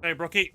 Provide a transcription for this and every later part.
Hey, Brocky.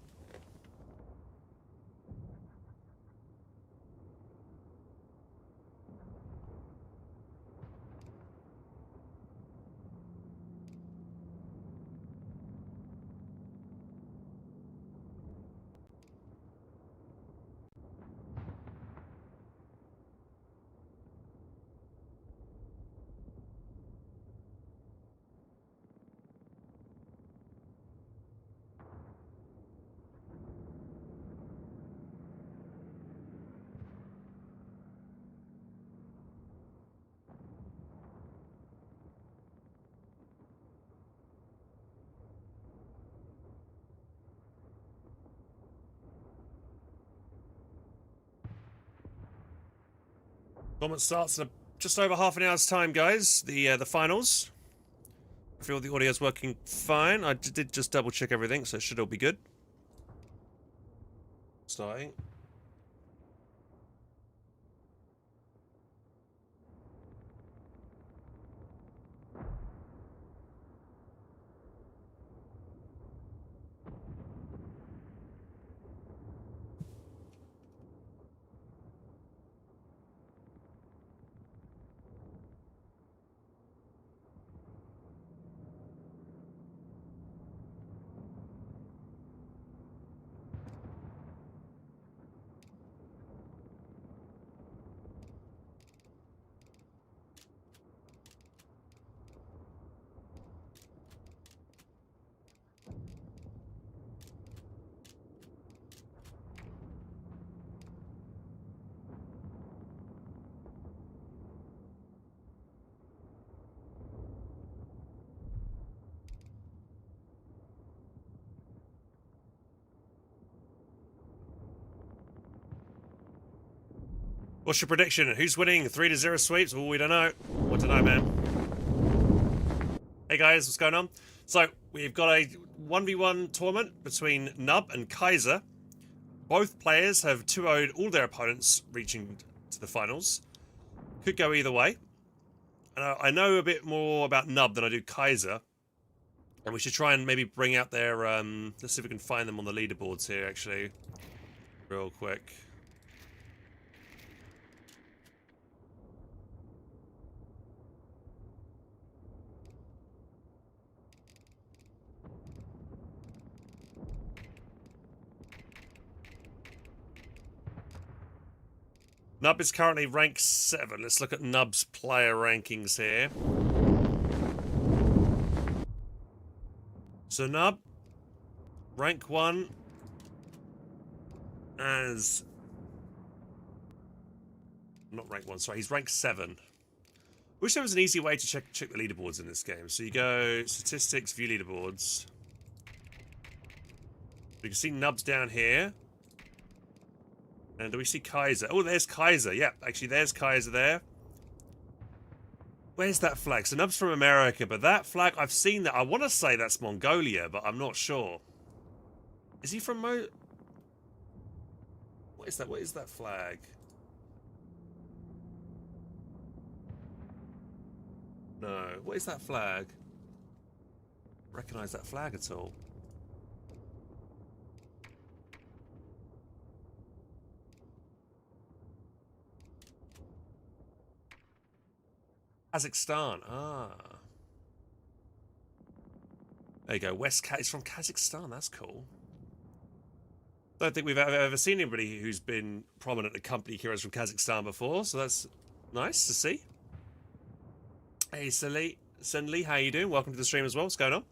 Tournament starts in just over half an hour's time, guys. The finals. I feel the audio's working fine. I did just double check everything, so it should all be good. Starting. What's your prediction? Who's winning? 3-0 sweeps? Oh, we don't know. What to know, man? Hey guys, what's going on? So, we've got a 1v1 tournament between Nub and Kaiser. Both players have 2-0'd all their opponents, reaching to the finals. Could go either way. I know a bit more about Nub than I do Kaiser. And we should try and maybe bring out their... let's see if we can find them on the leaderboards here, actually. Real quick. Nub is currently rank 7. Let's look at Nub's player rankings here. So Nub, rank 1 as... Not rank 1, sorry, he's rank 7. Wish there was an easy way to check the leaderboards in this game. So you go statistics, view leaderboards. You can see Nub's down here. And do we see Kaiser? Oh, there's Kaiser. Yeah, actually, there's Kaiser there. Where's that flag? So Nub's from America, but that flag, I've seen that. I want to say that's Mongolia, but I'm not sure. Is he from What is that? What is that flag? No. What is that flag? Recognize that flag at all? Kazakhstan. Ah. There you go. It's from Kazakhstan. That's cool. Don't think we've ever seen anybody who's been prominent at company heroes from Kazakhstan before, so that's nice to see. Hey, Senli, how you doing? Welcome to the stream as well. What's going on?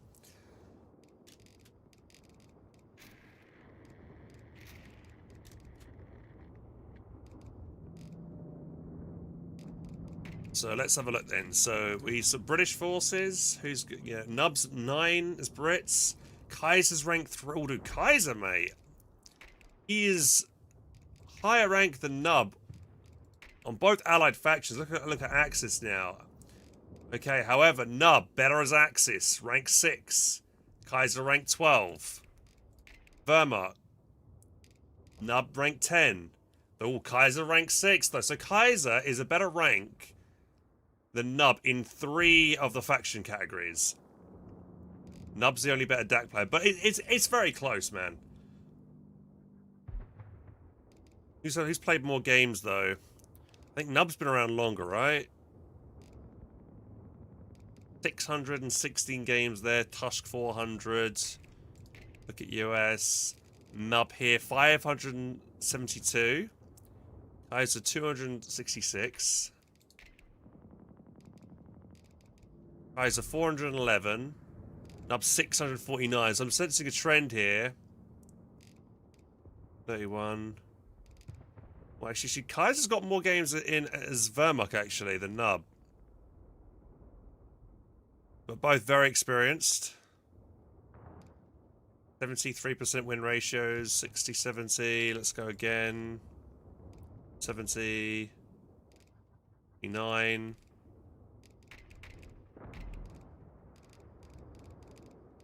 So let's have a look then. So we some British forces. Who's Nub's 9 is Brits. Kaiser's rank 3. Oh, dude, Kaiser, mate. He is higher rank than Nub on both allied factions. Look at Axis now. Okay, however, Nub better as Axis, rank 6. Kaiser rank 12. Wehrmacht. Nub rank 10. Oh, Kaiser rank 6 though. So Kaiser is a better rank than Nub in 3 of the faction categories. Nub's the only better DAC player, but it's very close, man. Who's played more games though? I think Nub's been around longer, right? 616 games there. Tusk 400. Look at US. Nub here 572. Kaiser 266. Kaiser 411. Nub 649. So I'm sensing a trend here. 31. Well, actually, Kaiser's got more games in as Vermuk actually than Nub. But both very experienced. 73% win ratios, 60-70. Let's go again. 70. 9.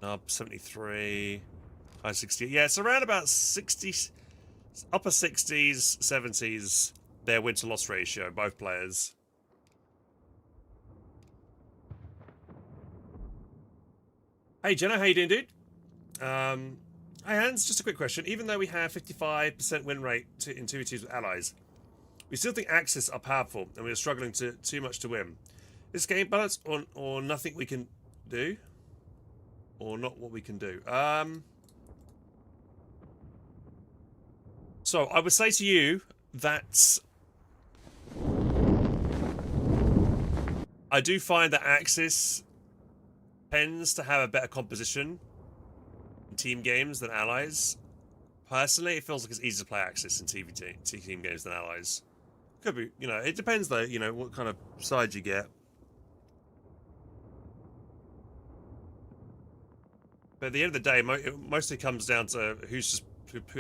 Nub 73. High 60. Yeah, it's around about 60, upper 60s, 70s. Their win to loss ratio, both players. Hey Jenna, how you doing, dude? Hi Hans, just a quick question. Even though we have 55% win rate in 2v2s with allies, we still think Axis are powerful and we are struggling too much to win. Is game balance or nothing we can do? Or not what we can do? So I would say to you that I do find that Axis tends to have a better composition in team games than allies. Personally, it feels like it's easier to play Axis in team games than allies. Could be, you know, it depends though, you know, what kind of side you get. But at the end of the day, it mostly comes down to who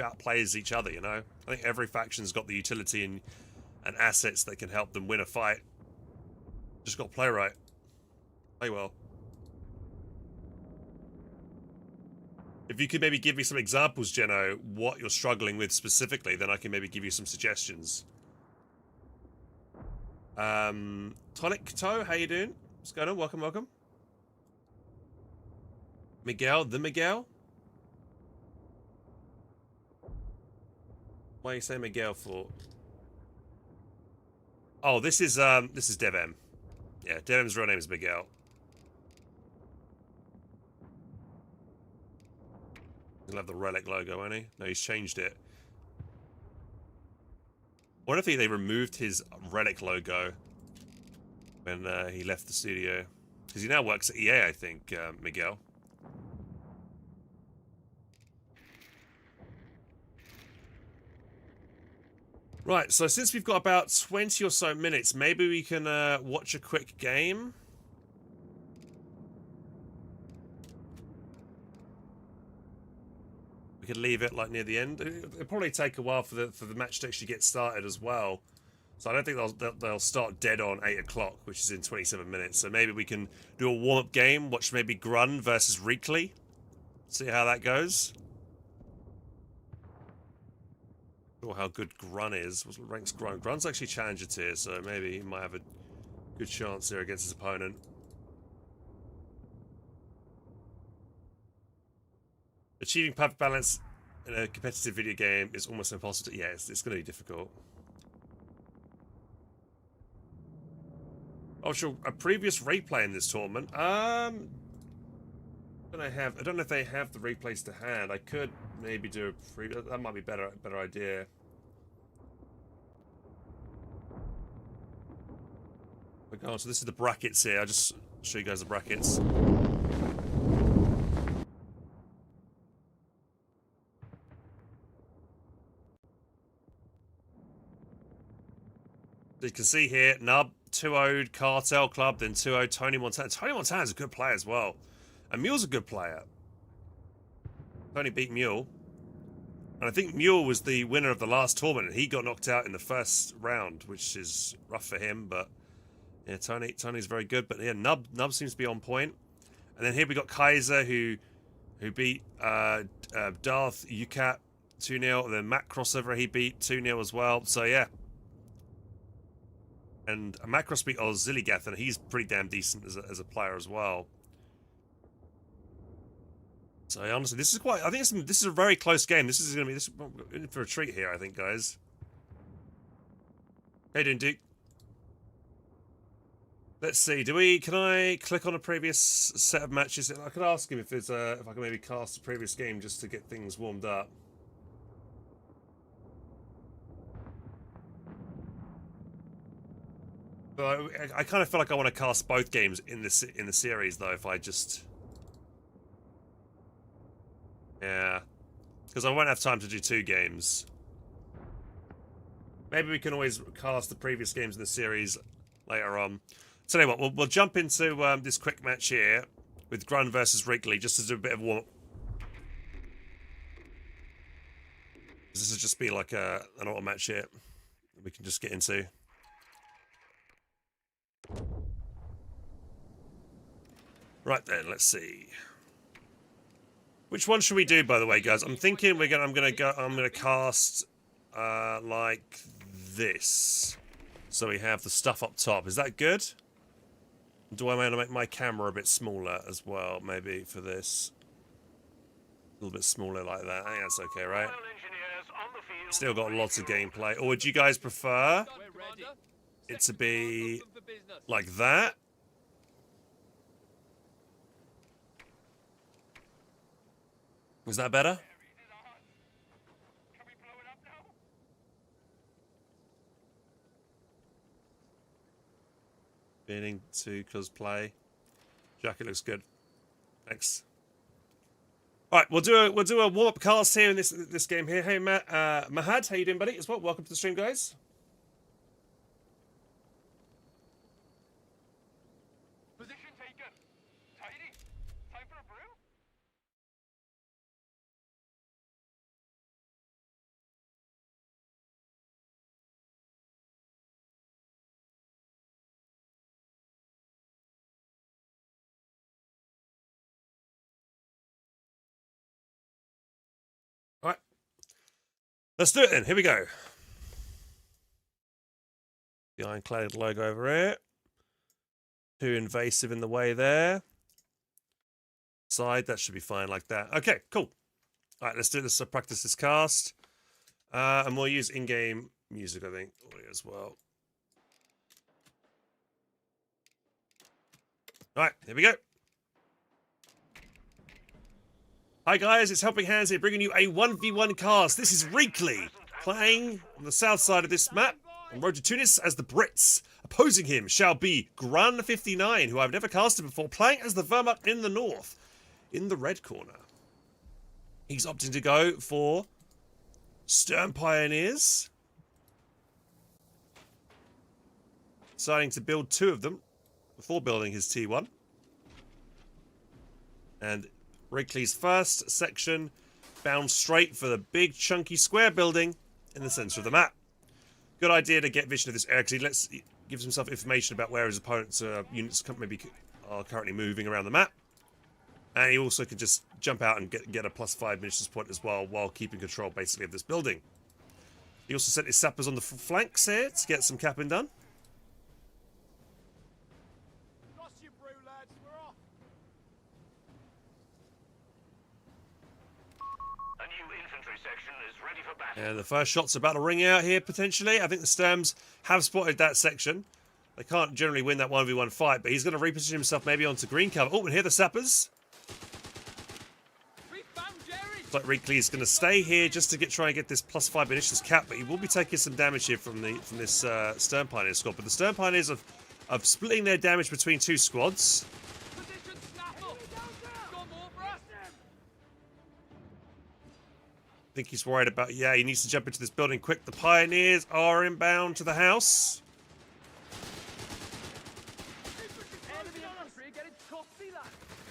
outplays each other, you know? I think every faction's got the utility and assets that can help them win a fight. Just got to play right. Play well. If you could maybe give me some examples, Jeno, what you're struggling with specifically, then I can maybe give you some suggestions. Tonic Toe, how you doing? What's going on? Welcome, welcome. Miguel, the Miguel? Why are you saying Miguel for? Oh, this is DevM. Yeah, DevM's real name is Miguel. He'll have the Relic logo, won't he? No, he's changed it. What if they removed his Relic logo when he left the studio? Because he now works at EA, I think, Miguel. Right, so since we've got about 20 or so minutes, maybe we can watch a quick game. We could leave it like near the end. It'll probably take a while for the match to actually get started as well. So I don't think they'll start dead on 8 o'clock, which is in 27 minutes. So maybe we can do a warm-up game, watch maybe Grun versus Reekley. See how that goes. Or how good Grun is. What ranks Grun? Grun's actually Challenger tier, so maybe he might have a good chance here against his opponent. Achieving perfect balance in a competitive video game is almost impossible. Yeah, it's going to be difficult. Oh, sure. A previous replay in this tournament. I don't know if they have the replays to hand. I could maybe do a free. That might be better idea. Oh, so this is the brackets here. I'll just show you guys the brackets. So you can see here, Nub 2-0'd Cartel Club, then 2-0 Tony Montana. Tony Montana's a good player as well. And Mule's a good player. Tony beat Mule. And I think Mule was the winner of the last tournament. And he got knocked out in the first round, which is rough for him. But yeah, Tony's very good. But yeah, Nub seems to be on point. And then here we got Kaiser, who beat Darth UCAT 2-0. And then Matt Crossover, he beat 2-0 as well. So yeah. And Macross beat Zilligath, and he's pretty damn decent as a player as well. So honestly, this is quite. I think this is a very close game. This is going to be in for a treat here, I think, guys. How you doing, Duke? Let's see. Can I click on a previous set of matches? I could ask him if I can maybe cast a previous game just to get things warmed up. But I kind of feel like I want to cast both games in the series, though. If I just, yeah, because I won't have time to do 2 games. Maybe we can always cast the previous games in the series later on. So anyway, we'll jump into this quick match here with Grun versus Wrigley, just to do a bit of warm. This will just be like an auto match here we can just get into. Right then, let's see. Which one should we do, by the way, guys? I'm thinking I'm gonna cast like this. So we have the stuff up top. Is that good? Do I want to make my camera a bit smaller as well, maybe, for this? A little bit smaller like that. I think that's okay, right? Still got lots of gameplay. Or would you guys prefer it to be like that? Is that better? Beginning to cosplay. Jacket looks good. Thanks. All right, we'll do a warm up cast here in this game here. Hey, Mahad, how you doing, buddy? As well, welcome to the stream, guys. Position taken. Tidy. Time for a brew. All right, let's do it then. Here we go. The ironclad logo over here. Too invasive in the way there. Side, that should be fine like that. Okay, cool. All right, let's do this. Practice this cast. And we'll use in-game music, I think, as well. All right, here we go. Hi guys, it's HelpingHans here, bringing you a 1v1 cast. This is Wrigley, playing on the south side of this map, on Road to Tunis, as the Brits. Opposing him shall be Grun59, who I've never casted before, playing as the Vermont in the north, in the red corner. He's opting to go for Stern Pioneers. Deciding to build 2 of them before building his T1. And Wrigley's first section bound straight for the big chunky square building in the center of the map. Good idea to get vision of this area because he gives himself information about where his opponent's units maybe are currently moving around the map. And he also can just jump out and get a +5 munitions point as well while keeping control basically of this building. He also sent his sappers on the flanks here to get some capping done. And the first shot's about to ring out here, potentially. I think the Sturms have spotted that section. They can't generally win that 1v1 fight, but he's going to reposition himself maybe onto green cover. Oh, and here are the sappers. Looks like Wrigley's going to stay here just to try and get this +5 munitions cap, but he will be taking some damage here from this Stern Pioneer squad. But the Stern Pioneers of splitting their damage between 2 squads. I think he's worried about, yeah, he needs to jump into this building quick. The Pioneers are inbound to the house.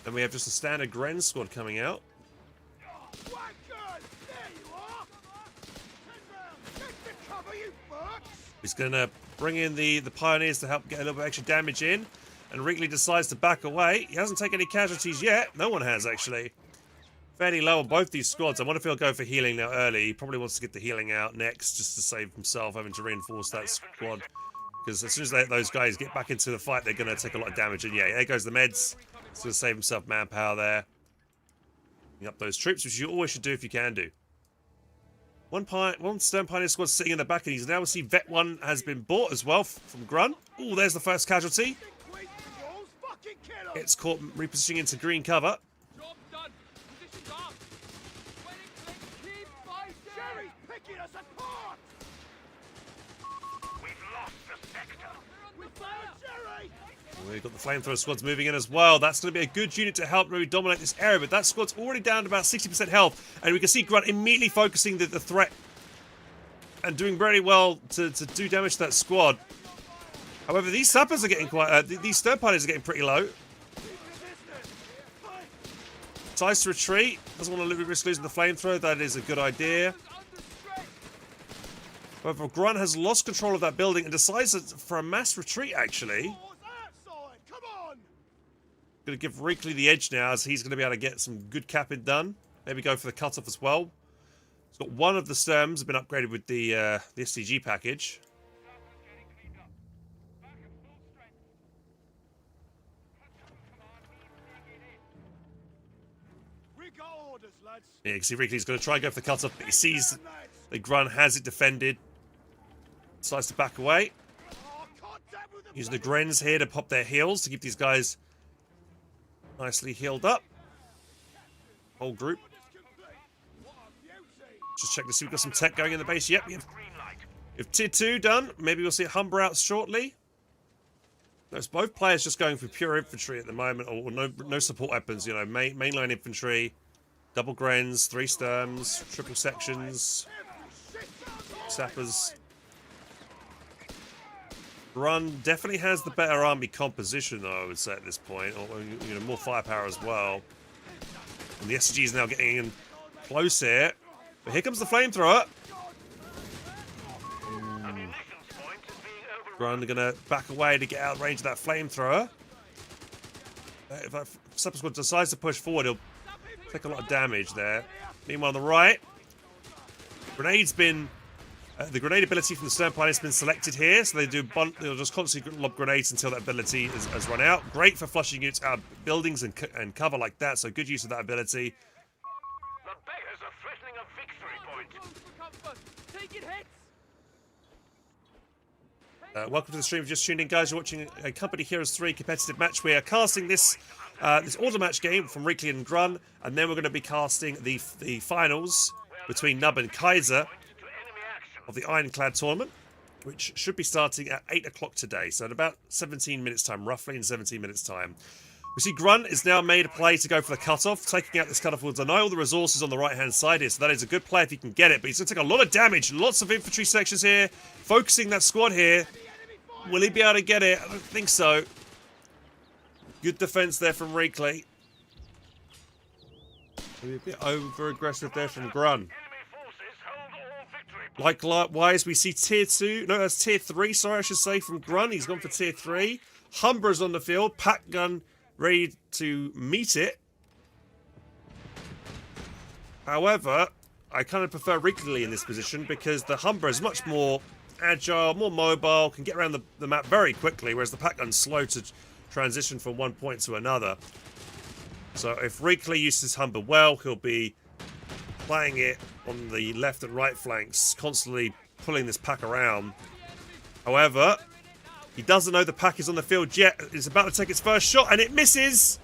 And we have just a standard Gren squad coming out. He's going to bring in the Pioneers to help get a little bit extra damage in. And Wrigley decides to back away. He hasn't taken any casualties yet. No one has, actually. Fairly low on both these squads. I wonder if he'll go for healing now early. He probably wants to get the healing out next just to save himself having to reinforce that squad. Because as soon as those guys get back into the fight, they're going to take a lot of damage. And yeah, there goes the meds. He's going to save himself manpower there. Up those troops, which you always should do if you can do. One Stern Pioneer squad sitting in the back, and he's now see Vet 1 has been bought as well from Grun. Oh, there's the first casualty. Gets caught repositioning into green cover. Job done. Positions up. When it clicks, keep fighting. Sherry's picking us apart. We've lost the sector. We found Sherry. We've got the flamethrower squads moving in as well. That's going to be a good unit to help really dominate this area, but that squad's already down to about 60% health, and we can see Grunt immediately focusing the threat and doing very well to do damage to that squad. However, these sappers are getting quite... these Stern Pioneers are getting pretty low. Decides to retreat. Doesn't want to risk losing the flamethrower. That is a good idea. However, Grunt has lost control of that building and decides for a mass retreat, actually. Going to give Reekley the edge now, as he's going to be able to get some good capping done. Maybe go for the cutoff as well. He's got one of the Sterms been upgraded with the STG package. Yeah, you can see Reekley's going to try and go for the cutoff, but he sees that Grunt has it defended. Decides to back away. Using the Grens here to pop their heals to keep these guys nicely healed up. Whole group. Just check to see we've got some tech going in the base. Yep, we have tier 2 done. Maybe we'll see Humber out shortly. There's both players just going for pure infantry at the moment, or no support weapons. You know, mainline infantry, double Grens, 3 Sturms, triple sections, sappers. Run definitely has the better army composition, though, I would say at this point, or you know, more firepower as well. And the SG is now getting in close here, but here comes the flamethrower. Run gonna back away to get out of range of that flamethrower. If that Sapper squad decides to push forward, he'll take a lot of damage there. Meanwhile, on the right, grenade's been. The grenade ability from the Stern Pioneer has been selected here, so they'll just constantly lob grenades until that ability has run out. Great for flushing units out of buildings and cover like that, so good use of that ability. The beggars are threatening a victory point. Take it, hits. Welcome to the stream. If you're just tuned in, guys. You're watching a Company Heroes 3 competitive match. We are casting this order match game from Reekley and Grun, and then we're going to be casting the finals between Nub and Kaiser of the Ironclad tournament, which should be starting at 8 o'clock today, so in about 17 minutes time, roughly in 17 minutes time. We see Grunt is now made a play to go for the cutoff. Taking out this cutoff will deny all the resources on the right hand side here, so that is a good play if he can get it, but he's going to take a lot of damage. Lots of infantry sections here, focusing that squad here. Will he be able to get it? I don't think so. Good defense there from Reekley. Maybe a bit over aggressive there from Grunt. Likewise, we see tier 2. No, that's tier 3, sorry, I should say, from Grunt. He's gone for tier 3. Humber's on the field. Pack gun ready to meet it. However, I kind of prefer Reekley in this position because the Humber is much more agile, more mobile, can get around the map very quickly, whereas the pack gun's slow to transition from one point to another. So if Reekley uses Humber well, he'll be playing it on the left and right flanks, constantly pulling this pack around. However, he doesn't know the pack is on the field yet. It's about to take its first shot, and it misses.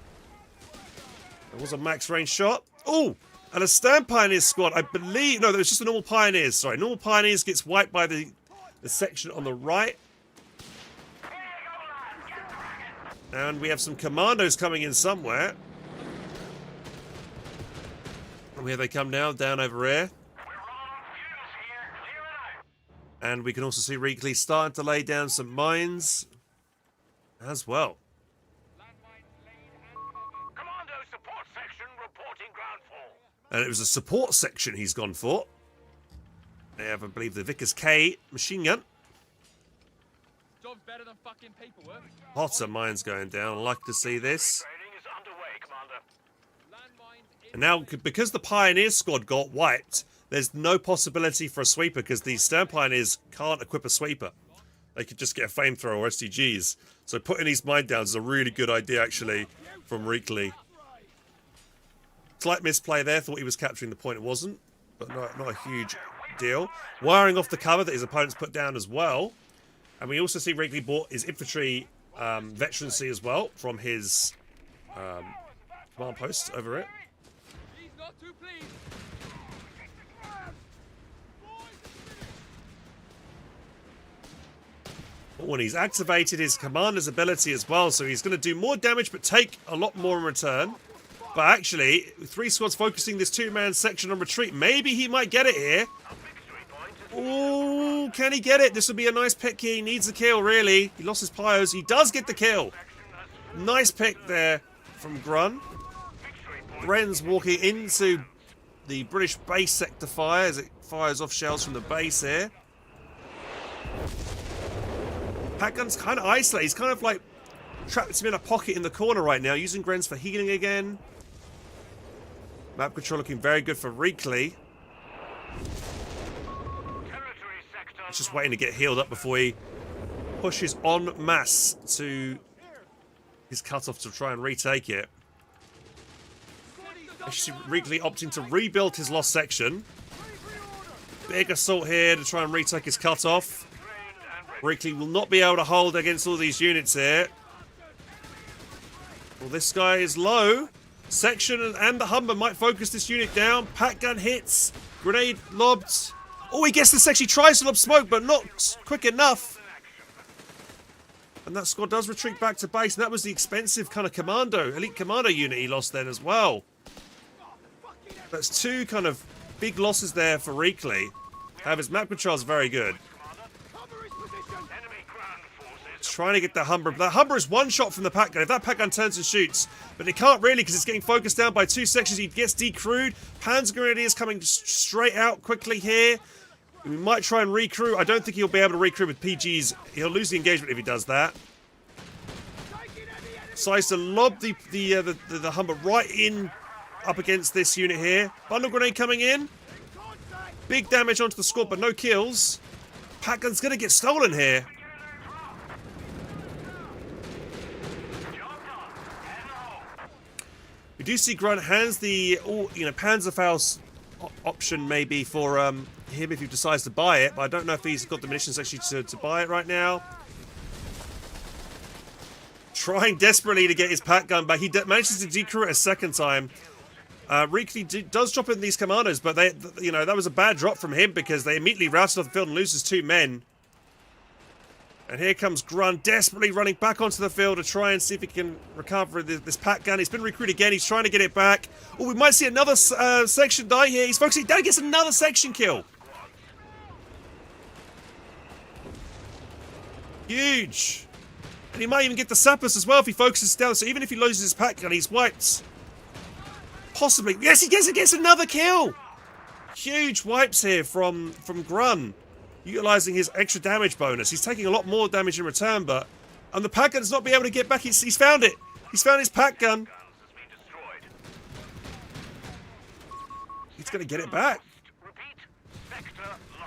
It was a max range shot. Oh, and a Stern Pioneers squad, I believe. No, that was just the normal Pioneers. Sorry, normal Pioneers gets wiped by the section on the right. And we have some commandos coming in somewhere. Here they come now, down over here. And we can also see Reekley starting to lay down some mines as well. Commando support section reporting ground fall. And it was a support section he's gone for. They have, I believe, the Vickers K machine gun. Job's better than fucking paperwork. Lots of mines going down. I like to see this. Training is underway, Commander. And now, because the Pioneer squad got wiped, there's no possibility for a sweeper because the Stern Pioneers can't equip a sweeper. They could just get a flamethrower or STGs. So putting these mine downs is a really good idea, actually, from Reekley. Slight misplay there. Thought he was capturing the point. It wasn't. But not a huge deal. Wiring off the cover that his opponents put down as well. And we also see Wrigley bought his infantry veterancy as well from his command post over it. He's not too pleased. Oh, and he's activated his commander's ability as well, so he's going to do more damage but take a lot more in return. But actually, 3 squads focusing this 2-man section on retreat. Maybe he might get it here. Oh, can he get it? This would be a nice pick here. He needs a kill, really. He lost his pyros. He does get the kill. Nice pick there from Grun. Gren's walking into the British base sector fire as it fires off shells from the base here. Patgun's kind of isolated. He's kind of like trapped him in a pocket in the corner right now, using Gren's for healing again. Map control looking very good for Wrigley. He's just waiting to get healed up before he pushes en masse to his cutoff to try and retake it. Actually, Wrigley opting to rebuild his lost section. Big assault here to try and retake his cutoff. Wrigley will not be able to hold against all these units here. Well, this guy is low. Section and the Humber might focus this unit down. Pat gun hits. Grenade lobbed. Oh, he gets this section. He tries to lob smoke, but not quick enough. And that squad does retreat back to base. And that was the expensive kind of commando, elite commando unit he lost then as well. That's 2 kind of big losses there for Wrigley. However, his map control is very good. Trying to get the Humber. That Humber is 1 shot from the Pat gun. If that Pat gun turns and shoots, but it can't really because it's getting focused down by 2 sections. He gets decrewed. Panzer Grenadiers coming straight out quickly here. We might try and recrew. I don't think he'll be able to recrew with PGs. He'll lose the engagement if he does that. Decides to lob the Humber right in up against this unit here. Bundle grenade coming in. Big damage onto the squad, but no kills. Pat gun's going to get stolen here. We do see Grunt hands the Panzerfaust option maybe for him if he decides to buy it, but I don't know if he's got the munitions actually to buy it right now. Trying desperately to get his Pat gun back. He manages to decrew it a second time. Wrigley does drop in these commandos, but that was a bad drop from him because they immediately routed off the field and loses 2 men. And here comes Grunt desperately running back onto the field to try and see if he can recover this Pat gun. He's been recruited again. He's trying to get it back. Oh, we might see another section die here. He's focusing down. He gets another section kill. Huge. And he might even get the sappers as well if he focuses down. So even if he loses his Pat gun, he's wiped. Possibly. Yes, he gets another kill. Huge wipes here from Grunt. Utilizing his extra damage bonus. He's taking a lot more damage in return, but... And the Pat gun's not be able to get back. He's found it. He's found his Pat gun. He's going to get it back.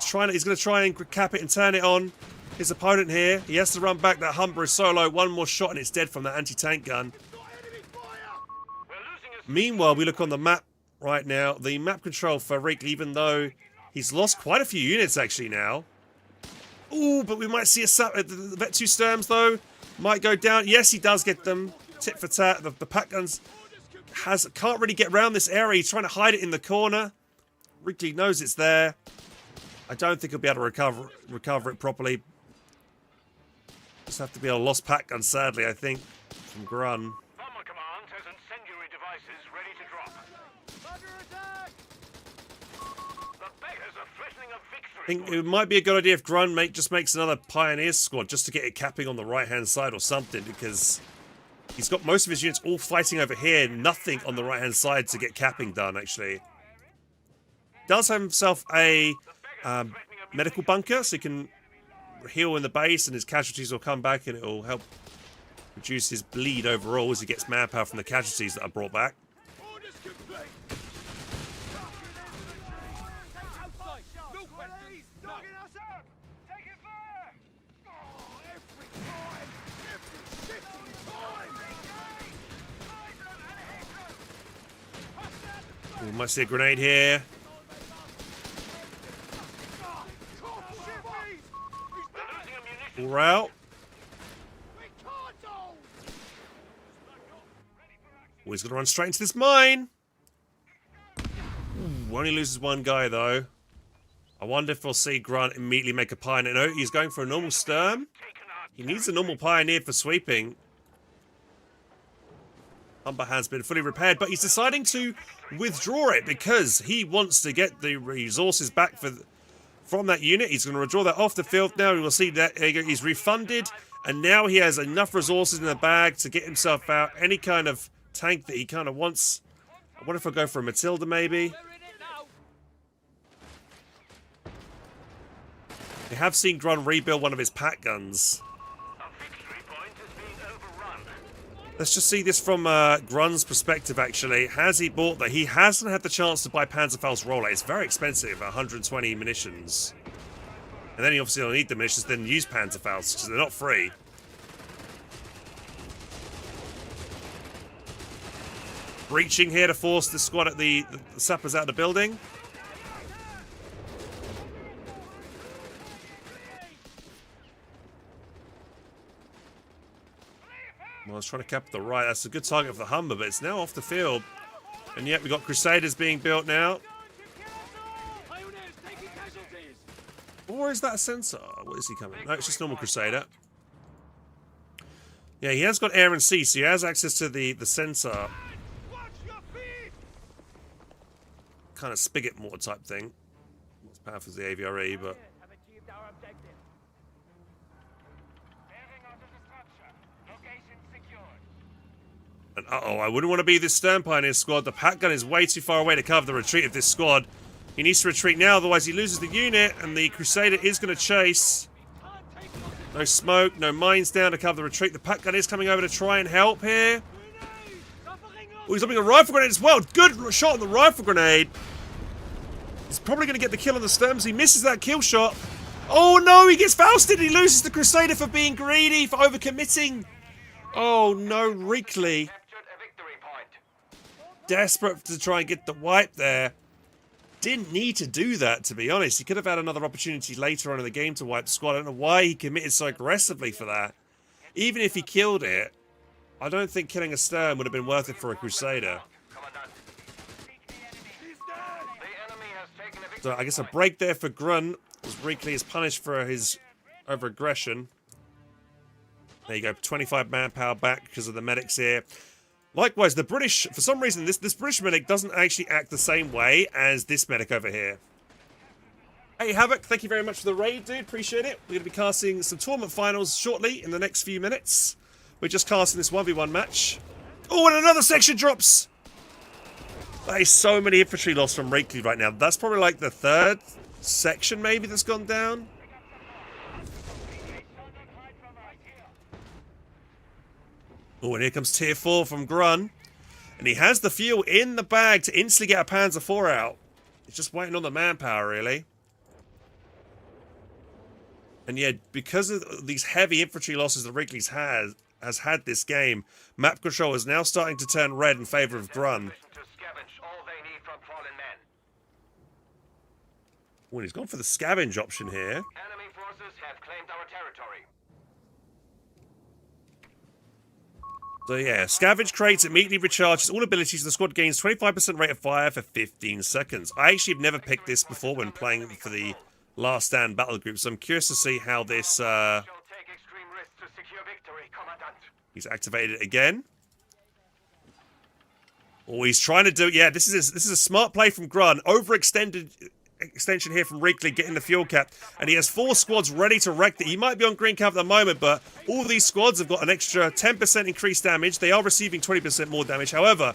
He's going to try and cap it and turn it on his opponent here. He has to run back. That Humber is solo. 1 more shot and it's dead from that anti-tank gun. Meanwhile, we look on the map right now. The map control for Wrigley, even though he's lost quite a few units actually now. Ooh, but we might see the Vet 2 Sturms though. Might go down. Yes, he does get them. Tit for tat. The Pat guns can't really get around this area. He's trying to hide it in the corner. Wrigley knows it's there. I don't think he'll be able to recover it properly. Just have to be a lost Pat gun, sadly, I think, from Grun. Bomber Command has incendiary devices ready to drop. The beggars are threatening a victory. I think it might be a good idea if Grun just makes another Pioneer squad just to get it capping on the right-hand side or something, because he's got most of his units all fighting over here, nothing on the right-hand side to get capping done, actually. Does have himself a medical bunker, so he can heal in the base and his casualties will come back and it will help reduce his bleed overall as he gets manpower from the casualties that are brought back. We might see a grenade here. We're out. Oh, he's going to run straight into this mine. Ooh, only loses one guy, though. I wonder if we'll see Grunt immediately make a pioneer. No, he's going for a normal Sturm. He needs a normal pioneer for sweeping. Humber has been fully repaired, but he's deciding to withdraw it because he wants to get the resources back from that unit. He's going to withdraw that off the field now. We will see that he's refunded, and now he has enough resources in the bag to get himself out any kind of tank that he kind of wants. I wonder if I'll go for a Matilda, maybe. We have seen Grun rebuild one of his pack guns. Let's just see this from Grun's perspective, actually. Has he bought that? He hasn't had the chance to buy Panzerfaust's roller. It's very expensive, 120 munitions. And then he obviously will need the munitions, then use Panzerfaust, because they're not free. Breaching here to force the squad at the sappers out of the building. Well, I was trying to cap the right. That's a good target for the Humber, but it's now off the field. And yet we've got Crusaders being built now. Or is that a sensor? What is he coming? No, it's just normal Crusader. Yeah, he has got air and sea, so he has access to the sensor. Kind of spigot mortar type thing. Not as powerful as the AVRE, but... And uh-oh, I wouldn't want to be this Stern Pioneer squad. The pack gun is way too far away to cover the retreat of this squad. He needs to retreat now, otherwise he loses the unit, and the Crusader is going to chase. No smoke, no mines down to cover the retreat. The pack gun is coming over to try and help here. Oh, he's opening a rifle grenade as well. Good shot on the rifle grenade. He's probably going to get the kill on the Sturms. He misses that kill shot. Oh no, he gets Fausted. He loses the Crusader for being greedy, for overcommitting. Oh no, Reekley. Desperate to try and get the wipe there. Didn't need to do that, to be honest. He could have had another opportunity later on in the game to wipe the squad. I don't know why he committed so aggressively for that. Even if he killed it, I don't think killing a Stern would have been worth it for a Crusader. So I guess a break there for Grun, as Reekley is punished for his over-aggression. There you go, 25 manpower back because of the medics here. Likewise, the British, for some reason, this British medic doesn't actually act the same way as this medic over here. Hey, Havoc, thank you very much for the raid, dude. Appreciate it. We're going to be casting some tournament finals shortly in the next few minutes. We're just casting this 1v1 match. Oh, and another section drops! That is so many infantry lost from Reekley right now. That's probably like the third section, maybe, that's gone down. Oh, and here comes tier 4 from Grun. And he has the fuel in the bag to instantly get a Panzer IV out. He's just waiting on the manpower, really. And yeah, because of these heavy infantry losses that Reekley has had this game, map control is now starting to turn red in favor of Grun. Oh, he's gone for the scavenge option here. Enemy forces have claimed our territory. So yeah, scavenge crates immediately recharges all abilities. The squad gains 25% rate of fire for 15 seconds. I actually have never picked this before when playing for the Last Stand battle group, so I'm curious to see how this he's activated it again. Oh, he's trying to do it. Yeah, this is a smart play from Grun. Extension here from Reekley getting the fuel cap, and he has 4 squads ready to wreck it. He might be on green cap at the moment, but all these squads have got an extra 10% increased damage. They are receiving 20% more damage. However,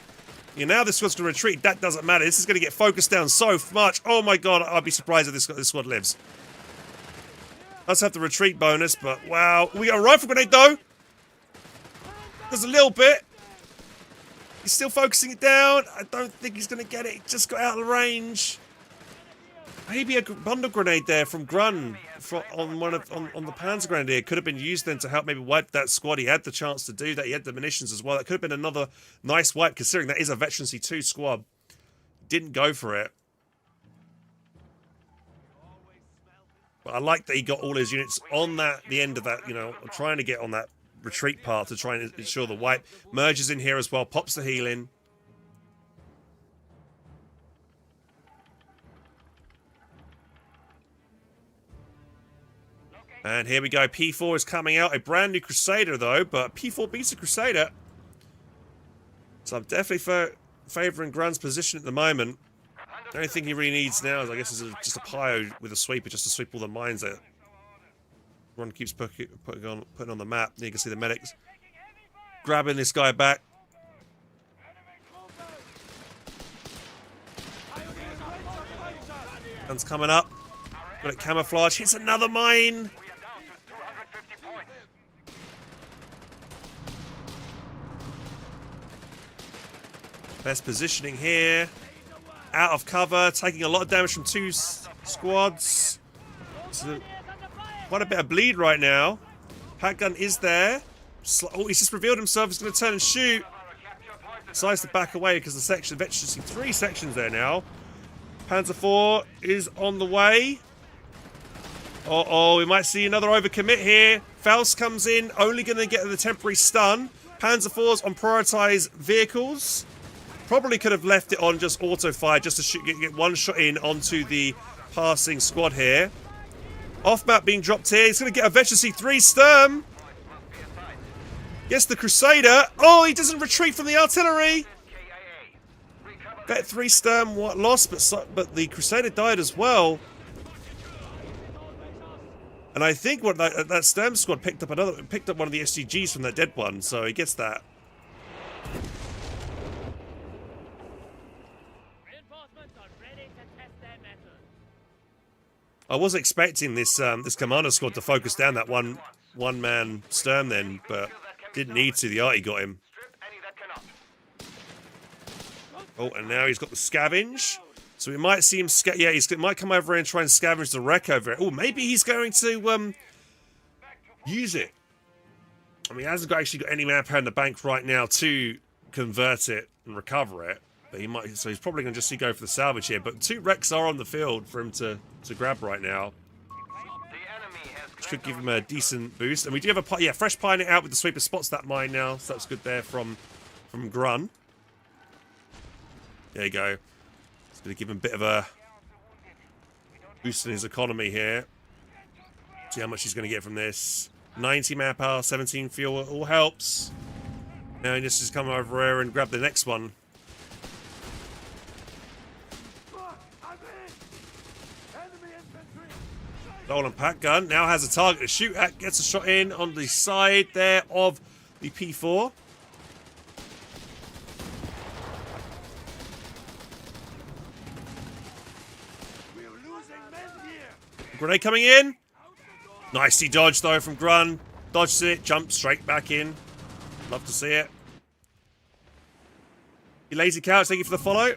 now this squad's going to retreat. That doesn't matter. This is going to get focused down so much. Oh my god, I'd be surprised if this squad lives. Let's have the retreat bonus, but wow. We got a rifle grenade though. There's a little bit. He's still focusing it down. I don't think he's going to get it. He just got out of range. Maybe a bundle grenade there from Grun on the Panzer Grenadier could have been used then to help maybe wipe that squad. He had the chance to do that. He had the munitions as well. That could have been another nice wipe, considering that is a Veteran C2 squad. didn't go for it. But I like that he got all his units on the end of that, you know, trying to get on that retreat path to try and ensure the wipe. Merges in here as well, pops the healing. And here we go, P4 is coming out. A brand new Crusader though, but P4 beats a Crusader. So I'm definitely favouring Grun's position at the moment. The only thing he really needs now is, I guess, just a Pio with a sweeper, just to sweep all the mines that Grun keeps putting on the map. You can see the medics grabbing this guy back. Gun's coming up. Got it camouflage. Hits another mine. Best positioning here. Out of cover, taking a lot of damage from two squads. So, quite a bit of bleed right now. Pat gun is there. Oh, he's just revealed himself. He's going to turn and shoot. Decides to back away because the section, eventually 3 sections there now. Panzer IV is on the way. Uh-oh, we might see another overcommit here. Faust comes in, only going to get the temporary stun. Panzer IV's on prioritized vehicles. Probably could have left it on just auto fire just to shoot, get one shot in onto the passing squad here. Off map being dropped here. He's going to get a Veteran C3 Sturm. Yes, the Crusader. Oh, he doesn't retreat from the artillery. Vet 3 Sturm lost, but the Crusader died as well. And I think what that Sturm squad picked up one of the SGGs from that dead one, so he gets that. I was expecting this this commander squad to focus down that one-man Sturm then, but didn't need to. The arty got him. Oh, and now he's got the scavenge. So we might see him he might come over here and try and scavenge the wreck over it. Oh, maybe he's going to use it. I mean, he hasn't actually got any manpower in the bank right now to convert it and recover it. But he might, so he's probably going to just go for the salvage here. But 2 wrecks are on the field for him to grab right now. Should give him a decent boost. And we do have a fresh pioneer out with the sweeper, spots that mine now. So that's good there from Grun. There you go. It's going to give him a bit of a boost in his economy here. See how much he's going to get from this. 90 manpower, 17 fuel, all helps. Now he just come over here and grab the next one. Stolen Pat gun now has a target to shoot at, gets a shot in on the side there of the P4. Grenade coming in. Nicely dodged though from Grun. Dodged it, jumped straight back in. Love to see it. You lazy cows, thank you for the follow.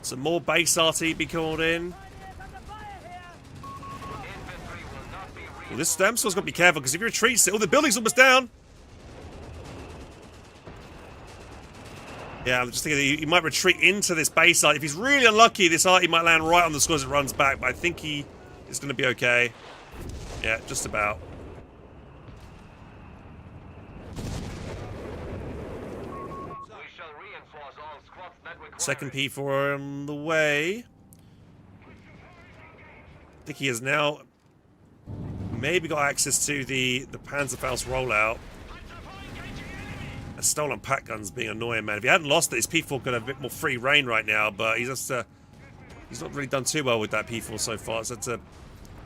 Some more base RT be called in. Well, this Sturm squad's got to be careful because if he retreats, the building's almost down. Yeah, I'm just thinking he might retreat into this base art. If he's really unlucky, this art he might land right on the squad as it runs back. But I think he is going to be okay. Yeah, just about. Second P4 on the way. I think he has now maybe got access to the Panzerfaust rollout. A stolen Pat gun's being annoying, man. If he hadn't lost it, his P4 could have a bit more free reign right now, but he's just he's not really done too well with that P4 so far. So to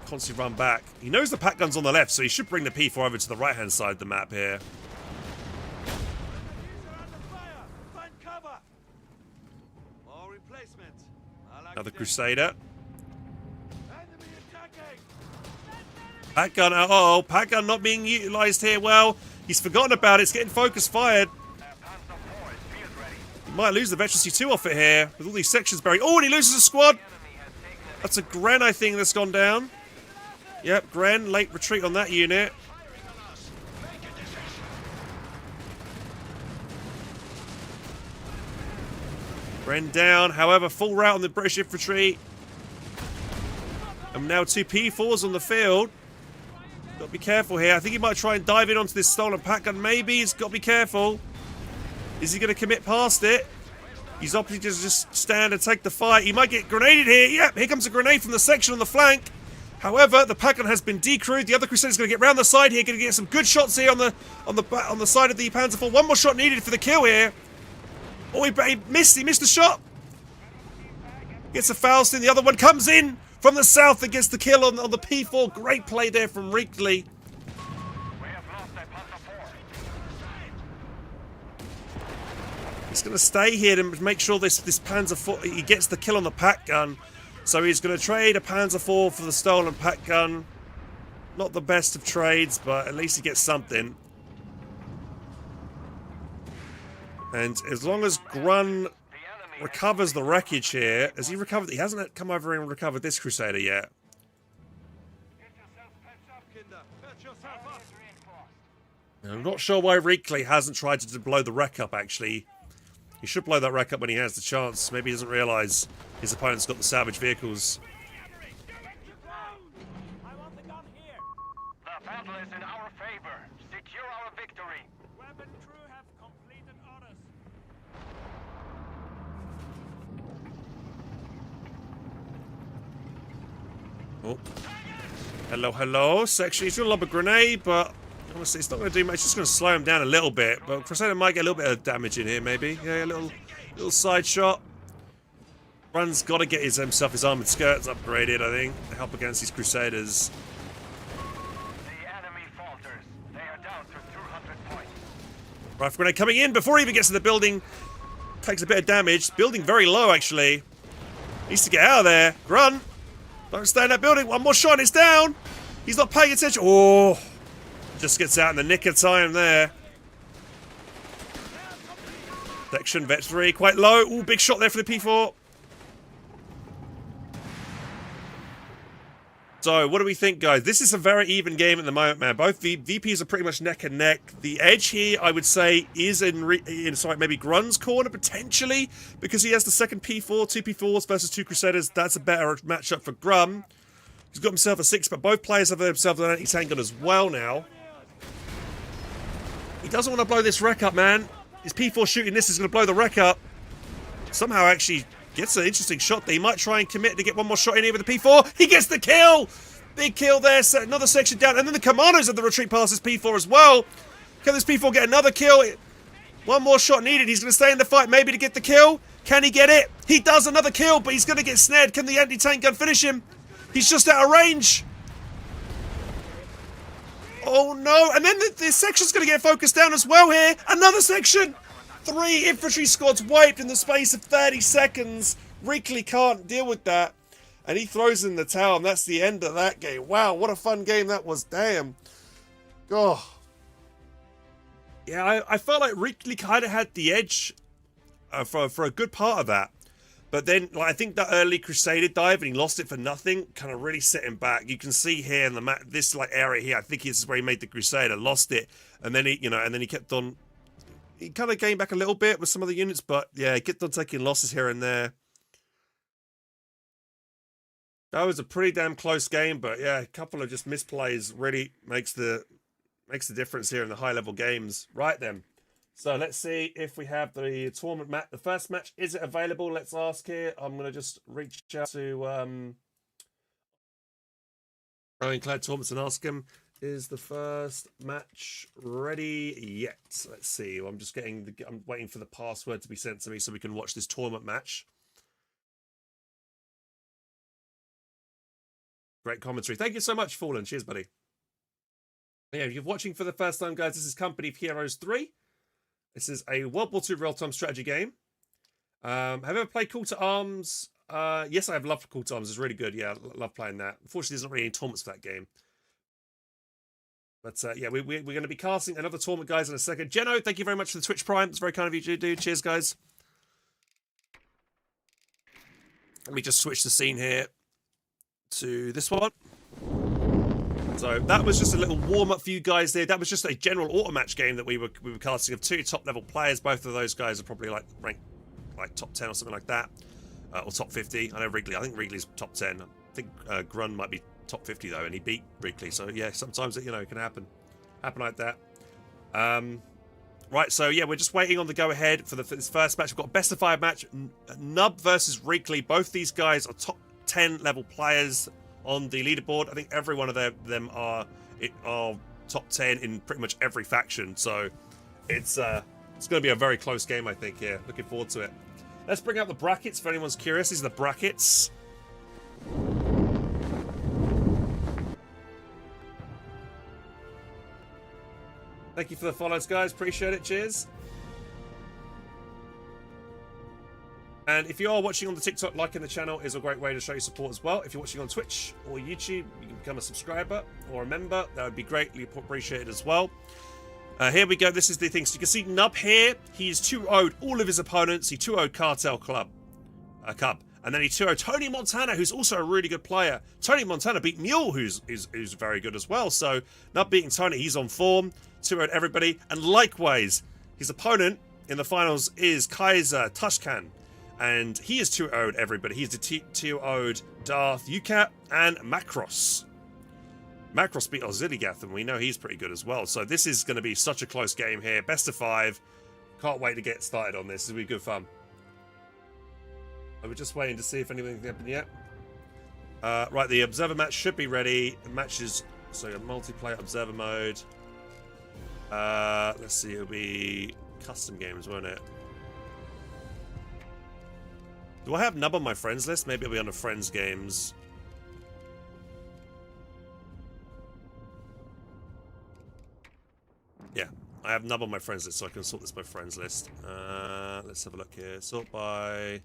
constantly run back. He knows the Pat gun's on the left, so he should bring the P4 over to the right-hand side of the map here. Another Crusader. Pat gun, uh-oh, Pat gun not being utilised here well. He's forgotten about it, it's getting focus fired. He might lose the Veteran C2 off it here, with all these sections buried. Oh, and he loses a squad! That's a Gren, I think, that's gone down. Yep, Gren, late retreat on that unit. Ren down. However, full rout on the British infantry. And now 2 P4s on the field. Got to be careful here. I think he might try and dive in onto this stolen pack gun. Maybe he's got to be careful. Is he going to commit past it? He's opting to just stand and take the fight. He might get grenaded here. Yep, here comes a grenade from the section on the flank. However, the pack gun has been decrewed. The other Crusader's going to get round the side here. Going to get some good shots here on the side of the Panzer IV. One more shot needed for the kill here. Oh, he missed. He missed the shot. Gets a Faust in. The other one comes in from the south and gets the kill on the P4. Great play there from Reekley. He's going to stay here to make sure this Panzer IV, he gets the kill on the pack gun. So he's going to trade a Panzer IV for the stolen pack gun. Not the best of trades, but at least he gets something. And as long as Grun recovers the wreckage here, has he recovered? He hasn't come over and recovered this Crusader yet. I'm not sure why Reekley hasn't tried to blow the wreck up, actually. He should blow that wreck up when he has the chance. Maybe he doesn't realise his opponent's got the salvage vehicles. The battle is in our favor. Secure our victory. Weapon crew have completed orders. Oh. Hello, hello. Section, he's going to lob a grenade, but honestly, it's not going to do much. It's just going to slow him down a little bit. But Crusader might get a little bit of damage in here, maybe. Yeah, a little side shot. Run's got to get himself his armoured skirts upgraded, I think, to help against these Crusaders. The enemy falters. They are down to 200 points. Rifle grenade coming in before he even gets to the building. Takes a bit of damage. Building very low, actually. Needs to get out of there. Run. Don't stay in that building. One more shot and it's down. He's not paying attention. Oh. Just gets out in the nick of time there. Section, Vet 3, quite low. Ooh, big shot there for the P4. So, what do we think, guys? This is a very even game at the moment, man. Both VPs are pretty much neck and neck. The edge here, I would say, is in maybe Grun's corner, potentially, because he has the second P4, 2 P4s versus 2 Crusaders. That's a better matchup for Grun. He's got himself a 6, but both players have themselves an anti-tank gun as well now. He doesn't want to blow this wreck up, man. His P4 shooting this is going to blow the wreck up. Somehow actually gets an interesting shot there. He might try and commit to get one more shot in here with the P4. He gets the kill! Big kill there. So another section down. And then the commandos of the retreat past his P4 as well. Can this P4 get another kill? One more shot needed. He's going to stay in the fight maybe to get the kill. Can he get it? He does another kill, but he's going to get snared. Can the anti-tank gun finish him? He's just out of range. Oh no, and then the section's going to get focused down as well here. Another section! 3 infantry squads wiped in the space of 30 seconds. Reekley can't deal with that. And he throws in the towel, and that's the end of that game. Wow, what a fun game that was. Damn. Oh. Yeah, I felt like Reekley kind of had the edge for a good part of that. But then, like, I think that early Crusader dive, and he lost it for nothing, kind of really set him back. You can see here in the map, this like area here, I think this is where he made the Crusader, lost it, and then he kept on. He kind of gained back a little bit with some of the units, but yeah, he kept on taking losses here and there. That was a pretty damn close game, but yeah, a couple of just misplays really makes the difference here in the high level games. Right then. So let's see if we have the tournament match. The first match, is it available? Let's ask here. I'm going to just reach out to Ironclad Tournaments and ask him, is the first match ready yet? Let's see. I'm just I'm waiting for the password to be sent to me so we can watch this tournament match. Great commentary. Thank you so much, Fallen. Cheers, buddy. Yeah, if you're watching for the first time, guys, this is Company of Heroes 3. This is a World War II real-time strategy game. Have you ever played Call to Arms? Yes, I have loved Call to Arms. It's really good. Yeah, I love playing that. Unfortunately, there's not really any tournaments for that game. But yeah, we're going to be casting another tournament, guys, in a second. Jeno, thank you very much for the Twitch Prime. It's very kind of you to do. Cheers, guys. Let me just switch the scene here to this one. So that was just a little warm-up for you guys there. That was just a general auto match game that we were casting of 2 top-level players. Both of those guys are probably like ranked like top 10 or something like that, or top 50. I know Wrigley. I think Wrigley's top 10. I think Grun might be top 50 though, and he beat Wrigley. So yeah, sometimes it it can happen like that. Right, so yeah, we're just waiting on the go-ahead for this first match. We've got a best-of-5 match, Nub versus Wrigley. Both these guys are top 10 level players on the leaderboard. I think every one of them are top 10 in pretty much every faction. So it's going to be a very close game, I think. Here, looking forward to it. Let's bring up the brackets for anyone's curious. These are the brackets. Thank you for the follows, guys. Appreciate it. Cheers. And if you are watching on the TikTok, liking the channel is a great way to show your support as well. If you're watching on Twitch or YouTube, you can become a subscriber or a member. That would be greatly appreciated as well. Here we go. This is the thing. So you can see Nub here. He's 2-0'd all of his opponents. He 2-0'd Cartel Cub. And then he 2-0'd Tony Montana, who's also a really good player. Tony Montana beat Mule, who's very good as well. So Nub beating Tony, he's on form. 2-0'd everybody. And likewise, his opponent in the finals is Kaiser Tushkan. And he is 2-0'd everybody. He's 2-0'd Darth Ucat and Macross. Macross beat Oziligath, and we know he's pretty good as well. So this is going to be such a close game here. Best of 5. Can't wait to get started on this. This will be good fun. We're just waiting to see if anything can happen yet. Right, the observer match should be ready. The match is multiplayer observer mode. Let's see, it'll be custom games, won't it? Do I have Nub on my friends list? Maybe it'll be under friends games. Yeah, I have Nub on my friends list, so I can sort this by friends list. Let's have a look here. Sort by...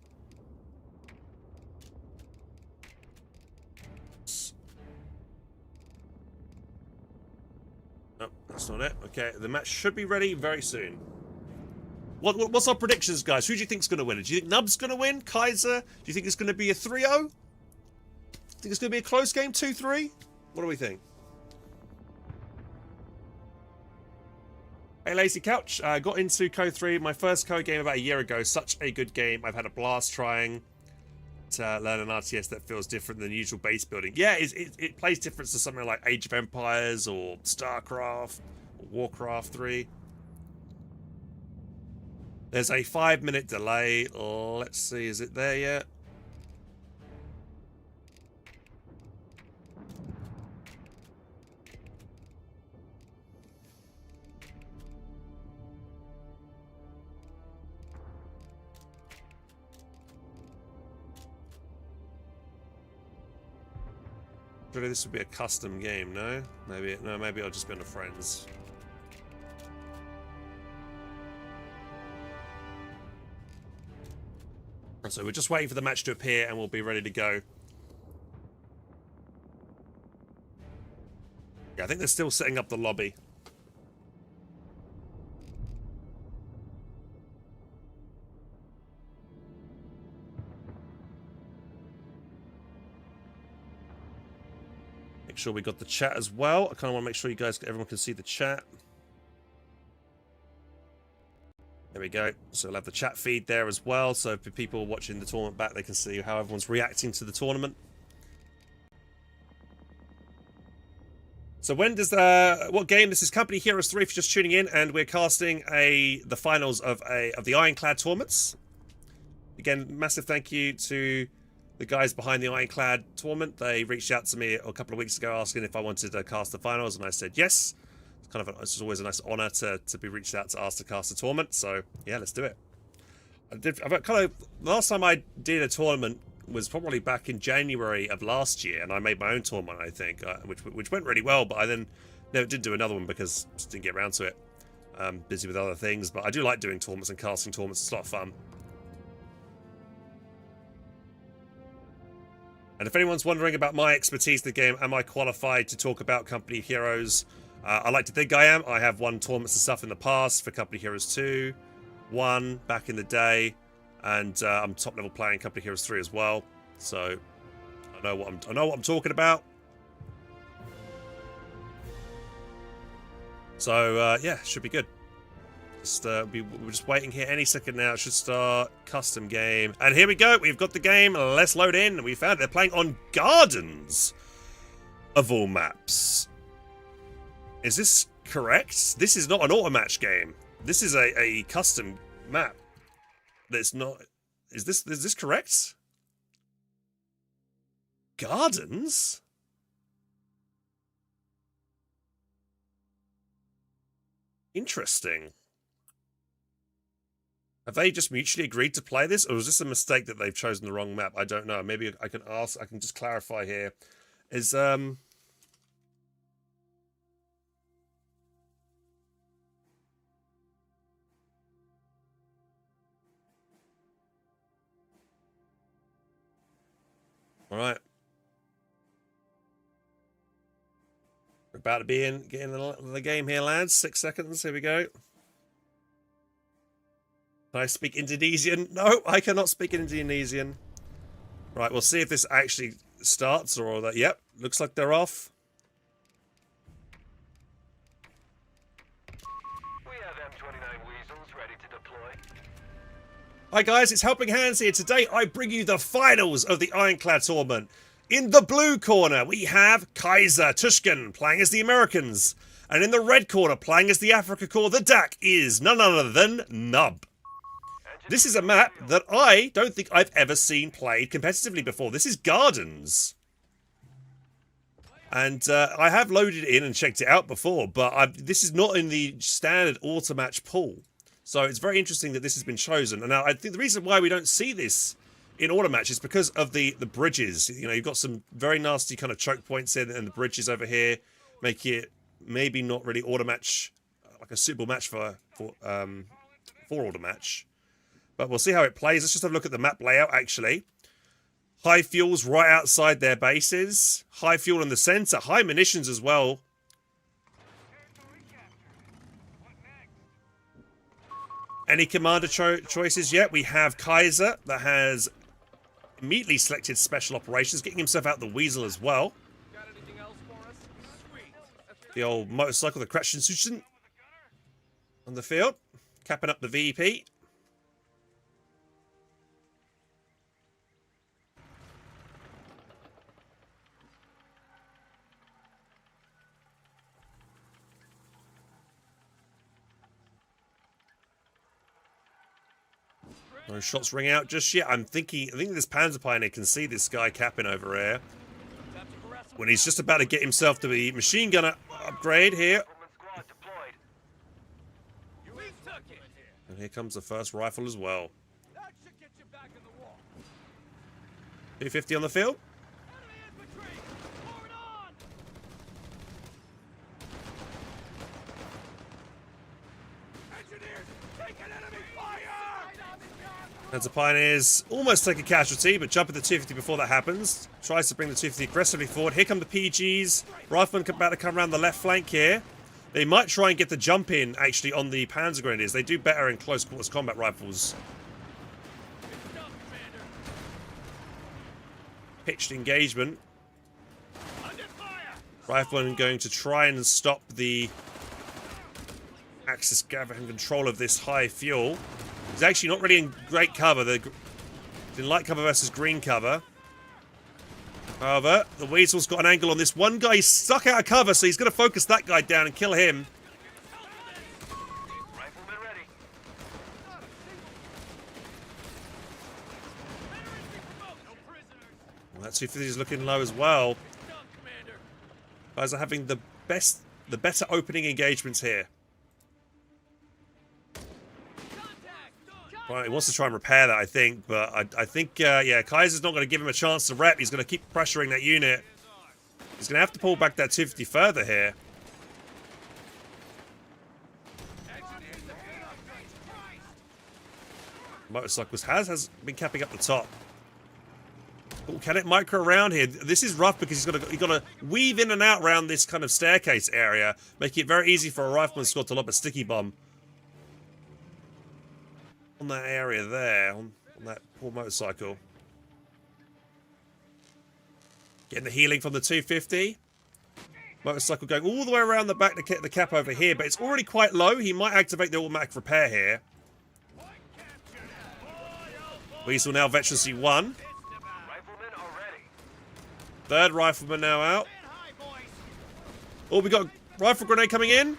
Oh, that's not it. Okay, the match should be ready very soon. What's our predictions, guys? Who do you think's going to win? Do you think Nub's going to win? Kaiser? Do you think it's going to be a 3-0? Think it's going to be a close game? 2-3? What do we think? Hey, Lazy Couch. Got into Code 3, my first Code game about a year ago. Such a good game. I've had a blast trying to learn an RTS that feels different than usual base building. Yeah, it plays different to something like Age of Empires or StarCraft or Warcraft 3. There's a 5-minute delay. Let's see, is it there yet? Surely this would be a custom game, no? Maybe I'll just be on the friends. So we're just waiting for the match to appear and we'll be ready to go. Yeah, I think they're still setting up the lobby. Make sure we got the chat as well. I kind of want to make sure everyone can see the chat. There we go. So we'll have the chat feed there as well. So for people watching the tournament back, they can see how everyone's reacting to the tournament. So when does what game? This is Company Heroes 3 for just tuning in, and we're casting the finals of the Ironclad tournaments. Again, massive thank you to the guys behind the Ironclad tournament. They reached out to me a couple of weeks ago asking if I wanted to cast the finals, and I said yes. It's always a nice honour to be reached out to ask to cast a tournament. So yeah, let's do it. The last time I did a tournament was probably back in January of last year, and I made my own tournament, I think, which went really well. But I then never did do another one because I just didn't get around to it. Busy with other things, but I do like doing tournaments and casting tournaments. It's a lot of fun. And if anyone's wondering about my expertise in the game, am I qualified to talk about Company Heroes? I like to think I am. I have won tournaments and stuff in the past for Company Heroes 2, 1 back in the day, and I'm top level player in Company Heroes 3 as well. So I know what I'm talking about. So yeah, should be good. We're just waiting here any second now. It should start. Custom game. And here we go. We've got the game. Let's load in. We found it. They're playing on Gardens of all maps. Is this correct? This is not an auto match game. This is a custom map. That's not. Is this correct? Gardens? Interesting. Have they just mutually agreed to play this, or is this a mistake that they've chosen the wrong map? I don't know. Maybe I can ask. I can just clarify here. Is All right. We're about to be getting the game here, lads. 6 seconds. Here we go. Can I speak Indonesian? No, I cannot speak Indonesian. Right, we'll see if this actually starts or that. Yep, looks like they're off. We have M29 Weasels ready to deploy. Hi guys, it's HelpingHans here. Today I bring you the finals of the Ironclad tournament. In the blue corner, we have Kaiser Tushkin playing as the Americans. And in the red corner, playing as the Africa Corps, the DAC is none other than Nub. This is a map that I don't think I've ever seen played competitively before. This is Gardens. And I have loaded it in and checked it out before, but this is not in the standard auto match pool. So it's very interesting that this has been chosen. And now I think the reason why we don't see this in auto match is because of the bridges. You know, you've got some very nasty kind of choke points in, and the bridges over here make it maybe not really auto match, like a suitable match for auto match. But we'll see how it plays. Let's just have a look at the map layout, actually. High fuels right outside their bases. High fuel in the center. High munitions as well. Any commander choices yet? We have Kaiser that has immediately selected special operations, getting himself out the Weasel as well. Got anything else for us? Sweet. The old motorcycle, the Kretschensuchen on the field. Capping up the VP. No shots ring out just yet. I think this Panzer Pioneer can see this guy capping over here. When he's just about to get himself to the machine gunner upgrade here. Squad deployed. And here comes the first rifle as well. That should get you back in the wall. 250 on the field. Enemy infantry! Forward on! Engineers, take an enemy fire! Panzer Pioneers almost take a casualty, but jump at the 250 before that happens. Tries to bring the 250 aggressively forward. Here come the PGs. Riflemen about to come around the left flank here. They might try and get the jump in, actually, on the Panzer Grenadiers. They do better in close quarters combat rifles. Pitched engagement. Riflemen going to try and stop the Axis gathering control of this high fuel. He's actually not really in great cover. They're in light cover versus green cover. However, the Weasel's got an angle on this one guy. He's stuck out of cover, so he's going to focus that guy down and kill him. Rifleman ready. Well, that 250 is looking low as well. Guys are having the better opening engagements here. Right, he wants to try and repair that, I think, but I think, yeah, Kaiser's not going to give him a chance to rep. He's going to keep pressuring that unit. He's going to have to pull back that 250 further here. Motorcycles has been capping up the top. Oh, can it micro around here? This is rough because he's got to weave in and out around this kind of staircase area, making it very easy for a rifleman squad to lob a sticky bomb on that area there, on that poor motorcycle. Getting the healing from the 250. Motorcycle going all the way around the back to get the cap over here, but it's already quite low. He might activate the automatic repair here. Weasel now veterancy 1. Riflemen are ready. Third rifleman now out. Oh, we got a rifle grenade coming in.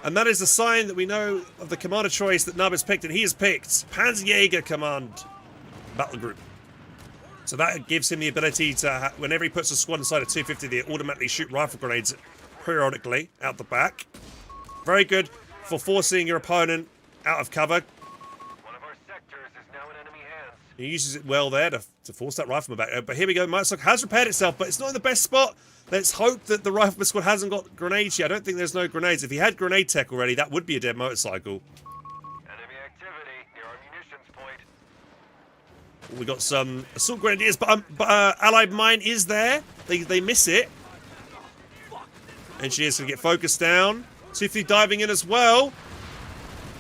And that is a sign that we know of the commander choice that Nub has picked, and he has picked Panzerjäger Command Battle Group. So that gives him the ability to, whenever he puts a squad inside a 250, they automatically shoot rifle grenades periodically out the back. Very good for forcing your opponent out of cover. One of our sectors is now in enemy hands. He uses it well there to force that rifleman back. But here we go, motorcycle has repaired itself, but it's not in the best spot. Let's hope that the rifleman squad hasn't got grenades yet. I don't think there's no grenades. If he had grenade tech already, that would be a dead motorcycle. Enemy activity near our munitions point. We got some assault grenadiers, but Allied mine is there. They miss it. Engineers can get focused down. 250 diving in as well.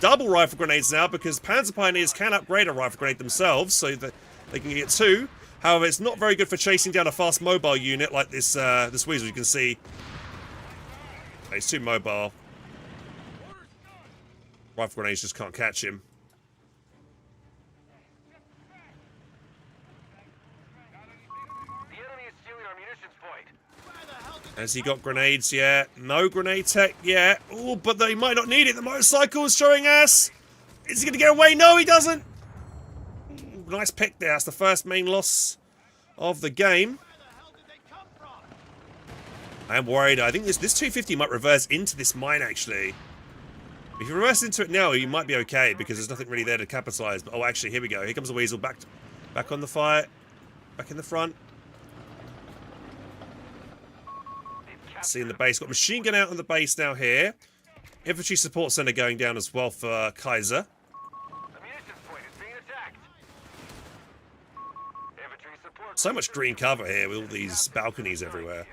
Double rifle grenades now because Panzer Pioneers can upgrade a rifle grenade themselves, so that they can get 2. However, it's not very good for chasing down a fast mobile unit like this this Weasel. You can see it's too mobile. Rifle grenades just can't catch him. The enemy is stealing our munitions point. Has he got grenades yet? No grenade tech yet. Oh, but they might not need it. The motorcycle is showing us. Is he going to get away? No, he doesn't. Nice pick there. That's the first main loss of the game. I am worried. I think this 250 might reverse into this mine, actually. If you reverse into it now, you might be okay, because there's nothing really there to capitalize. But, oh, actually, here we go. Here comes the Weasel. Back on the fight. Back in the front. Seeing the base. Got machine gun out on the base now here. Infantry support center going down as well for Kaiser. So much green cover here with all these balconies everywhere.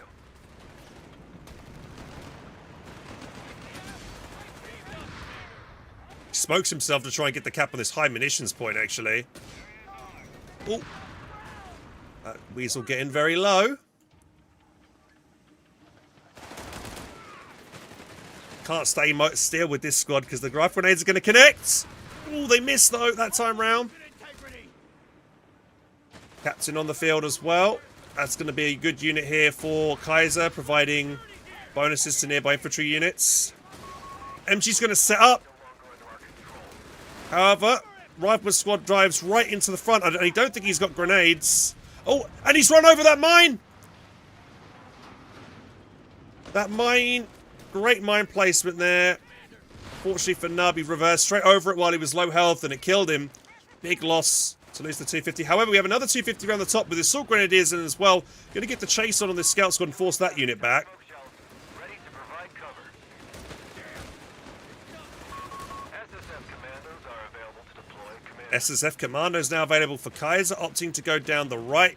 He smokes himself to try and get the cap on this high munitions point, actually. Oh, Weasel getting very low. Can't stay still with this squad because the rifle grenades are going to connect. Oh, they missed though that time round. Captain on the field as well. That's going to be a good unit here for Kaiser, providing bonuses to nearby infantry units. MG's going to set up. However, Rifleman squad drives right into the front. I don't think he's got grenades. Oh, and he's run over that mine! That mine, great mine placement there. Fortunately for Nub, he reversed straight over it while he was low health and it killed him. Big loss to lose the 250. However, we have another 250 around the top with assault grenadiers in as well. Going to get the chase on this scout squad and force that unit back. Ready to provide cover. SSF commandos are available to deploy. SSF commandos now available for Kaiser, opting to go down the right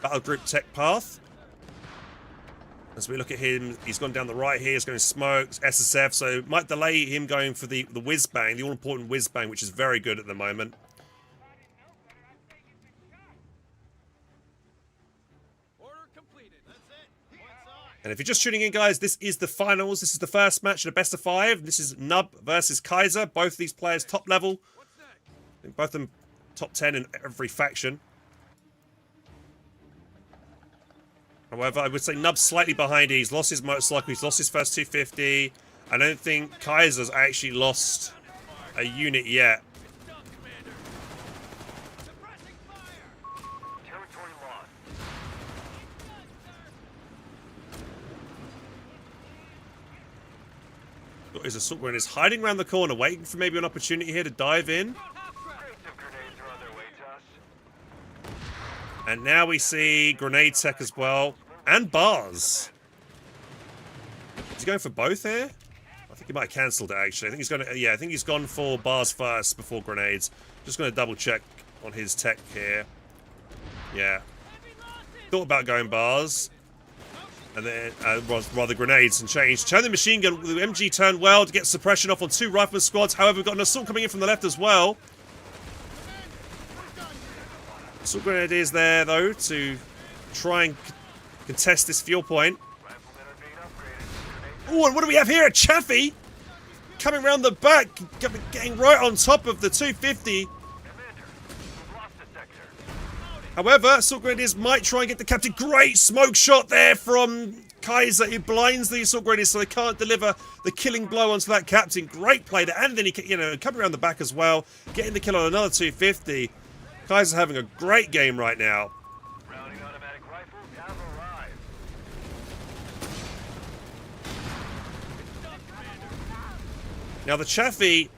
battle group tech path. As we look at him, he's gone down the right here. He's going to smoke SSF, so it might delay him going for the whiz bang, the all important whiz bang, which is very good at the moment. And if you're just tuning in, guys, this is the finals. This is the first match in a best of 5. This is Nub versus Kaiser. Both these players top level. I think both of them top 10 in every faction. However, I would say Nub's slightly behind. He's lost his motorcycle. He's lost his first 250. I don't think Kaiser's actually lost a unit yet. Got his assault grenade is hiding around the corner, waiting for maybe an opportunity here to dive in. And now we see grenade tech as well, and bars. Is he going for both here? I think he might have cancelled it actually. I think he's going to, yeah, I think he's gone for bars first before grenades. Just going to double check on his tech here. Yeah. Thought about going bars. And then, rather grenades and change. Turn the machine gun. The MG turned well to get suppression off on 2 rifleman squads. However, we've got an assault coming in from the left as well. Assault grenadiers there, though, to try and contest this fuel point. Oh, and what do we have here? A Chaffee coming around the back, getting right on top of the 250. However, Assault Grenadiers might try and get the captain. Great smoke shot there from Kaiser, who blinds the Assault Grenadiers so they can't deliver the killing blow onto that captain. Great play there. And then he, coming around the back as well, getting the kill on another 250. Kaiser's having a great game right now. Rounding automatic rifles have arrived. Now, the Chaffee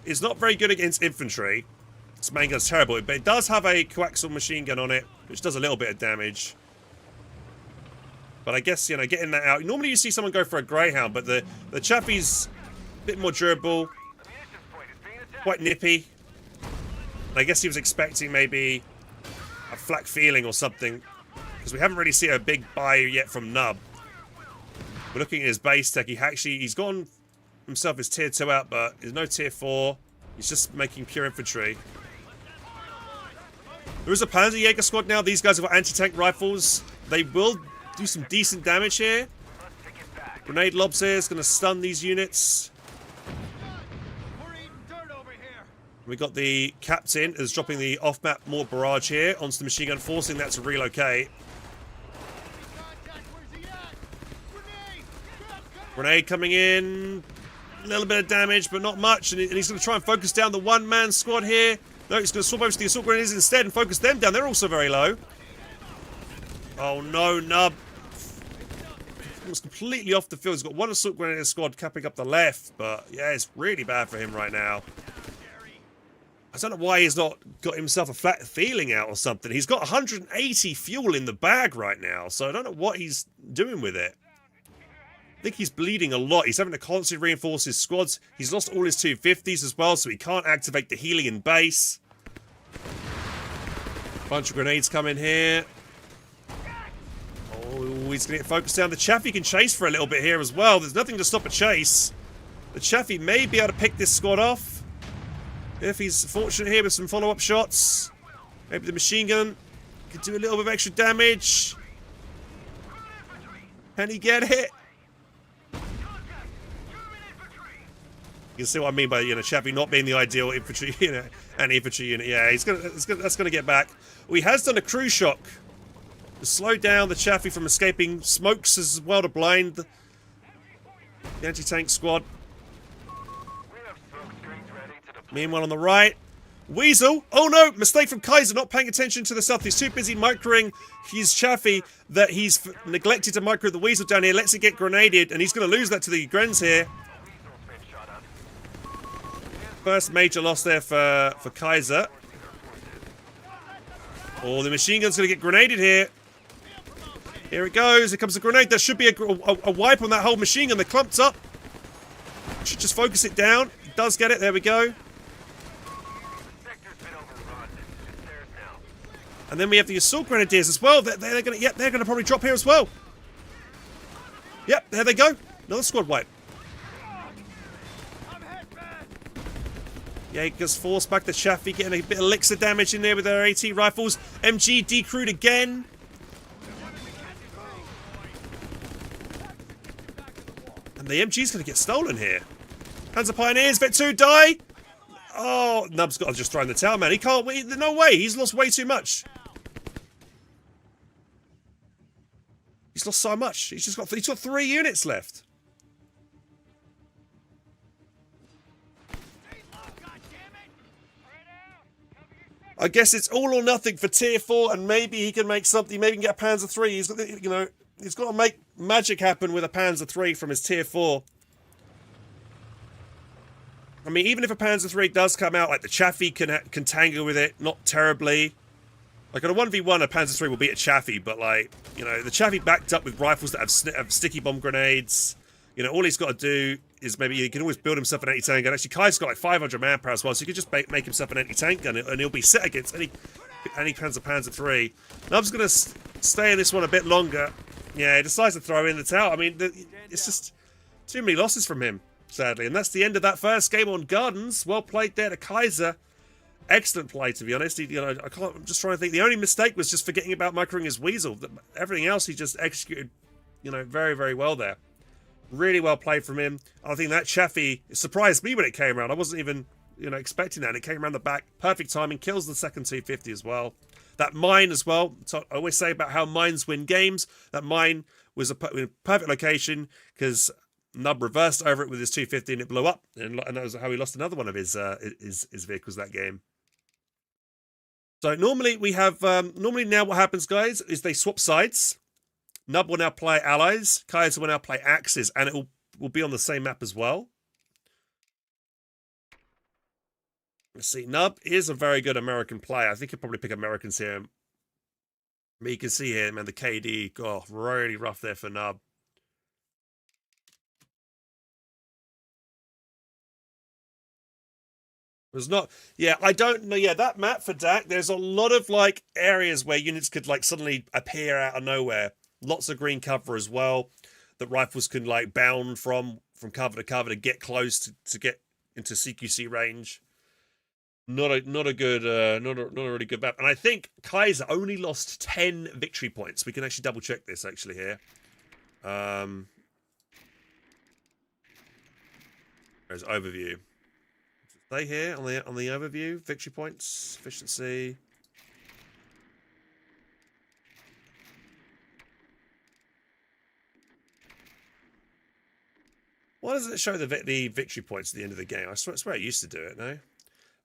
is not very good against infantry. Its main gun's terrible, but it does have a coaxial machine gun on it, which does a little bit of damage. But I guess, getting that out... Normally you see someone go for a Greyhound, but the Chaffee's a bit more durable, quite nippy. I guess he was expecting maybe a flak feeling or something, because we haven't really seen a big buy yet from Nub. We're looking at his base tech. He's gotten himself his tier 2 out, but there's no tier 4. He's just making pure infantry. There is a Panzerjäger squad now. These guys have got anti-tank rifles. They will do some decent damage here. Grenade lobs here is going to stun these units. We got the captain is dropping the off-map mortar barrage here onto the machine gun, forcing that to relocate. Grenade coming in. A little bit of damage, but not much. And he's going to try and focus down the one-man squad here. No, he's going to swap over to the Assault Grenadiers instead and focus them down. They're also very low. Oh no, Nub. Almost completely off the field. He's got one Assault Grenadier squad capping up the left. But yeah, it's really bad for him right now. I don't know why he's not got himself a flat feeling out or something. He's got 180 fuel in the bag right now. So I don't know what he's doing with it. I think he's bleeding a lot. He's having to constantly reinforce his squads. He's lost all his 250s as well, so he can't activate the healing in base. Bunch of grenades come in here. Oh, he's going to get focused down. The Chaffee can chase for a little bit here as well. There's nothing to stop a chase. The Chaffee may be able to pick this squad off. If he's fortunate here with some follow-up shots. Maybe the machine gun could do a little bit of extra damage. Can he get it? You can see what I mean by, Chaffee not being the ideal infantry, anti-infantry unit. Yeah, that's gonna get back. Well, he has done a crew shock to slow down the Chaffee from escaping. Smokes as well to blind the anti-tank squad. Meanwhile, on the right, Weasel. Oh no, mistake from Kaiser, not paying attention to the south. He's too busy microing his Chaffee that he's neglected to micro the Weasel down here. Lets it get grenaded, and he's going to lose that to the Grens here. First major loss there for Kaiser. Oh, the machine gun's going to get grenaded here. Here it goes. Here comes the grenade. There should be a wipe on that whole machine gun. They're clumped up. Should just focus it down. It does get it. There we go. And then we have the Assault Grenadiers as well. They're going to probably drop here as well. Yep, there they go. Another squad wipe. Jaegers force back the Chaffee, getting a bit of elixir damage in there with their AT rifles. MG decrewed again. And the MG's going to get stolen here. Hands of Pioneers, Vet 2 die. Oh, Nub's got to just throw in the towel, man. He can't win. No way. He's lost way too much. He's lost so much. He's got 3 units left. I guess it's all or nothing for tier 4, and maybe he can make something. Maybe he can get a Panzer 3. He's got, he's got to make magic happen with a Panzer 3 from his tier 4. I mean, even if a Panzer 3 does come out, like the Chaffee can tangle with it, not terribly. Like on a 1v1, a Panzer 3 will beat a Chaffee, but like, the Chaffee backed up with rifles that have sticky bomb grenades. All he's got to do is maybe he can always build himself an anti-tank gun. Actually, Kai's got like 500 manpower as well, so he could just make himself an anti-tank gun, and he'll be set against any Panzer 3. Nub's going to stay in this one a bit longer. Yeah, he decides to throw in the towel. I mean, it's just too many losses from him, sadly. And that's the end of that first game on Gardens. Well played there to Kaiser. Excellent play, to be honest. I'm just trying to think. The only mistake was just forgetting about microing his Weasel. Everything else he just executed, very, very well there. Really well played from him. I think that Chaffee surprised me when it came around. I wasn't even, expecting that. And it came around the back. Perfect timing. Kills the second 250 as well. That mine as well. So I always say about how mines win games. That mine was a perfect location because Nub reversed over it with his 250 and it blew up. And that was how he lost another one of his vehicles that game. So normally we have, normally now what happens, guys, is they swap sides. Nub will now play allies. Kaiser will now play axes, and it will be on the same map as well. Let's see. Nub is a very good American player. I think he'll probably pick Americans here. But you can see here, man, the KD, really rough there for Nub. There's not, yeah, I don't know. Yeah, that map for Dak, there's a lot of like areas where units could like suddenly appear out of nowhere. Lots of green cover as well that rifles can like bound from cover to cover to get close to get into CQC range. Not a good not a really good map. And I think Kaiser only lost 10 victory points. We can actually double check this actually here. There's overview. Stay here on the overview. Victory points, efficiency. Why doesn't it show the victory points at the end of the game? I swear it used to do it, no?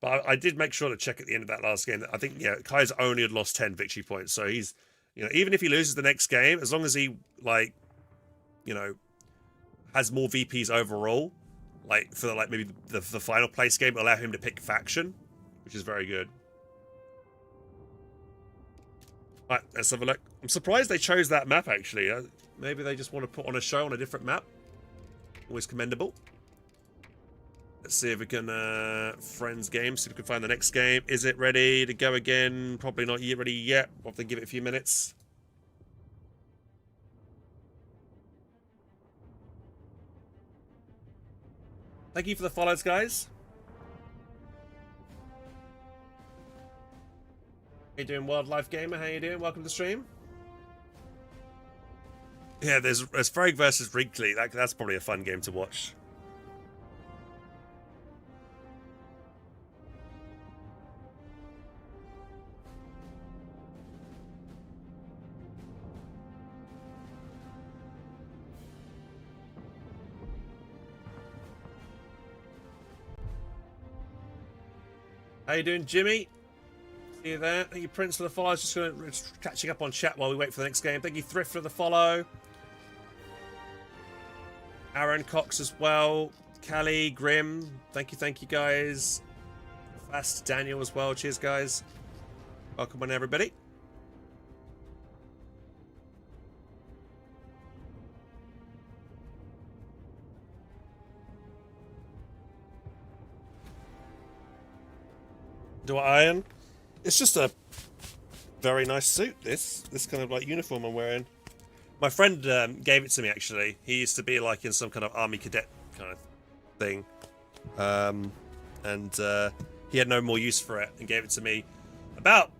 But I did make sure to check at the end of that last game. I think, yeah, Kaiser only had lost 10 victory points. So he's, even if he loses the next game, as long as he, like, has more VPs overall, like, for, like, maybe the final place game, allow him to pick faction, which is very good. Right, let's have a look. I'm surprised they chose that map, actually. Maybe they just want to put on a show on a different map. Always commendable. Let's see if we can friends game, see if we can find the next game. Is it ready to go again? Probably not yet ready yet. We'll have to give it a few minutes. Thank you for the follows, guys. How you doing, Wildlife Gamer? How you doing? Welcome to the stream. Yeah, there's Frag versus Wrigley. That's probably a fun game to watch. How you doing, Jimmy? See you there. Thank you, Prince, for the follow. Just catching up on chat while we wait for the next game. Thank you, Thrift, for the follow. Aaron Cox as well. Callie, Grim. Thank you, guys. Fast Daniel as well. Cheers, guys. Welcome on, everybody. Do I iron? It's just a very nice suit, this kind of like uniform I'm wearing. My friend gave it to me, actually. He used to be like in some kind of army cadet kind of thing. He had no more use for it and gave it to me about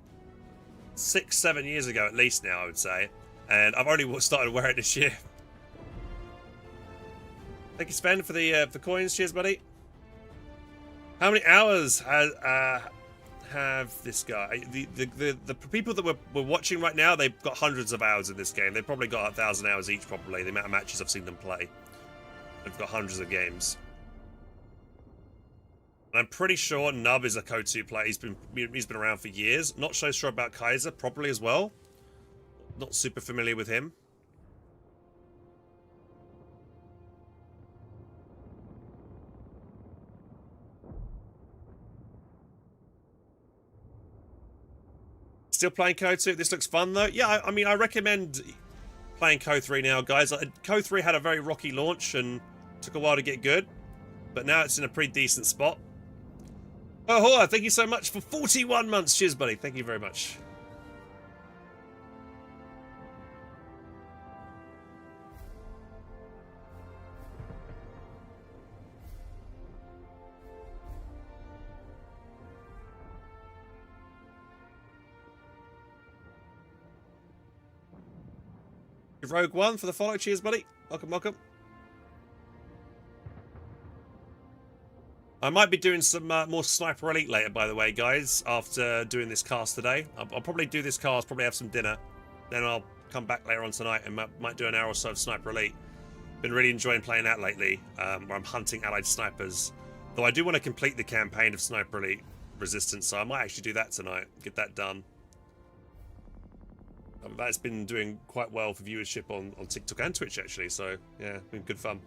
6-7 years ago at least now, I would say. And I've only started wearing it this year. Thank you, Sven, for the coins. Cheers, buddy. How many hours have this guy? The people that we're watching right now, they've got hundreds of hours in this game. They've probably got 1,000 hours each, probably. The amount of matches I've seen them play. They've got hundreds of games. And I'm pretty sure Nub is a Code 2 player. He's been around for years. Not so sure about Kaiser, probably as well. Not super familiar with him. Still playing Code 2. This looks fun, though. Yeah, I mean, I recommend playing Code 3 now, guys. Code 3 had a very rocky launch and took a while to get good. But now it's in a pretty decent spot. Oh, Hoa, thank you so much for 41 months. Cheers, buddy. Thank you very much. Rogue One for the follow. Cheers, buddy. Welcome, welcome. I might be doing some more Sniper Elite later, by the way, guys, after doing this cast today. I'll probably do this cast, probably have some dinner. Then I'll come back later on tonight and might do an hour or so of Sniper Elite. Been really enjoying playing that lately, where I'm hunting allied snipers. Though I do want to complete the campaign of Sniper Elite Resistance, so I might actually do that tonight, get that done. That's been doing quite well for viewership on TikTok and Twitch, actually, so yeah, been good fun.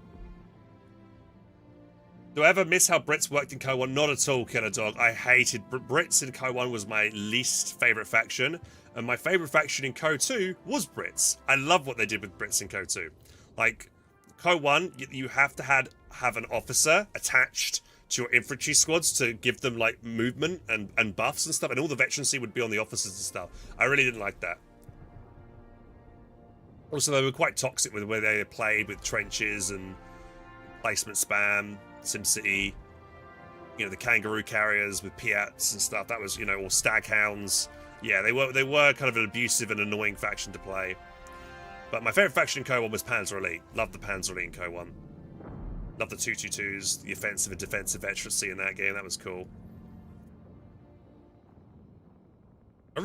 Do I ever miss how Brits worked in Co 1? Not at all, Killer Dog. I hated Brits in Co 1 was my least favourite faction, and my favourite faction in Co 2 was Brits. I love what they did with Brits in Co 2. Like, Co 1, you have to have an officer attached to your infantry squads to give them like movement and buffs and stuff, and all the veterancy would be on the officers and stuff. I really didn't like that. Also, they were quite toxic with the way they played with trenches and placement spam, SimCity, you know, the kangaroo carriers with Piats and stuff. That was, you know, or staghounds. Yeah, they were kind of an abusive and annoying faction to play. But my favourite faction in Co 1 was Panzer Elite. Loved the Panzer Elite in Co 1. Loved the 222s, the offensive and defensive veterancy in that game. That was cool. I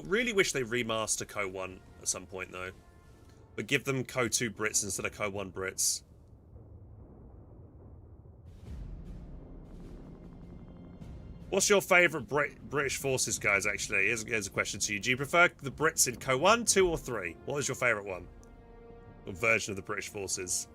really wish they remaster Co 1 at some point though. But give them Co 2 Brits instead of Co 1 Brits. What's your favourite British forces, guys, actually? Here's a question to you. Do you prefer the Brits in Co 1, 2, or 3? What is your favourite one? Or version of the British forces?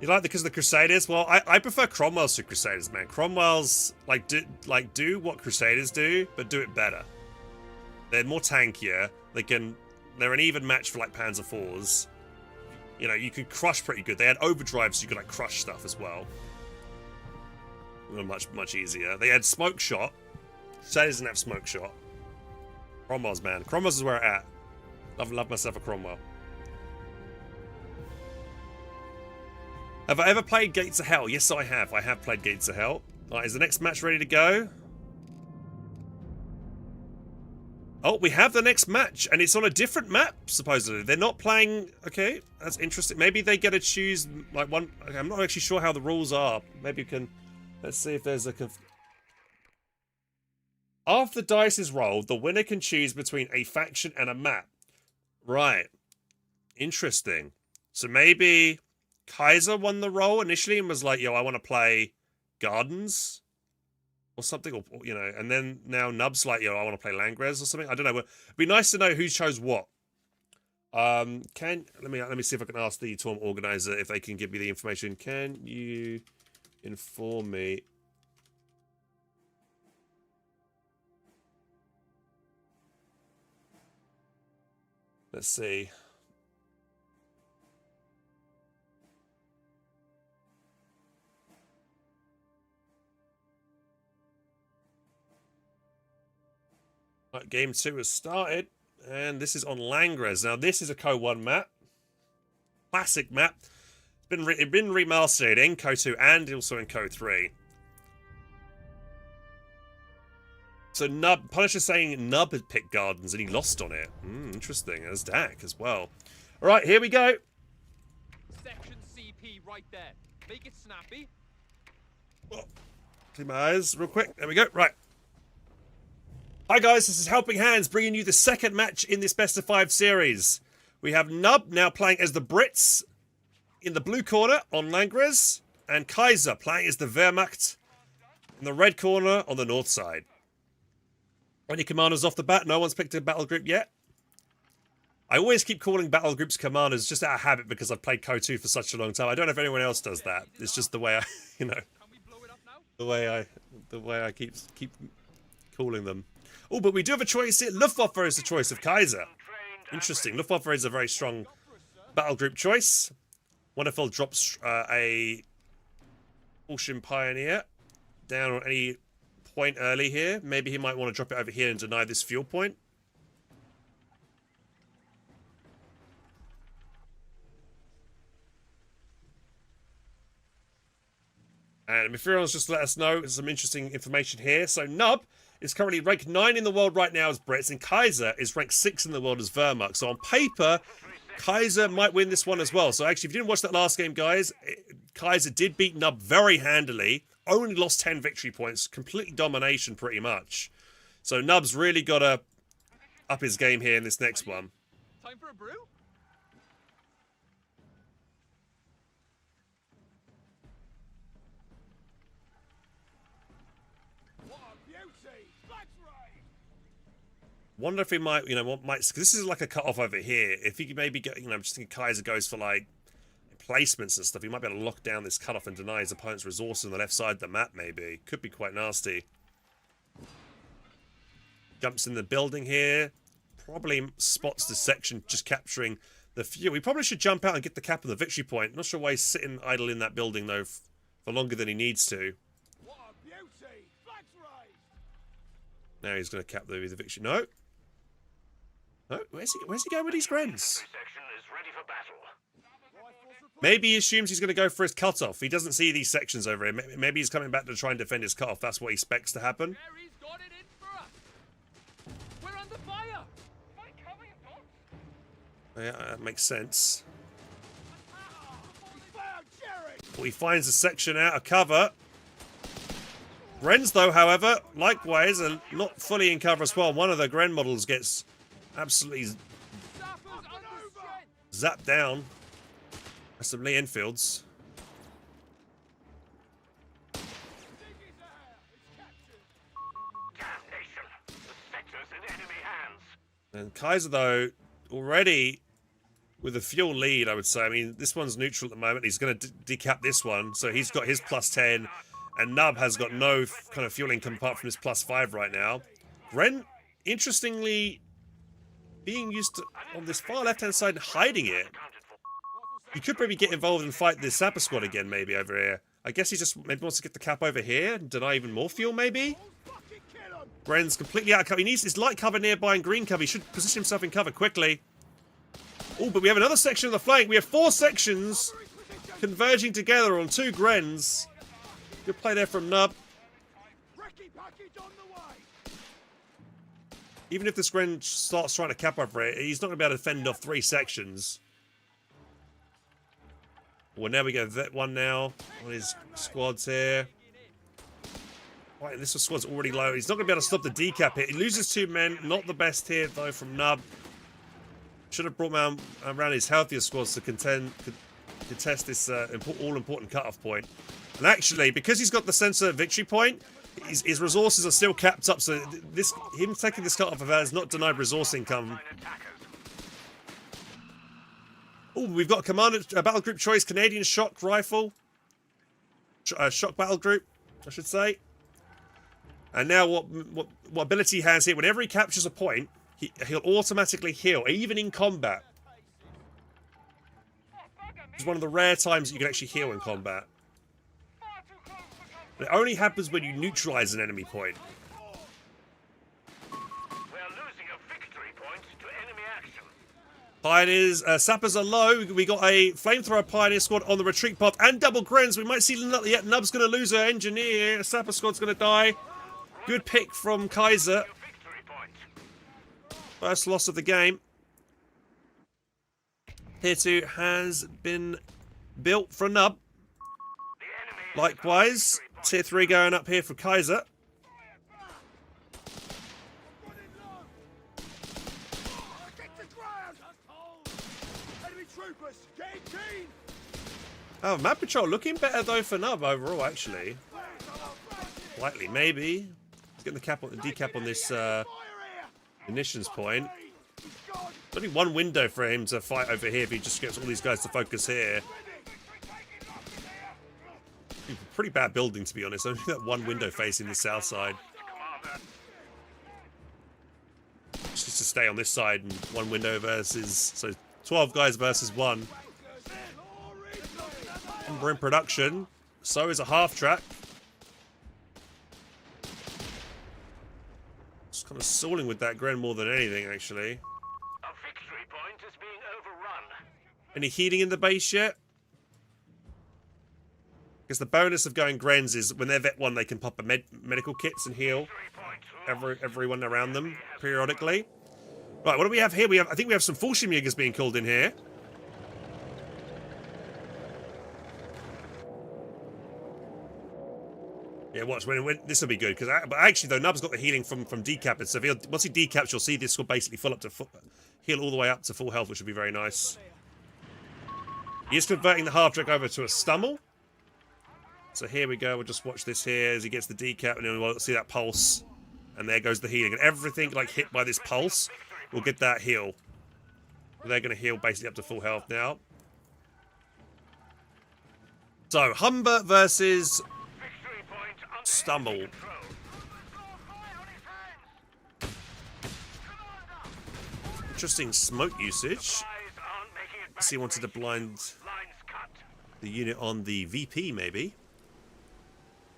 You like because of the Crusaders? Well, I prefer Cromwell's to Crusaders, man. Cromwell's do what Crusaders do, but do it better. They're more tankier. They're an even match for like Panzer IVs. You know, you could crush pretty good. They had overdrive, so you could like crush stuff as well. Much easier. They had smoke shot. Crusaders didn't have smoke shot. Cromwell's, man. Cromwell's is where I'm at. Love myself a Cromwell. Have I ever played Gates of Hell? Yes, I have. I have played Gates of Hell. Alright, is the next match ready to go? Oh, we have the next match, and it's on a different map, supposedly. They're not playing... Okay, that's interesting. Maybe they get to choose, like, one... Okay, I'm not actually sure how the rules are. Maybe you can... Let's see if there's a... After the dice is rolled, the winner can choose between a faction and a map. Right. Interesting. So maybe... Kaiser won the role initially and was like, yo, I want to play Gardens or something, or you know, and then now Nub's like, yo, I want to play Langres or something. I don't know. It'd be nice to know who chose what. Let me see if I can ask the tournament organizer if they can give me the information. Can you inform me? Let's see. Right, game 2 has started, and this is on Langres. Now, this is a Co 1 map. Classic map. It's been remastered in Co 2 and also in Co 3. So Nub, Punisher's saying Nub had picked Gardens and he lost on it. Interesting. There's Dak as well. All right, here we go. Section CP right there. Make it snappy. Oh, clean my eyes real quick. There we go. Right. Hi guys, this is HelpingHans bringing you the second match in this best of 5 series. We have Nub now playing as the Brits in the blue corner on Langres, and Kaiser playing as the Wehrmacht in the red corner on the north side. Any commanders off the bat? No one's picked a battle group yet. I always keep calling battle groups commanders just out of habit because I've played Co 2 for such a long time. I don't know if anyone else does that. It's just the way I, you know, the way I keep calling them. Oh, but we do have a choice here. Luftwaffe is the choice of Kaiser. Interesting. Luftwaffe is a very strong battle group choice. Wonderful drops a Ocean Pioneer down on any point early here. Maybe he might want to drop it over here and deny this fuel point. And Mifirion's just let us know some interesting information here. So Nub is currently ranked 9 in the world right now as Brits, and Kaiser is ranked 6 in the world as Wehrmacht. So on paper, Kaiser might win this one as well. So actually, if you didn't watch that last game, guys, Kaiser did beat Nub very handily. Only lost 10 victory points. Complete domination, pretty much. So Nub's really got to up his game here in this next one. Time for a brew? What a beauty! Flags raised! Wonder if he might, you know, what might, because this is like a cut-off over here. If he could maybe get, you know, I'm just thinking Kaiser goes for like placements and stuff, he might be able to lock down this cut-off and deny his opponent's resources on the left side of the map, maybe. Could be quite nasty. Jumps in the building here. Probably spots the section just capturing the fuel. He probably should jump out and get the cap of the victory point. Not sure why he's sitting idle in that building, though, for longer than he needs to. What a beauty! Flags raised! Now he's going to cap the victory. No. No, where's he going with these Grens? Section is ready for battle. Maybe he assumes he's going to go for his cutoff. He doesn't see these sections over here. Maybe he's coming back to try and defend his cutoff. That's what he expects to happen. Mary's got it in for us! We're under fire! Fight coming, Doc! Yeah, that makes sense. Found Jerry! Well, he finds a section out of cover. Grens, though, however, likewise, are not fully in cover as well. One of the Gren models gets absolutely Sappers under strength! zapped down. That's some Lee Enfields. Damnation! The sector's in enemy hands. And Kaiser, though, already with a fuel lead, I would say. I mean, this one's neutral at the moment. He's going to decap this one, so he's got his plus 10. And Nub has got no kind of fuel income apart from his plus 5 right now. Ren, interestingly, being used to, on this far left-hand side, hiding it. He could maybe get involved and fight the Sapper squad again, maybe, over here. I guess he just maybe wants to get the cap over here and deny even more fuel, maybe? Ren's completely out of cover. He needs his light cover nearby and green cover. He should position himself in cover quickly. Oh, but we have another section of the flank. We have 4 sections converging together on 2 Grens. Good play there from Nub. Even if this Gren starts trying to cap over it, he's not going to be able to fend off 3 sections. Well, now we go that one now on his squads here. Right, this squad's already low. He's not going to be able to stop the decap here. He loses 2 men. Not the best here, though, from Nub. Should have brought around his healthier squads to contest this all-important cutoff point. And actually, because he's got the sensor victory point, his resources are still capped up. So him taking this cutoff has not denied resource income. Oh, we've got a battle group choice, Canadian shock rifle. Shock battle group, I should say. And now what ability he has here, whenever he captures a point, he'll automatically heal, even in combat. It's one of the rare times that you can actually heal in combat. But it only happens when you neutralize an enemy point. We are losing a victory point to enemy action. Pioneers, sappers are low. We got a flamethrower pioneer squad on the retreat path and double Grens. We might see yet Nub's going to lose her engineer. A sapper squad's going to die. Good pick from Kaiser. First loss of the game. Tier 2 has been built for Nub. Likewise, Tier 3 going up here for Kaiser. Oh, map patrol looking better though for Nub overall, actually. Slightly, maybe. He's getting the decap on this munitions point. There's only one window for him to fight over here if he just gets all these guys to focus here. Pretty bad building, to be honest. Only that one window facing the south side. Just to stay on this side and one window versus... So 12 guys versus 1. We're in production. So is a half track. Just kind of stalling with that Gren more than anything, actually. A victory point is being overrun. Any heating in the base yet? Because the bonus of going Grens is when they're Vet 1, they can pop a medical kits and heal everyone around them periodically. Right, what do we have here? I think we have some Fallschirmjägers being called in here. Yeah, watch. This will be good. But actually, though, Nub's got the healing from decapping. So once he decaps, you'll see this will basically heal all the way up to full health, which would be very nice. He is converting the half-drake over to a Stummel. So here we go. We'll just watch this here as he gets the decap, and then we'll see that pulse. And there goes the healing. And everything like hit by this pulse will get that heal. They're going to heal basically up to full health now. So, Humber versus Stummel. Interesting smoke usage. He wanted to blind the unit on the VP, maybe.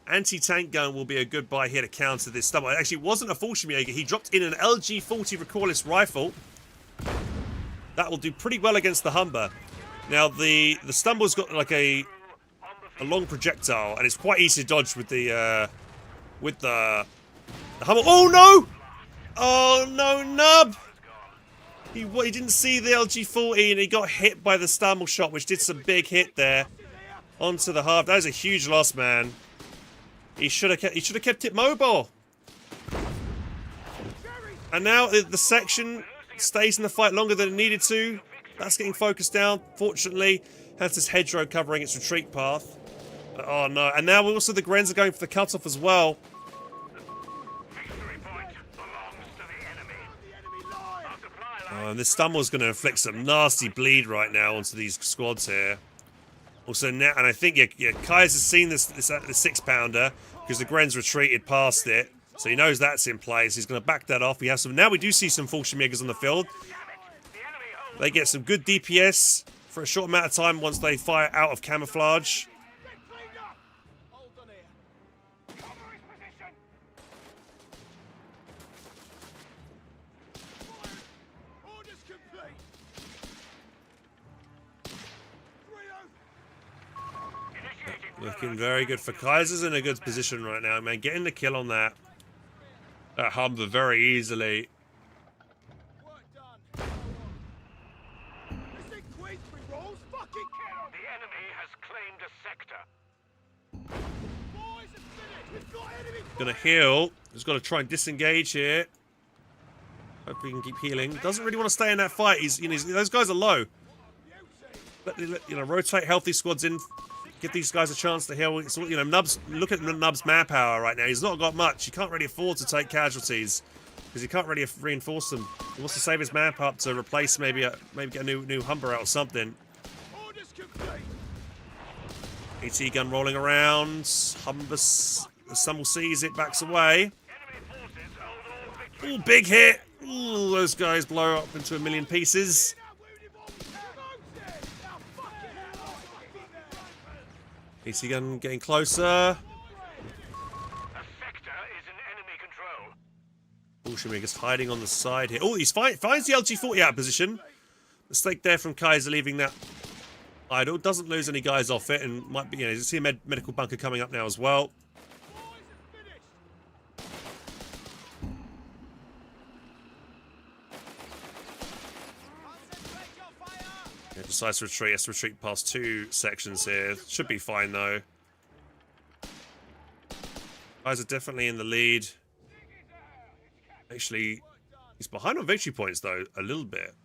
Anti-tank gun will be a good buy here to counter this Stummel. It actually wasn't a Fallschirmjäger. He dropped in an LG-40 recoilless rifle. That will do pretty well against the Humber. Now, the Stummel's got like a long projectile, and it's quite easy to dodge with the Humber. Oh, no! Oh, no, Nub! He didn't see the LG-40, and he got hit by the Stummel shot, which did some big hit there onto the half. That was a huge loss, man. He should have kept it mobile. And now the section stays in the fight longer than it needed to. That's getting focused down. Fortunately, has this hedgerow covering its retreat path. Oh no! And now also the Grens are going for the cutoff as well. Oh, and this Stummel's going to inflict some nasty bleed right now onto these squads here. Also now, and I think yeah, Kaiser's seen this 6-pounder because the Grens retreated past it, so he knows that's in place. He's going to back that off. We have some. Now we do see some Fallschirmjägers on the field. They get some good DPS for a short amount of time once they fire out of camouflage. Looking very good for Kaiser's in a good position right now, man. Getting the kill on that Humber very easily. The enemy has claimed a sector. Gonna heal. He's got to try and disengage here. Hope he can keep healing. Doesn't really want to stay in that fight. Those guys are low. Rotate healthy squads in. Give these guys a chance to heal. So, Nub's, look at Nub's manpower right now. He's not got much. He can't really afford to take casualties because he can't really reinforce them. He wants to save his manpower up to replace maybe get a new Humber out or something. AT gun rolling around. Humber, Stummel sees it, backs away. Ooh, big hit. Ooh, those guys blow up into a million pieces. AC gun getting closer. A sector is in enemy control. Fallschirmjäger's hiding on the side here. Oh, he finds the LG-40 out of position. Mistake there from Kaiser leaving that idle. Doesn't lose any guys off it, and might be, you see a medical bunker coming up now as well. Yeah, decides to retreat. Has to retreat past 2 sections here. Should be fine though. Guys are definitely in the lead. Actually, he's behind on victory points though, a little bit.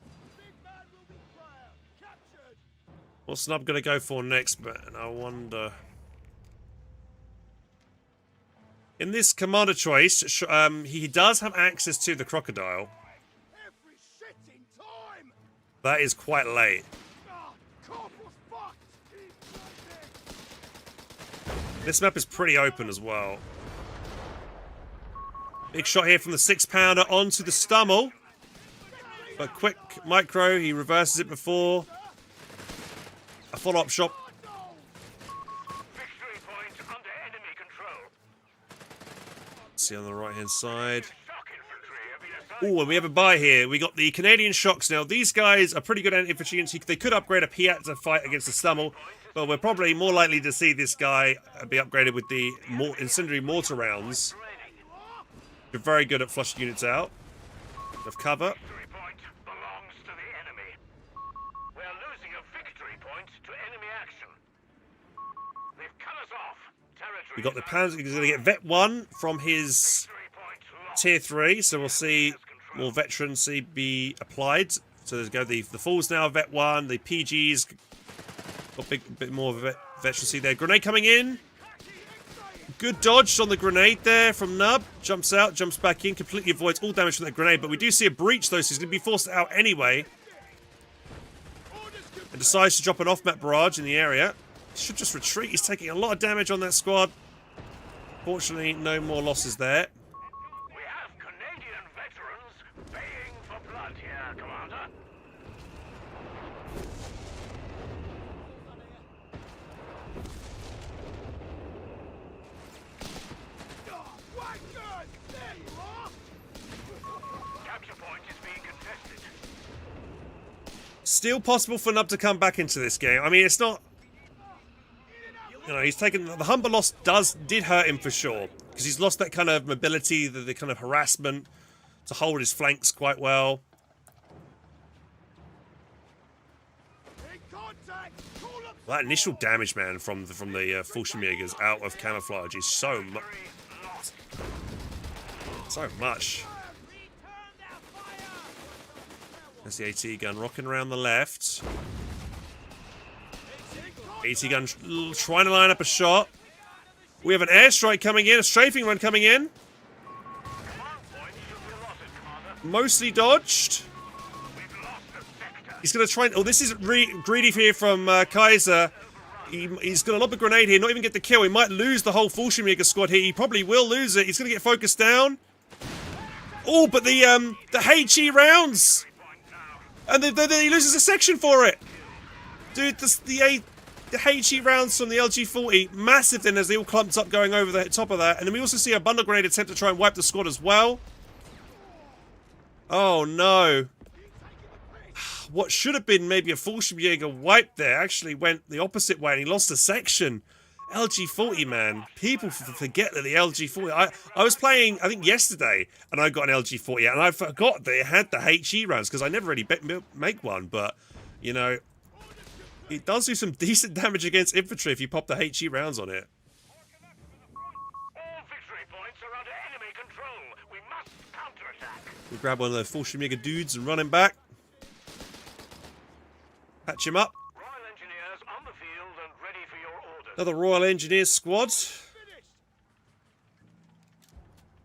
What's Snub going to go for next, man? I wonder. In this commander choice, he does have access to the crocodile. That is quite late. This map is pretty open as well. Big shot here from the 6-pounder onto the Stummel. But quick micro, he reverses it before. A follow-up shot. Victory point under enemy control. See on the right-hand side. Oh, and we have a buy here. We got the Canadian shocks now. These guys are pretty good at infantry. They could upgrade a Piat to fight against the Stummel. Well, we're probably more likely to see this guy be upgraded with the incendiary mortar rounds. We're very good at flushing units out of cover. Victory point belongs to the enemy. We're losing a victory point to enemy action. They've cut us off. Territory. We got the Panzer. He's going to get Vet 1 from his Tier 3, so we'll see more veterancy be applied. So there's go the Falls now, Vet 1, the PG's got a bit more of a veterancy there. Grenade coming in. Good dodge on the grenade there from Nub. Jumps out, jumps back in, completely avoids all damage from that grenade. But we do see a breach though, so he's going to be forced out anyway. And decides to drop an off-map barrage in the area. He should just retreat. He's taking a lot of damage on that squad. Fortunately, no more losses there. We have Canadian veterans baying for blood here, Commander. Capture point is being contested. Still possible for Nub to come back into this game. I mean, it's not... You know, he's taken... The Humber loss did hurt him for sure. Because he's lost that kind of mobility, the kind of harassment to hold his flanks quite well. That initial damage, man, from the Fallschirmjägers out of camouflage is so much. So much. There's the AT gun rocking around the left. AT gun trying to line up a shot. We have an airstrike coming in, a strafing run coming in. Mostly dodged. He's going to try and... Oh, this is greedy here from Kaiser. He's going to lob a grenade here, not even get the kill. He might lose the whole Fallschirmjäger squad here. He probably will lose it. He's going to get focused down. Oh, but the HE rounds! And then he loses a section for it! Dude, the HE rounds from the LG-40, massive then as they all clumped up going over the top of that. And then we also see a bundle grenade attempt to try and wipe the squad as well. Oh no. What should have been maybe a Fallschirmjäger wipe there actually went the opposite way and he lost a section. LG-40, man. People forget that the LG-40... I was playing, I think, yesterday, and I got an LG-40, and I forgot that it had the HE rounds, because I never really make one, but, you know, it does do some decent damage against infantry if you pop the HE rounds on it. All victory points are under enemy control. We must counterattack. We grab one of the Fallschirmjäger dudes and run him back. Patch him up. Royal Engineers on the field and ready for your orders. Another Royal Engineers squad.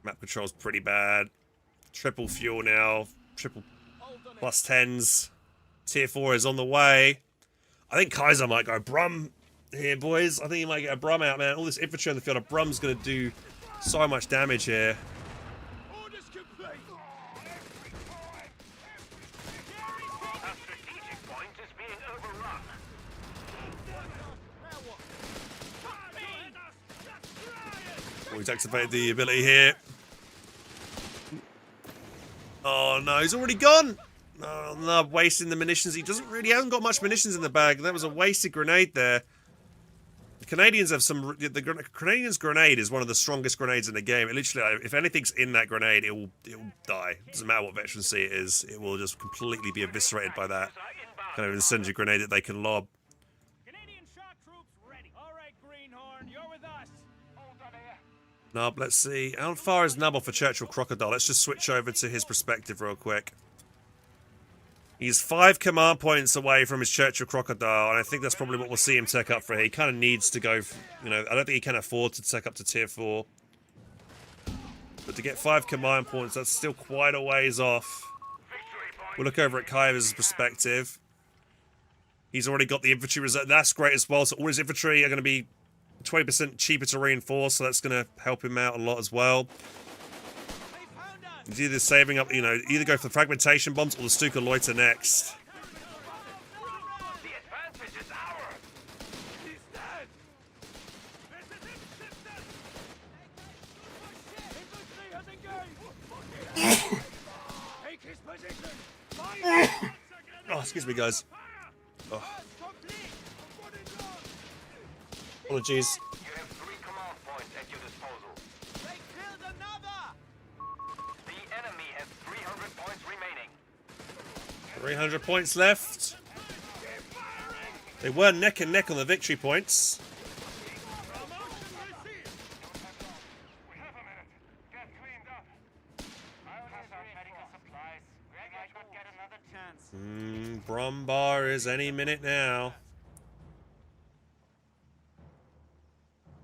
Map control's pretty bad. Triple fuel now. Triple plus 10s. Tier 4 is on the way. I think Kaiser might go Brum here, boys. I think he might get a Brum out, man. All this infantry on the field. A Brum's going to do so much damage here. Our strategic point is being overrun. Oh, he's activated the ability here. Oh no, he's already gone. Oh no, wasting the munitions. He hasn't got much munitions in the bag. That was a wasted grenade there. The Canadians have some... The Canadians' grenade is one of the strongest grenades in the game. It literally, if anything's in that grenade, it will die. Doesn't matter what veterancy it is. It will just completely be eviscerated by that kind of incendiary grenade that they can lob. Canadian shock troops ready. All right, Greenhorn, you're with us. Hold on here. Nub, let's see. How far is Nub off of Churchill Crocodile? Let's just switch over to his perspective real quick. He's 5 command points away from his Churchill Crocodile, and I think that's probably what we'll see him tech up for here. He kind of needs to go, you know, I don't think he can afford to tech up to tier 4. But to get 5 command points, that's still quite a ways off. We'll look over at Kaiser's perspective. He's already got the infantry reserve. That's great as well. So all his infantry are going to be 20% cheaper to reinforce, so that's going to help him out a lot as well. He's either saving up, you know, either go for the fragmentation bombs or the Stuka Loiter next. The advantage is ours. He's dead. Take his position. Oh, excuse me, guys. Oh. Apologies. You have 3 command points at your disposal. They killed another! The enemy has 300 points remaining. 300 points left. They were neck and neck on the victory points. We have a minute. Get cleaned up. I'll pass out medical supplies. I could get another chance. Brumbar is any minute now.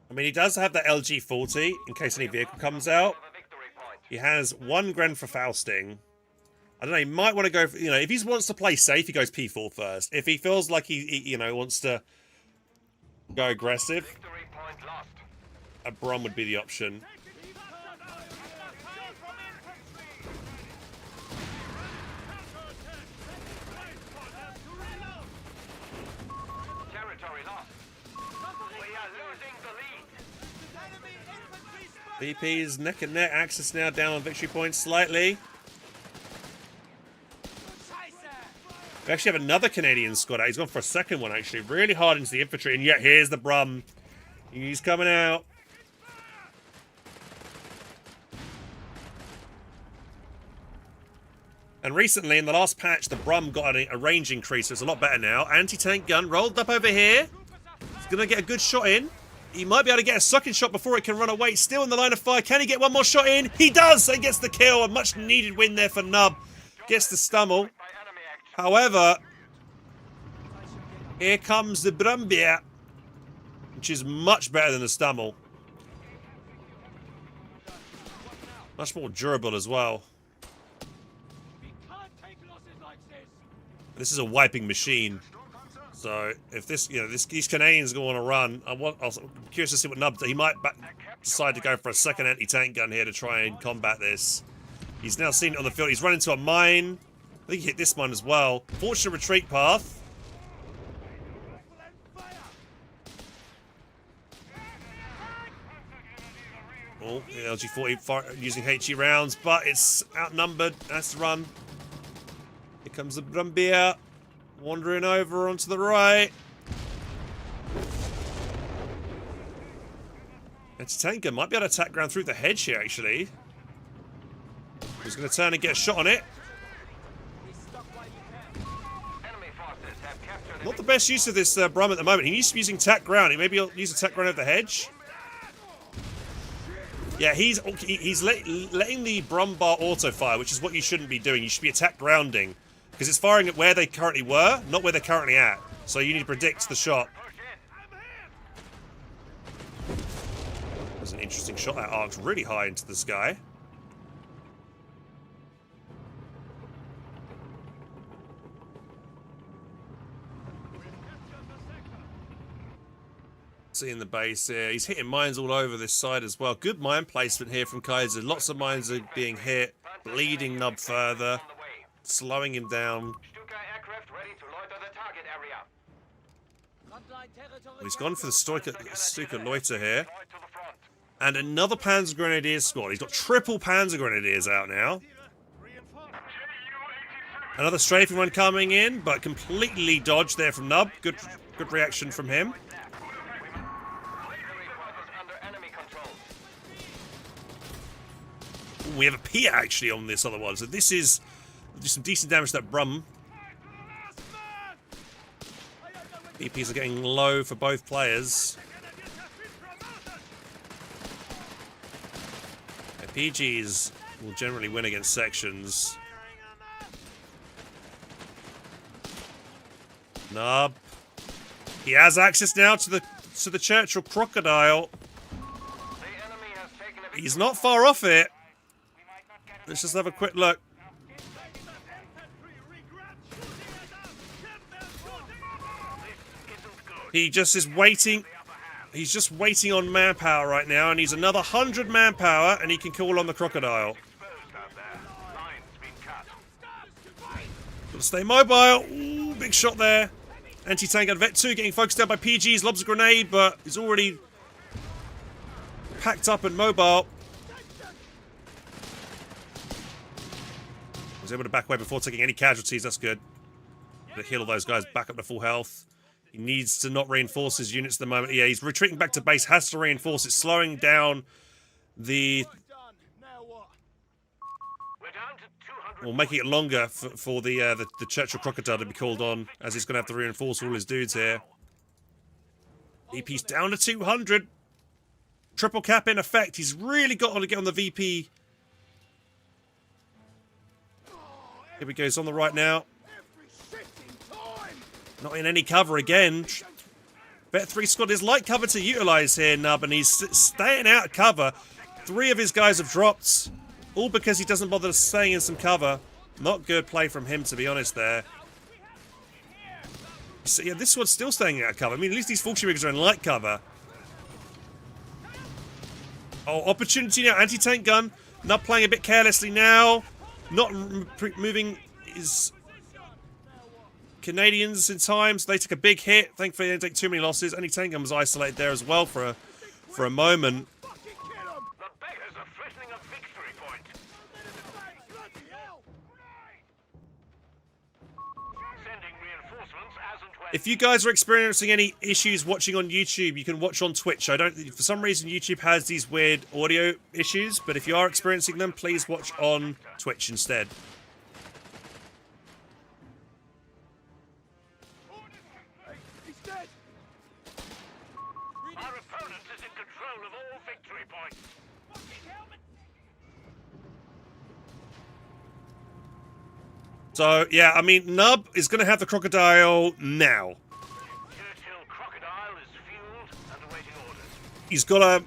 I mean, he does have that LG-40 in case any vehicle comes out. A victory point. He has 1 Gren for Fausting. I don't know, he might want to go for, you know, if he wants to play safe, he goes P4 first. If he feels like he you know, wants to go aggressive, Victory point lost. a Brum would be the option. Territory lost. We are losing the lead. Enemy infantry spotted! VP's neck and neck. Axis now down on victory points slightly. Kaiser! We actually have another Canadian squad out. He's gone for a second one, actually. Really hard into the infantry, and yet here's the Brum. He's coming out. And recently, in the last patch, the Brum got a range increase, so it's a lot better now. Anti-tank gun rolled up over here. He's going to get a good shot in. He might be able to get a second shot before it can run away. Still in the line of fire. Can he get one more shot in? He does! And gets the kill. A much needed win there for Nub. Gets the Stummel. By enemy action. However, here comes the Brumbier, which is much better than the Stummel. Much more durable as well. We can't take losses like this! This is a wiping machine. So if this, you know, these Canadians go on a run, I'm curious to see what Nub does. He might decide to go for a second anti-tank gun here to try and combat this. He's now seen it on the field. He's run into a mine. I think he hit this mine as well. Fortunate retreat path. Oh, the LG-40 using HE rounds, but it's outnumbered. That's the run. Here comes the Brumbier. Wandering over onto the right. Anti-tanker might be able to attack ground through the hedge here, actually. He's going to turn and get a shot on it. Enemy forces have captured Not the best use of this Brum at the moment. He needs to be using tack ground. Maybe he'll use a tack ground over the hedge. Yeah, he's letting the Brum bar auto fire, which is what you shouldn't be doing. You should be attack grounding. Because it's firing at where they currently were, not where they're currently at. So you need to predict the shot. There's an interesting shot. That arcs really high into the sky. Seeing the base here. He's hitting mines all over this side as well. Good mine placement here from Kaiser. Lots of mines are being hit. Bleeding Nub further. Slowing him down. Stuka aircraft ready to loiter the target area. Frontline territory. He's gone for the Stuka Loiter here. Point to the front. And another Panzer Grenadiers squad. He's got triple Panzer Grenadiers out now. Another strafing one coming in, but completely dodged there from Nub. Good reaction from him. Victory point is under enemy control. Ooh, we have a Pia actually on this other one, so this is do some decent damage to that Brum. BPs are getting low for both players. PGs will generally win against sections. Nub. He has access now to the Churchill Crocodile. The enemy has taken a He's not far off it. Let's just have a quick look. He just is waiting. He's just waiting on manpower right now, and he's another 100 manpower, and he can call on the Crocodile. exposed out there. Lines been cut. Gotta stay mobile. Ooh, big shot there. Anti-tank on Vet 2 getting focused down by PGs. Lobs a grenade, but he's already packed up and mobile. Was able to back away before taking any casualties. That's good. To heal all those guys back up to full health. He needs to not reinforce his units at the moment. Yeah, he's retreating back to base, has to reinforce it, slowing down the... Work done. Now what? We're down to 200. Or making it longer for the Churchill Crocodile to be called on, as he's going to have to reinforce all his dudes here. VP's down to 200. Triple cap in effect. He's really got to get on the VP. Here we go. He's on the right now. Every shifting time. Not in any cover again. Bet 3 squad is light cover to utilise here, Nub, and he's staying out of cover. 3 of his guys have dropped. All because he doesn't bother staying in some cover. Not good play from him, to be honest, there. So, yeah, this squad's still staying out of cover. I mean, at least these Fulci riggers are in light cover. Oh, opportunity now. Anti-tank gun. Not playing a bit carelessly now. Not moving his Canadians in time, so they took a big hit. Thankfully, they didn't take too many losses. Anti-tank gun was isolated there as well for a moment. Fucking kill 'em. The beggars are threatening a victory point. Bloody hell. Sending reinforcements as and when. If you guys are experiencing any issues watching on YouTube, you can watch on Twitch. For some reason, YouTube has these weird audio issues, but if you are experiencing them, please watch on Twitch instead. Hey, he's dead. Our opponent is in control of all victory points. So, yeah, I mean, Nub is going to have the Crocodile now. Churchill Crocodile is fueled and awaiting orders. He's got to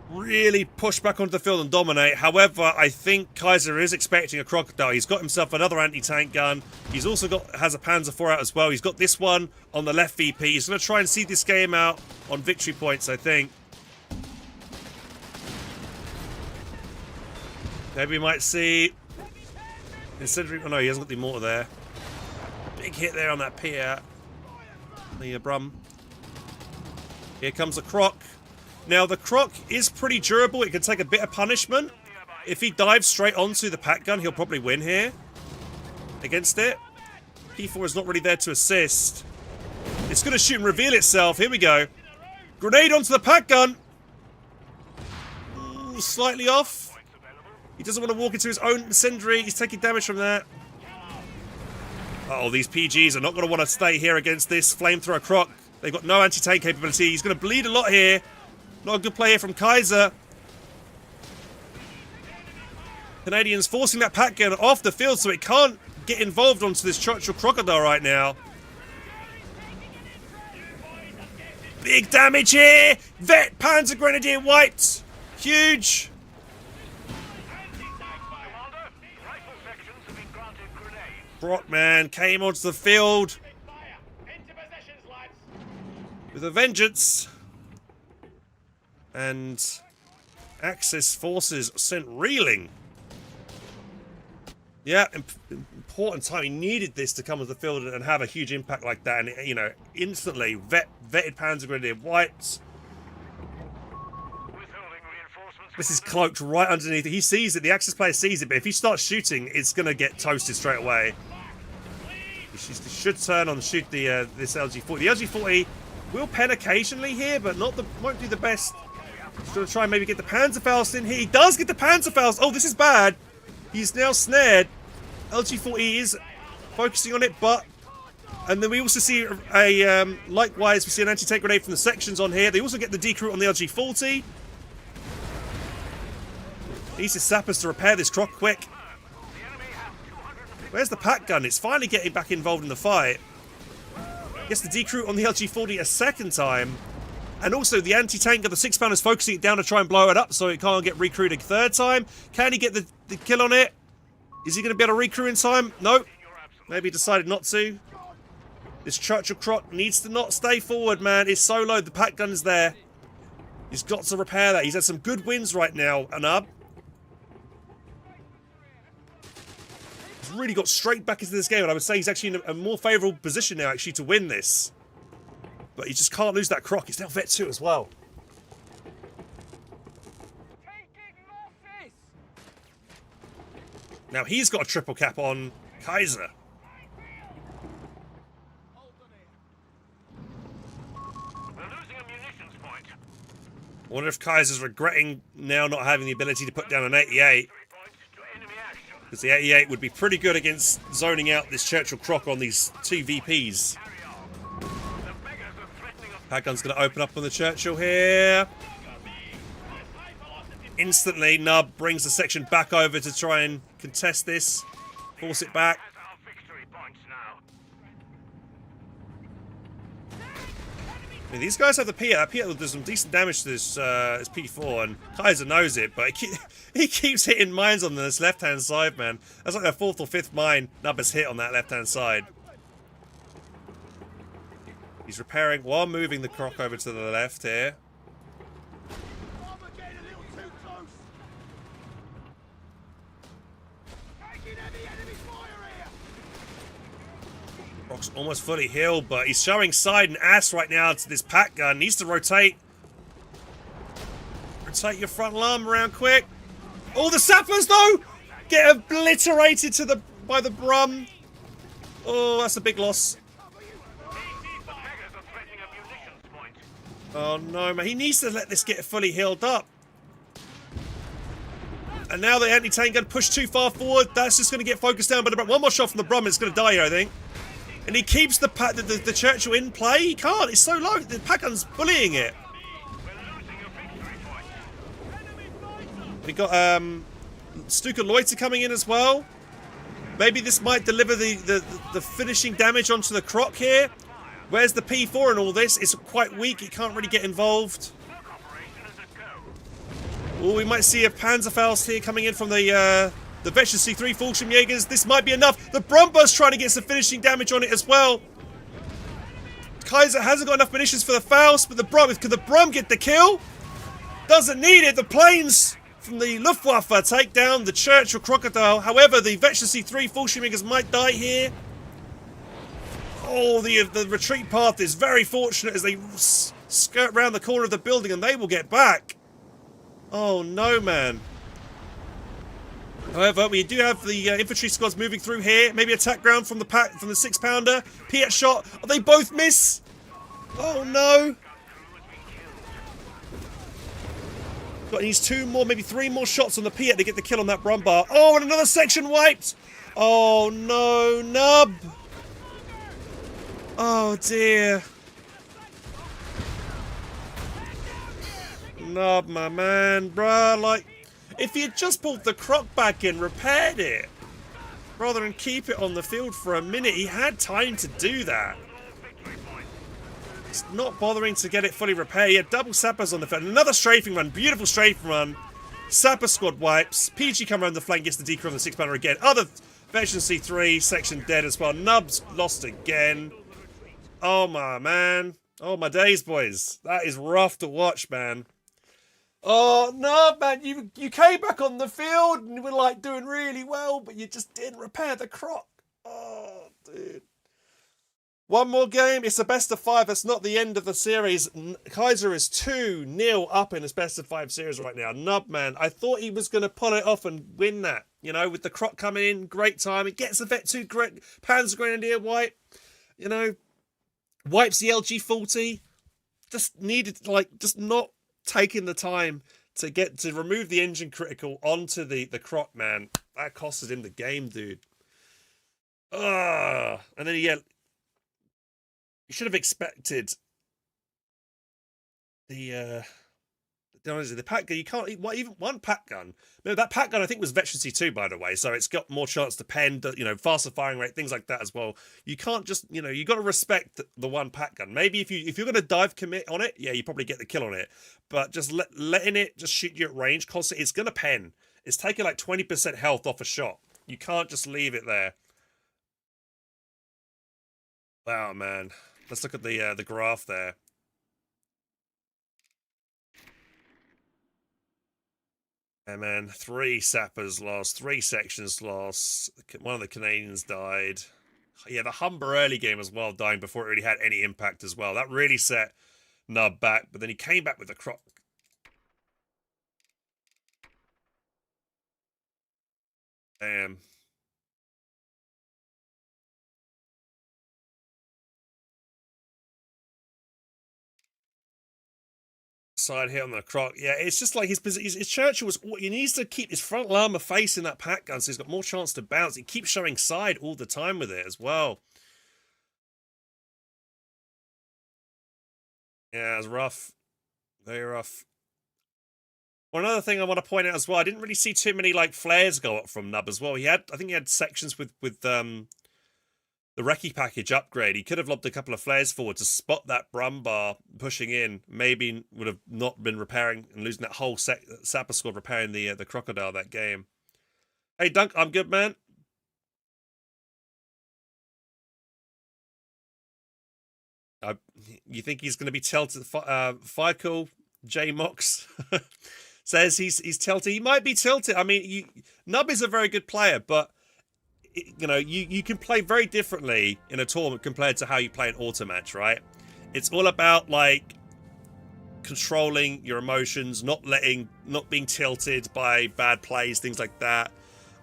really push back onto the field and dominate. However, I think Kaiser is expecting a Crocodile. He's got himself another anti-tank gun. He's also has a Panzer IV out as well. He's got this one on the left VP. He's going to try and see this game out on victory points, I think. Maybe we might see... Oh no, he hasn't got the mortar there. Big hit there on that pier. The Brum. Here comes the Croc. Now, the Croc is pretty durable. It can take a bit of punishment. If he dives straight onto the pack gun, he'll probably win here against it. P4 is not really there to assist. It's going to shoot and reveal itself. Here we go. Grenade onto the pack gun. Ooh, slightly off. He doesn't want to walk into his own incendiary. He's taking damage from that. Oh, these PGs are not going to want to stay here against this flamethrower Croc. They've got no anti-tank capability. He's going to bleed a lot here. Not a good play here from Kaiser. Canadians forcing that pack gun off the field so it can't get involved onto this Churchill Crocodile right now. Big damage here. Vet Panzer Grenadier wiped. Huge. Brockman came onto the field with a vengeance, and Axis forces sent reeling. Yeah, important time. He needed this to come onto the field and have a huge impact like that, and you know, instantly vetted Panzer Grenadier wiped. This is cloaked right underneath it. He sees it. The Axis player sees it, but if he starts shooting, it's going to get toasted straight away. He should turn on and shoot the this LG-40. The LG-40 will pen occasionally here, but won't do the best. He's going to try and maybe get the Panzerfaust in here. He does get the Panzerfaust. Oh, this is bad. He's now snared. LG-40 is focusing on it, but... And then we also see likewise, we see an anti-tank grenade from the sections on here. They also get the decruit on the LG-40. Needs his sappers to repair this Croc quick. Where's the pack gun? It's finally getting back involved in the fight. Gets the decruit on the LG-40 a second time. And also the anti-tank of the 6-pounder is focusing it down to try and blow it up so it can't get recruited a third time. Can he get the kill on it? Is he going to be able to recruit in time? No. Maybe he decided not to. This Churchill Croc needs to not stay forward, man. It's so low. The pack gun is there. He's got to repair that. He's had some good wins right now, Anub. He's really got straight back into this game, and I would say he's actually in a more favourable position now, actually, to win this. But he just can't lose that Croc. He's now Vet 2 as well. Now he's got a triple cap on Kaiser. I wonder if Kaiser's regretting now not having the ability to put down an 88. Because the 88 would be pretty good against zoning out this Churchill Croc on these 2 VPs. Patgun's going to open up on the Churchill here. Instantly, Nub brings the section back over to try and contest this. Force it back. I mean, these guys have the Piat. Piat will do some decent damage to this P4, and Kaiser knows it, but he keeps hitting mines on this left-hand side, man. That's like the 4th or 5th mine Nub has hit on that left-hand side. He's repairing while moving the Croc over to the left here. Croc's almost fully healed, but he's showing side and ass right now to this pack gun. Needs to rotate. Rotate your front alarm around quick. All the sappers though get obliterated by the Brum. Oh, that's a big loss. Oh no, man. He needs to let this get fully healed up. And now the anti-tank gun pushed too far forward. That's just going to get focused down by the Brum. One more shot from the Brum, it's going to die here, I think. And he keeps the Churchill in play. He can't. It's so low. The pack gun's bullying it. We got Stuka Loiter coming in as well. Maybe this might deliver the finishing damage onto the Croc here. Where's the P4 in all this? It's quite weak. It can't really get involved. Oh, we might see a Panzerfaust here coming in from the Veteran C3 Fallschirmjägers. This might be enough. The Brumber's trying to get some finishing damage on it as well. Kaiser hasn't got enough munitions for the Faust, but can the Brum get the kill? Doesn't need it. The planes from the Luftwaffe take down the Churchill Crocodile. However, the Veteran C3 Fallschirmjägers might die here. Oh, the retreat path is very fortunate as they skirt round the corner of the building and they will get back. Oh no, man. However, we do have the infantry squads moving through here. Maybe attack ground from the 6-pounder. Piat shot. Oh, they both miss. Oh no. Got needs 2 more, maybe 3 more shots on the Piat to get the kill on that Brumbar. Oh, and another section wiped. Oh no, Nub. Oh dear. Nub, my man, bruh. Like, if he had just pulled the Croc back and repaired it, rather than keep it on the field for a minute, he had time to do that. He's not bothering to get it fully repaired. He had double sappers on the field. Another strafing run, beautiful strafing run. Sapper squad wipes. PG come around the flank, gets the decoy on the 6-pounder again. Other Veteran C3 section dead as well. Nub's lost again. Oh my man. Oh my days, boys. That is rough to watch, man. Oh no, man, you came back on the field and were like doing really well, but you just didn't repair the Croc. Oh, dude. One more game. It's a best of 5. That's not the end of the series. Kaiser is 2-0 up in his best of 5 series right now. Nub, man, I thought he was going to pull it off and win that. You know, with the Croc coming in, great time. It gets the Vet 2 great Panzer Grenadier wipe. You know, wipes the LG-40. Just needed, like, just not taking the time to remove the engine critical onto the Croc, man. That costed him the game, dude. And then you should have expected the pack gun. You can't even one pack gun. No, that pack gun I think was Veteran C2, by the way, so it's got more chance to pen, you know, faster firing rate, things like that as well. You can't just, you know, you got to respect the one pack gun. Maybe if you're going to dive commit on it, yeah, you probably get the kill on it. But just letting it just shoot you at range constantly, it's going to pen. It's taking like 20% health off a shot. You can't just leave it there. Wow, man. Let's look at the graph there. Yeah, man, 3 sappers lost, 3 sections lost. One of the Canadians died. Yeah, the Humber early game as well, dying before it really had any impact as well. That really set Nub back, but then he came back with the Croc. Damn. Side here on the croc. Yeah, it's just like his Churchill was. He needs to keep his front llama facing that pack gun, so he's got more chance to bounce. He keeps showing side all the time with it as well. Yeah, it's rough. Very rough. One other thing I want to point out as well, I didn't really see too many like flares go up from Nub as well. I think he had sections with the Recce package upgrade. He could have lobbed a couple of flares forward to spot that Brumbar pushing in. Maybe would have not been repairing and losing that whole Sapper squad repairing the crocodile that game. Hey Dunk, I'm good, man. You think he's going to be tilted? Fico J Mox says he's tilted. He might be tilted. I mean, Nub is a very good player, but you know, you can play very differently in a tournament compared to how you play an auto match, right? It's all about like controlling your emotions, not being tilted by bad plays, things like that.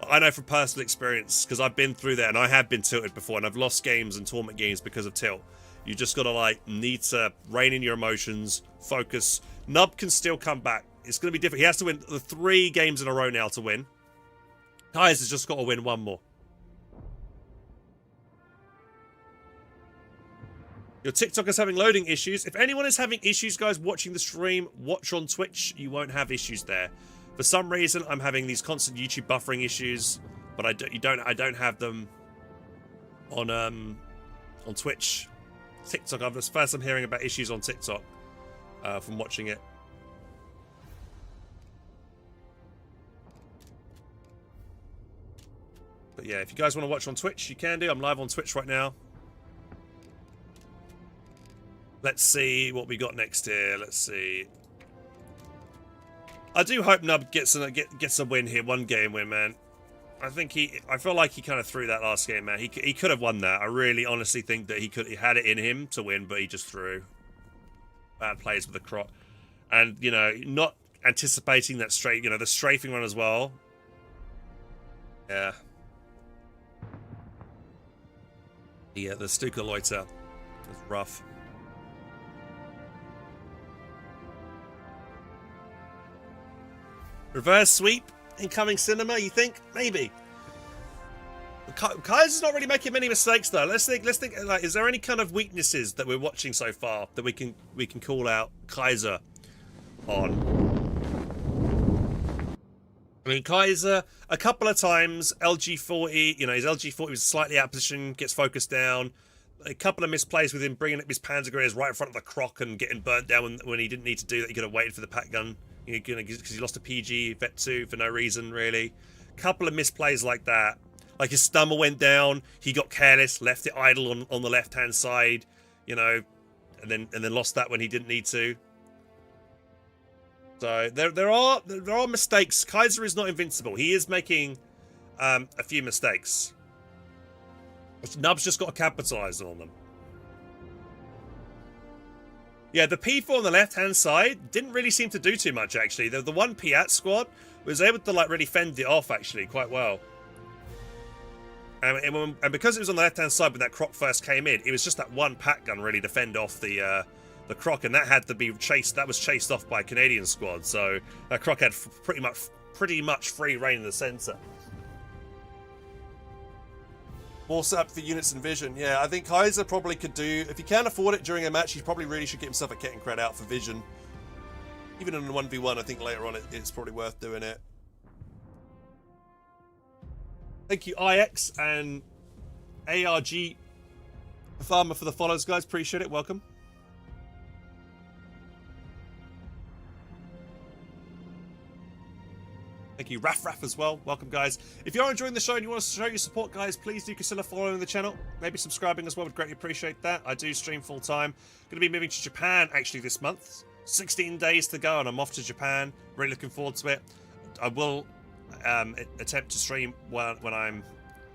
I know from personal experience because I've been through that and I have been tilted before and I've lost games and tournament games because of tilt. You just gotta like need to rein in your emotions, focus. Nub can still come back. It's gonna be different. He has to win the 3 games in a row now to win. Kaiser's just got to win 1 more. Your TikTok is having loading issues. If anyone is having issues, guys, watching the stream, watch on Twitch. You won't have issues there. For some reason, I'm having these constant YouTube buffering issues, but I don't have them on Twitch. TikTok. It's first I'm hearing about issues on TikTok from watching it. But yeah, if you guys want to watch on Twitch, you can do. I'm live on Twitch right now. Let's see what we got next here. Let's see. I do hope Nub gets a win here, 1 game win, man. I feel like he kind of threw that last game, man. He could have won that. I really honestly think that he had it in him to win, but he just threw. Bad plays with the croc. And, you know, not anticipating that the strafing run as well. Yeah. Yeah, the Stuka Loiter was rough. Reverse sweep, incoming cinema, you think? Maybe. Kaiser's not really making many mistakes though. Let's think like, is there any kind of weaknesses that we're watching so far that we can call out Kaiser on? I mean, Kaiser, a couple of times, LG40, you know, his LG40 was slightly out of position, gets focused down. A couple of misplays with him bringing up his Panzer Grenadiers right in front of the croc and getting burnt down when he didn't need to do that. He could have waited for the pack gun, because he lost a PG Vet 2 for no reason, really. Couple of misplays like that. Like his stummer went down, he got careless, left it idle on the left-hand side, you know, and then lost that when he didn't need to. So there are mistakes. Kaiser is not invincible. He is making a few mistakes. Nub's just got to capitalize on them. Yeah, the P4 on the left-hand side didn't really seem to do too much, actually. The one Piat squad was able to like really fend it off, actually, quite well. And because it was on the left-hand side when that croc first came in, it was just that one pack gun really to fend off the croc, and that had to be chased. That was chased off by a Canadian squad, so that croc had pretty much free reign in the centre. More setup for units and vision. Yeah, I think Kaiser probably could do, if he can afford it during a match, he probably really should get himself a kit and cred out for vision. Even in a 1v1, I think later on it's probably worth doing it. Thank you, IX and ARG Farmer for the follows, guys. Appreciate it. Welcome. Thank you, Raff as well. Welcome, guys. If you are enjoying the show and you want to show your support, guys, please do consider following the channel. Maybe subscribing as well. Would greatly appreciate that. I do stream full time. Going to be moving to Japan actually this month. 16 days to go, and I'm off to Japan. Really looking forward to it. I will attempt to stream when I'm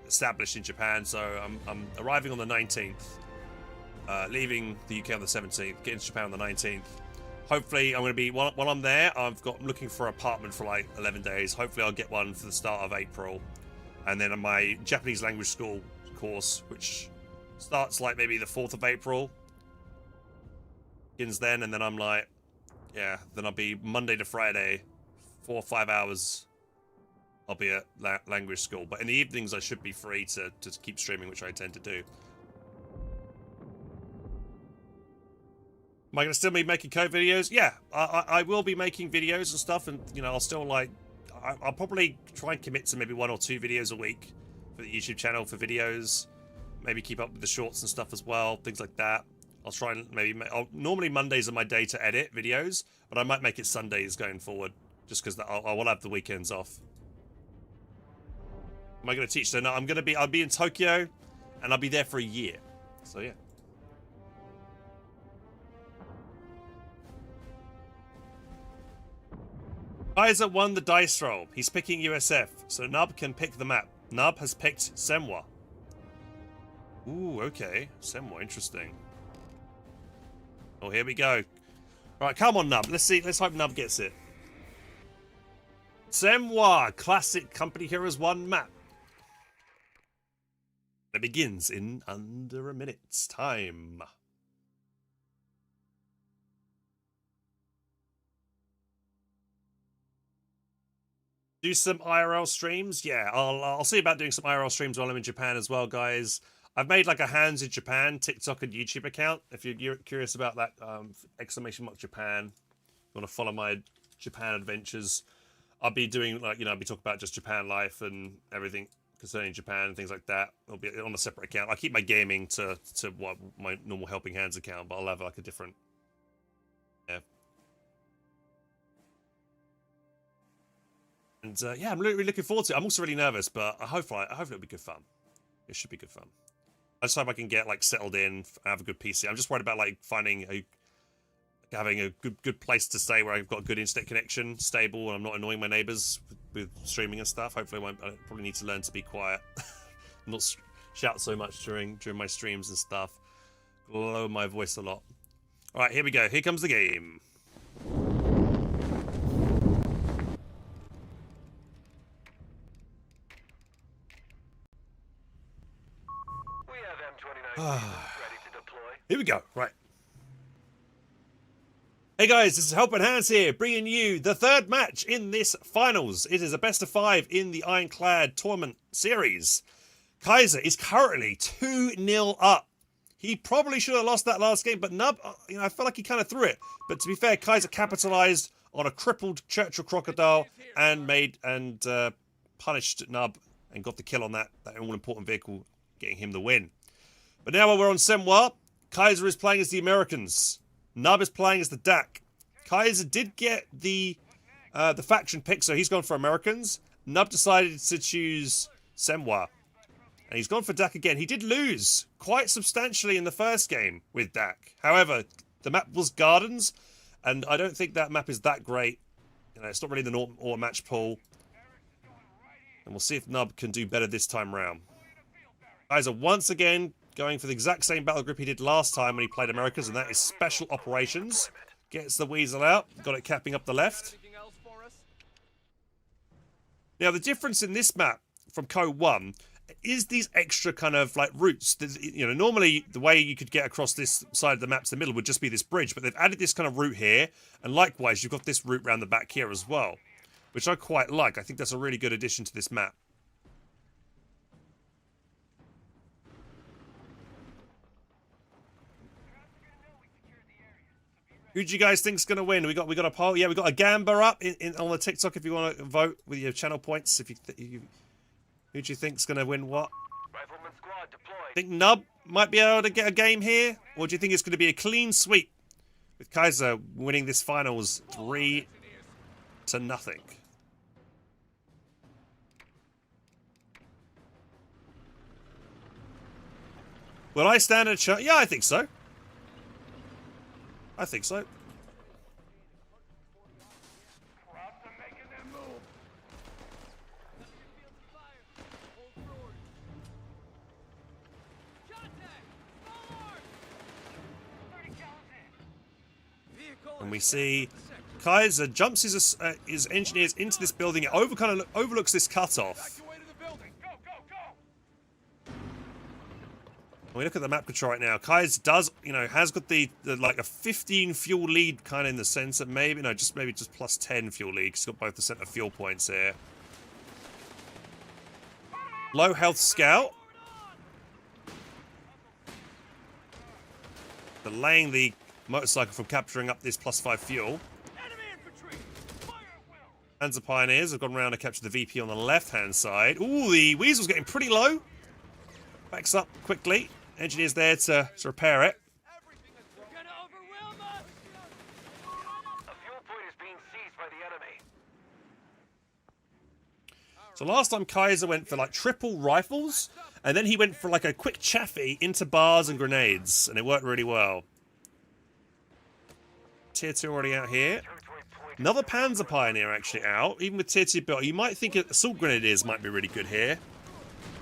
established in Japan. So I'm arriving on the 19th, leaving the UK on the 17th, getting to Japan on the 19th. Hopefully, I'm going to be, while I'm there, I'm looking for an apartment for like 11 days. Hopefully, I'll get one for the start of April. And then on my Japanese language school course, which starts like maybe the 4th of April, begins then. And then I'm like, yeah, then I'll be Monday to Friday, 4 or 5 hours. I'll be at language school, but in the evenings I should be free to keep streaming, which I intend to do. Am I going to still be making code videos? Yeah, I will be making videos and stuff, and you know, I'll still like, I'll probably try and commit to maybe 1 or 2 videos a week for the YouTube channel for videos. Maybe keep up with the shorts and stuff as well, things like that. I'll try and maybe, normally Mondays are my day to edit videos, but I might make it Sundays going forward, just because I will have the weekends off. Am I going to teach? So no, I'll be in Tokyo, and I'll be there for a year. So yeah. Kaiser won the dice roll. He's picking USF, so Nub can pick the map. Nub has picked Semwa. Ooh, okay. Semwa, interesting. Oh, here we go. Alright, come on, Nub. Let's see. Let's hope Nub gets it. Semwa, classic Company Heroes 1 map. It begins in under a minute's time. Do some IRL streams? Yeah, I'll see about doing some IRL streams while I'm in Japan as well, guys. I've made like a Hands in Japan TikTok and YouTube account. If you're curious about that, exclamation mark Japan. You want to follow my Japan adventures. I'll be doing like, you know, I'll be talking about just Japan life and everything concerning Japan and things like that. It'll be on a separate account. I'll keep my gaming to what my normal Helping Hands account, but I'll have like a different. Yeah. And yeah, I'm really looking forward to it. I'm also really nervous, but I hope it'll be good fun. It should be good fun. I just hope I can get like settled in, have a good PC. I'm just worried about like having a good place to stay where I've got a good internet connection, stable, and I'm not annoying my neighbors with streaming and stuff. Hopefully, I probably need to learn to be quiet, not shout so much during my streams and stuff. Lower my voice a lot. All right, here we go. Here comes the game. Here we go. Right. Hey guys, this is HelpingHans here, bringing you the 3rd match in this finals. It is a best of 5 in the Ironclad tournament series. Kaiser is currently 2-0 up. He probably should have lost that last game, but Nub, you know, I felt like he kind of threw it. But to be fair, Kaiser capitalized on a crippled Churchill Crocodile and punished Nub and got the kill on that all-important vehicle, getting him the win. But now while we're on Semwa, Kaiser is playing as the Americans. Nub is playing as the DAC. Kaiser did get the faction pick, so he's gone for Americans. Nub decided to choose Semwa. And he's gone for DAC again. He did lose quite substantially in the first game with DAC. However, the map was Gardens, and I don't think that map is that great. You know, it's not really the auto match pool. And we'll see if Nub can do better this time round. Kaiser once again going for the exact same battle group he did last time when he played Americans, and that is Special Operations. Gets the weasel out, got it capping up the left. Now the difference in this map from Code 1 is these extra kind of like routes. You know, normally the way you could get across this side of the map to the middle would just be this bridge, but they've added this kind of route here, and likewise you've got this route around the back here as well, which I quite like. I think that's a really good addition to this map. Who do you guys think's gonna win? We got a poll. Yeah, we got a Gamba up on the TikTok if you want to vote with your channel points. If who do you think's gonna win what? Rifleman squad deployed. Think Nub might be able to get a game here, or do you think it's going to be a clean sweep with Kaiser winning this finals 3-0? Will I stand a chance? Yeah, I think so. I think so. And we see Kaiser jumps his engineers into this building. It overlooks this cutoff. When we look at the map control right now, Kaiser does, has got the like a 15 fuel lead kind of in the sense that maybe just plus 10 fuel lead. He's got both the center fuel points here. Low health scout. Delaying the motorcycle from capturing up this +5 fuel. Panzer Pioneers have gone around to capture the VP on the left-hand side. Ooh, the Weasel's getting pretty low. Backs up quickly. Engineers there to repair it. So last time Kaiser went for like triple rifles, and then he went for like a quick chaffee into bars and grenades, and it worked really well. Tier 2 already out here. Another Panzer Pioneer actually out, even with Tier 2 built. You might think assault grenadiers might be really good here.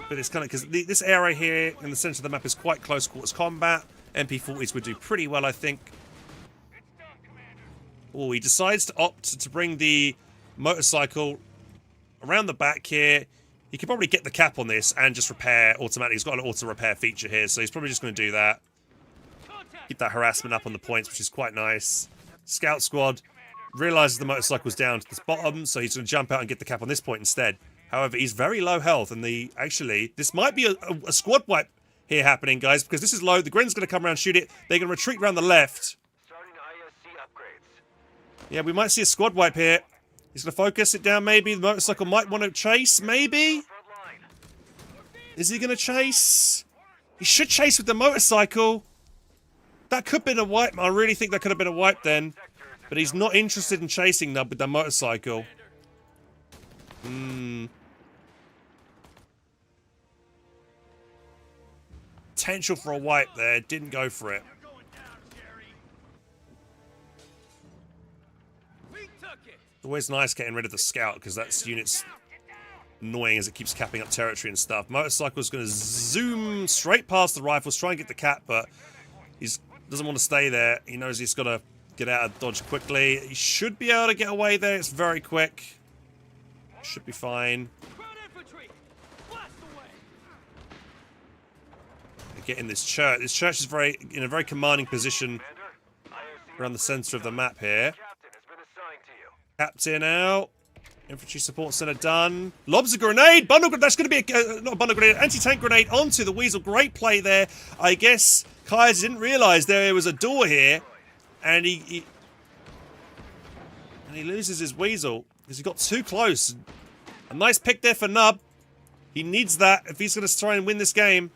But it's kind of because this area here in the center of the map is quite close quarters combat. MP40s would do pretty well, I think. Oh, he decides to opt to bring the motorcycle around the back here. He could probably get the cap on this and just repair automatically. He's got an auto repair feature here, so he's probably just going to do that. Keep that harassment up on the points, which is quite nice. Scout squad realizes the motorcycle's down to the bottom, so he's going to jump out and get the cap on this point instead. However, he's very low health, and this might be a squad wipe here happening, guys, because this is low. The Gren's going to come around and shoot it. They're going to retreat around the left. Yeah, we might see a squad wipe here. He's going to focus it down, maybe. The motorcycle might want to chase, maybe? Is he going to chase? He should chase with the motorcycle. That could have been a wipe. I really think that could have been a wipe then. But he's not interested in chasing Nub with the motorcycle. Potential for a wipe there. Didn't go for it. It's always nice getting rid of the scout because that unit's annoying as it keeps capping up territory and stuff. Motorcycle's going to zoom straight past the rifles, try and get the cap, but he doesn't want to stay there. He knows he's got to get out of dodge quickly. He should be able to get away there. It's very quick. Should be fine. Get in this church. This church is in a very commanding position around the center of the map here. Captain out. Infantry support center done. Lobs a grenade. Bundle grenade. That's going to be not a bundle grenade. Anti-tank grenade onto the Weasel. Great play there. I guess Kaiser didn't realize there was a door here, and he loses his Weasel because he got too close. A nice pick there for Nub. He needs that if he's going to try and win this game.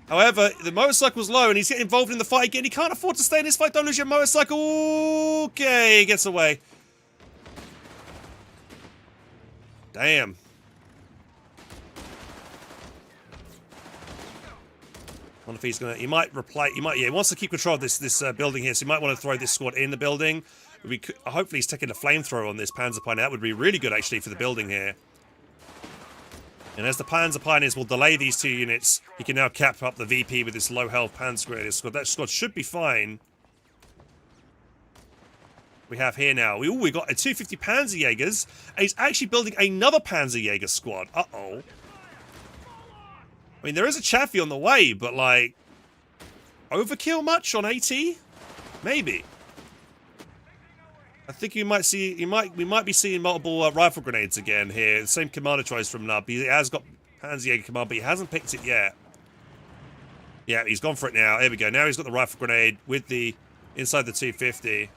However, the motorcycle's low, and he's getting involved in the fight again. He can't afford to stay in this fight. Don't lose your motorcycle. Okay, he gets away. Damn. I wonder if he's gonna. He might replay. Yeah, he wants to keep control of this building here, so he might want to throw this squad in the building. Hopefully, he's taking a flamethrower on this Panzer Pioneer. That would be really good, actually, for the building here. And as the Panzer Pioneers will delay these two units, he can now cap up the VP with this low health Panzer Grenadier squad. That squad should be fine. We have here now. We got a 250 Panzerjägers, and he's actually building another Panzerjäger squad. Uh-oh. I mean, there is a Chaffee on the way, but like, overkill much on AT? Maybe. I think we might be seeing multiple rifle grenades again here. The same commander choice from Nub. He has got Panzerjäger command, but he hasn't picked it yet. Yeah, he's gone for it now. There we go. Now he's got the rifle grenade with the inside the 250.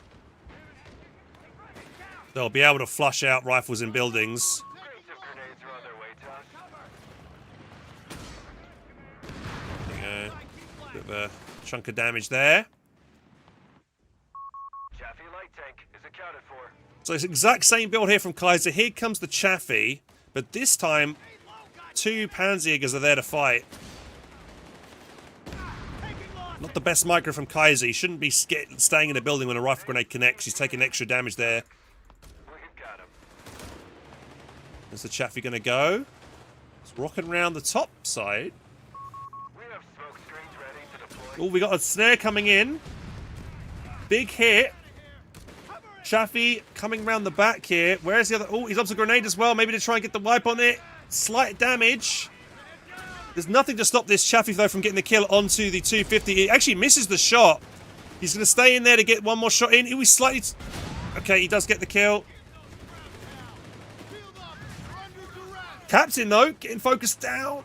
They'll be able to flush out rifles in buildings. There you go. Bit of a chunk of damage there. So it's the exact same build here from Kaiser. Here comes the Chaffee, but this time, two Panzerjägers are there to fight. Not the best micro from Kaiser. He shouldn't be staying in a building when a rifle grenade connects. He's taking extra damage there. Where's the Chaffee going to go? It's rocking around the top side. Oh, we got a snare coming in. Big hit. Chaffee coming around the back here. Where's the other? Oh, he's up to a grenade as well. Maybe to try and get the wipe on it. Slight damage. There's nothing to stop this Chaffee, though, from getting the kill onto the 250. He actually misses the shot. He's going to stay in there to get one more shot in. He was slightly... Okay, he does get the kill. Captain, though, getting focused down.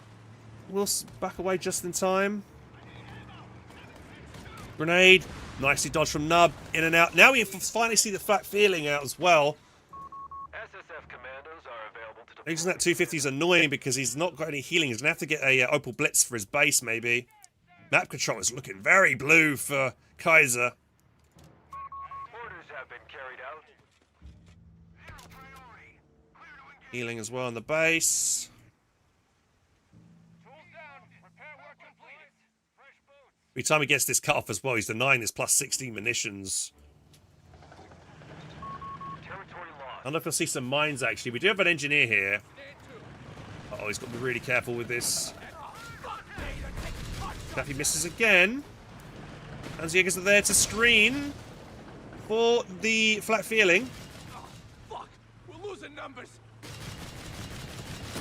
We'll back away just in time. Grenade. Nicely dodged from Nub. In and out. Now we finally see the flat feeling out as well. SSF commandos are available to deploy. Using that 250 is annoying because he's not got any healing. He's going to have to get a Opal Blitz for his base, maybe. Map control is looking very blue for Kaiser. Orders have been carried out. Healing as well on the base. Every time he gets this cut off as well, he's denying this plus 16 munitions. Territory I don't know if you'll see some mines, actually. We do have an engineer here. Uh-oh, he's got to be really careful with this. Chaffee misses again. Anti-Jägers are there to screen for the flat feeling. Fuck! We're losing numbers.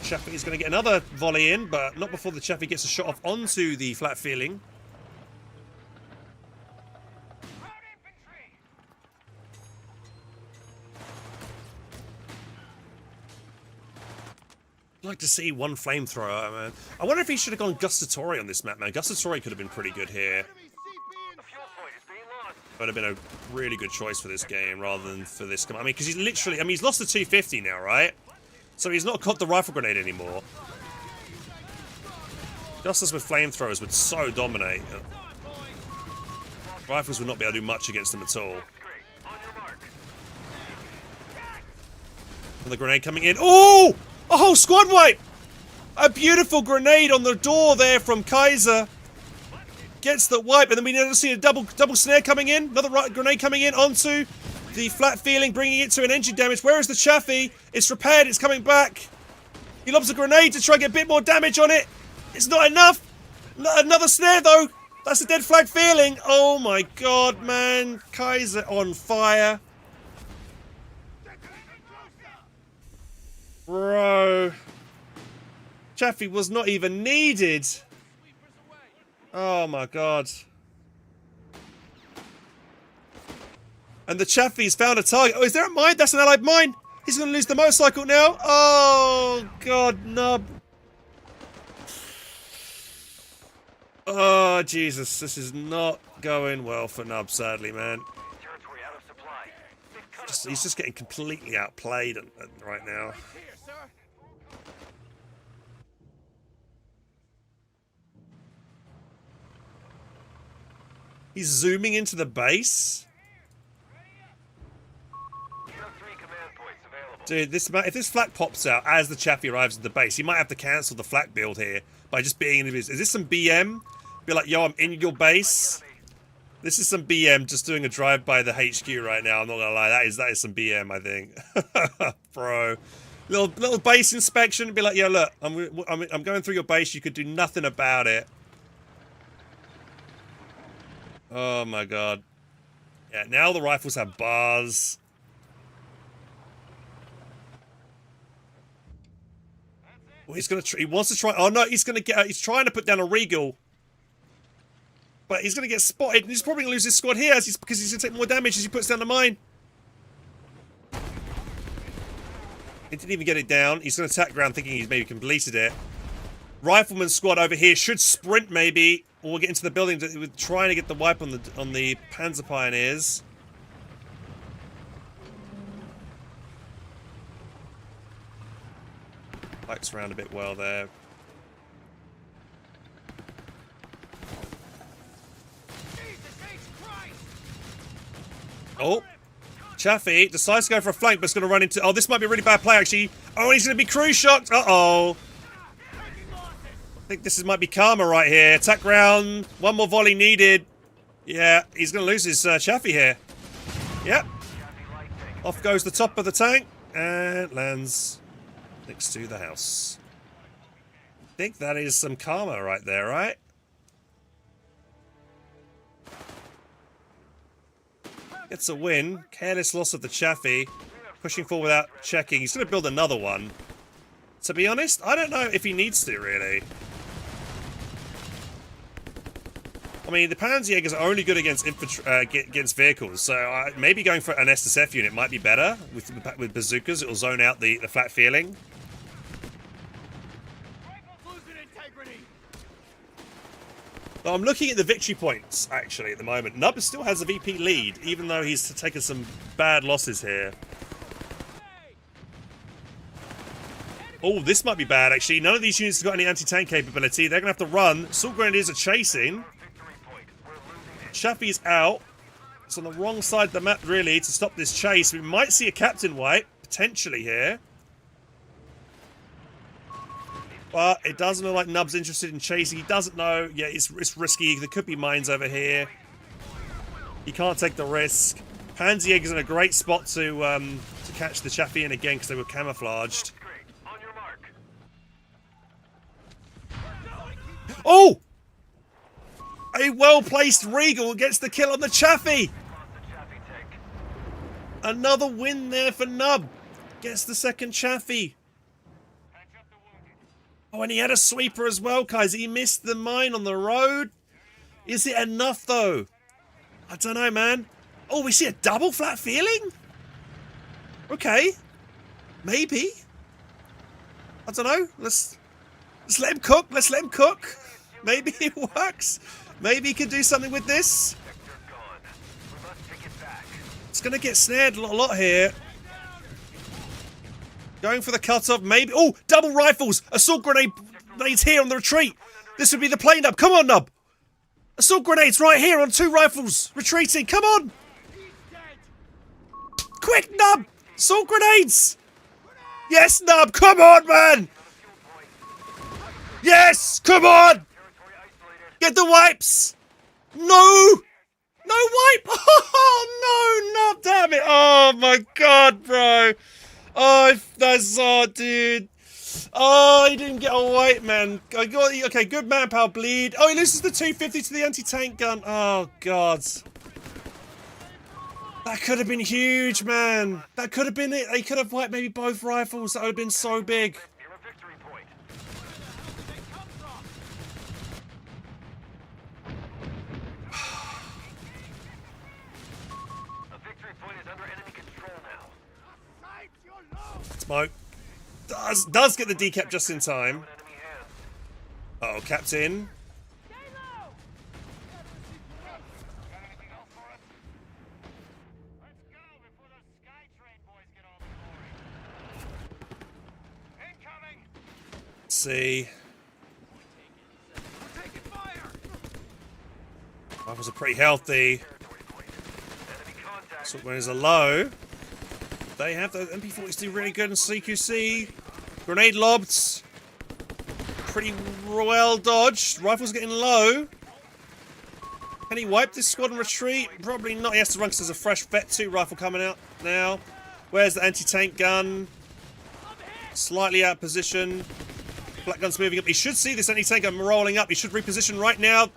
Chaffee is going to get another volley in, but not before the Chaffee gets a shot off onto the flat feeling. I'd like to see one flamethrower, man. I wonder if he should have gone Gustatory on this map, man. Gustatory could have been pretty good here. The fuel point is being lost. Would have been a really good choice for this game rather than for this. I mean, because he's literally... I mean, he's lost the 250 now, right? So he's not got the rifle grenade anymore. Gustas with flamethrowers would so dominate. Rifles would not be able to do much against them at all. On your mark. And the grenade coming in. Oh! A whole squad wipe! A beautiful grenade on the door there from Kaiser. Gets the wipe, and then we now see a double snare coming in. Another grenade coming in onto the flat feeling, bringing it to an engine damage. Where is the Chaffee? It's repaired, it's coming back. He lobs a grenade to try and get a bit more damage on it. It's not enough. Another snare, though. That's a dead flag feeling. Oh my god, man. Kaiser on fire. Bro. Chaffee was not even needed. Oh my god. And the Chaffee's found a target. Oh, is there a mine? That's an allied mine. He's going to lose the motorcycle now. Oh god, Nub. Oh, Jesus. This is not going well for Nub, sadly, man. Territory out of supply. They've cut us He's just getting completely outplayed right now. Here, sir. He's zooming into the base. You have 3 command points available. Dude, if this flak pops out as the Chaffee arrives at the base, he might have to cancel the flak build here by just being in his... Is this some BM? Be like, yo, I'm in your base. This is some BM just doing a drive by the HQ right now. I'm not gonna lie, that is some BM, I think. Bro. Little base inspection. Be like, yo, look, I'm going through your base. You could do nothing about it. Oh my god. Yeah, now the rifles have bars. Well, he's gonna. He wants to try. Oh no, he's gonna get. He's trying to put down a Regal, but he's gonna get spotted. And he's probably gonna lose his squad here, because he's gonna take more damage as he puts down the mine. He didn't even get it down. He's gonna attack ground, thinking he's maybe completed it. Rifleman squad over here should sprint maybe, or we'll get into the building with trying to get the wipe on the Panzer Pioneers. Lights around a bit well there. Oh, Chaffee decides to go for a flank, but it's going to run into... Oh, this might be a really bad play, actually. Oh, and he's going to be crew shocked. Uh-oh. I think this might be karma right here. Attack round. One more volley needed. Yeah, he's going to lose his Chaffee here. Yep. Off goes the top of the tank and lands next to the house. I think that is some karma right there, right? Gets a win. Careless loss of the Chaffee. Pushing forward without checking. He's going to build another one. To be honest, I don't know if he needs to, really. I mean, the Panzerjägers are only good against infantry, against vehicles, so maybe going for an SSF unit might be better. With bazookas, it'll zone out the flat feeling. Losing integrity. I'm looking at the victory points, actually, at the moment. Nub still has a VP lead, even though he's taken some bad losses here. Oh, this might be bad, actually. None of these units have got any anti-tank capability. They're going to have to run. Assault Grenadiers are chasing. Chaffee's out. It's on the wrong side of the map, really, to stop this chase. We might see a captain wipe, potentially, here. But it doesn't look like Nub's interested in chasing. He doesn't know. Yeah, it's risky. There could be mines over here. He can't take the risk. Panzerjäger's in a great spot to catch the Chaffee in again because they were camouflaged. Oh! A well-placed Regal gets the kill on the Chaffee. Another win there for Nub. Gets the second Chaffee. Oh, and he had a sweeper as well, Kaiser. He missed the mine on the road. Is it enough, though? I don't know, man. Oh, we see a double flat feeling? Okay. Maybe. I don't know. Let's let him cook. Let's let him cook. Maybe it works. Maybe he can do something with this. It's going to get snared a lot here. Going for the cutoff, maybe. Oh, double rifles. Assault grenades here on the retreat. This would be the play, Nub. Come on, Nub. Assault grenades right here on 2 rifles. Retreating. Come on. Quick, Nub. Assault grenades. Yes, Nub. Come on, man. Yes. Come on. Get the wipes. No. No wipe. Oh, no, Nub. Damn it. Oh, my God, bro. Oh, that's dude. Oh, he didn't get a wipe, man. I got okay. Good manpower bleed. Oh, he loses the 250 to the anti-tank gun. Oh God, that could have been huge, man. That could have been it. They could have wiped maybe both rifles. That would have been so big. Smoke. Does get the decap just in time. Uh oh, captain. Let's see. Rifles are pretty healthy. So when there's a low. They have the MP40s do really good in CQC. Grenade lobbed. Pretty well dodged. Rifles getting low. Can he wipe this squad and retreat? Probably not. He has to run because there's a fresh Vet 2 rifle coming out now. Where's the anti-tank gun? Slightly out of position. Black gun's moving up. He should see this anti-tank gun rolling up. He should reposition right now.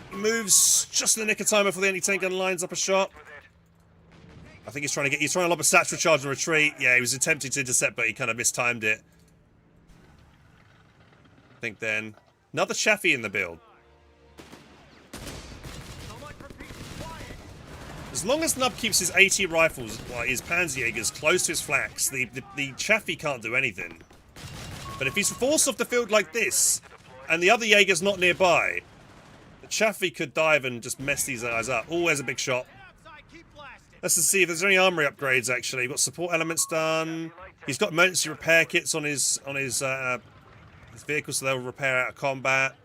He moves just in the nick of time before the anti-tank gun lines up a shot. I think he's trying to lob a satchel charge and retreat. Yeah, he was attempting to intercept, but he kind of mistimed it. I think then. Another Chaffee in the build. As long as Nub keeps his 80 rifles, well, his Panzerjägers close to his flanks, the Chaffee can't do anything. But if he's forced off the field like this, and the other Jaeger's not nearby, the Chaffee could dive and just mess these guys up. Oh, there's a big shot. Let's see if there's any armory upgrades, actually. We've got support elements done. He's got emergency repair kits on his vehicles, so they'll repair out of combat.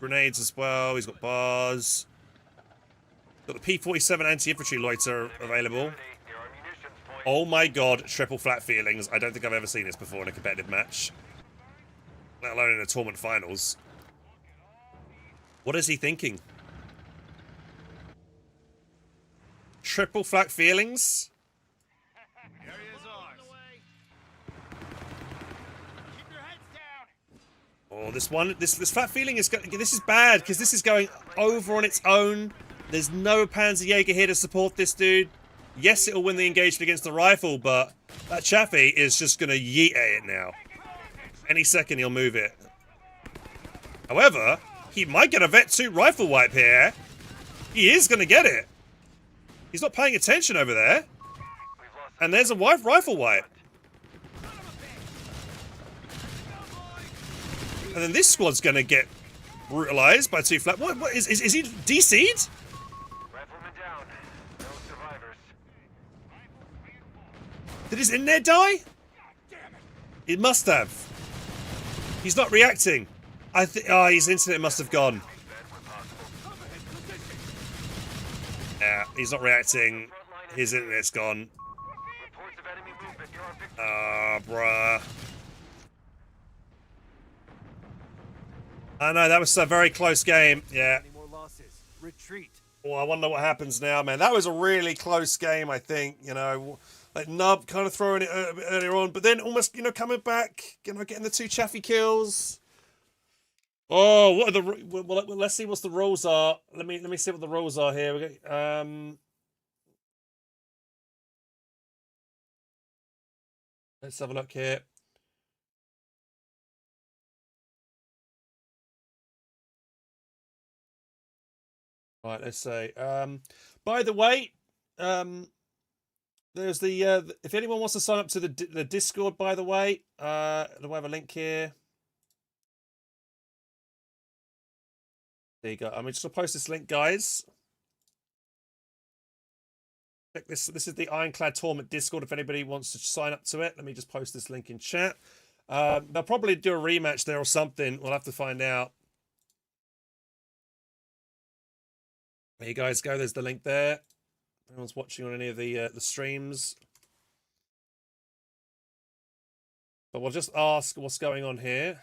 Grenades as well. He's got bars. Got the P47 anti-infantry loiter available. Oh my God, triple flat feelings. I don't think I've ever seen this before in a competitive match. Let alone in a tournament finals. What is he thinking? Triple flat feelings? Oh, this flat feeling is this is bad because this is going over on its own. There's no Panzerjäger here to support this dude. Yes, it'll win the engagement against the rifle, but that Chaffee is just gonna yeet at it now. Any second he'll move it. However, he might get a Vet 2 rifle wipe here. He is going to get it. He's not paying attention over there. And there's a rifle wipe. And then this squad's going to get brutalized by 2 flat. What is he DC'd? Rifleman down. No survivors. Did his in there die? It must have. He's not reacting. I think. Oh, his internet must have gone. Yeah, he's not reacting. His internet's gone. Reports of enemy movement near our victory. Ah, bruh. I know, that was a very close game. Yeah. Any more losses? Retreat. Well, I wonder what happens now, man. That was a really close game, I think. You know, like Nub kind of throwing it earlier on, but then almost, you know, coming back, you know, getting the 2 chaffy kills. Oh, what are the? Well, let's see what the rules are. Let me see what the rules are here. We go. Let's have a look here. Right, let's say. By the way, there's the if anyone wants to sign up to the Discord, by the way, do I have a link here? There you go. I'm just gonna post this link, guys. Check this. This is the Ironclad Tournament Discord. If anybody wants to sign up to it, let me just post this link in chat. They'll probably do a rematch there or something. We'll have to find out. There you guys go. There's the link there. If anyone's watching on any of the streams. But we'll just ask what's going on here.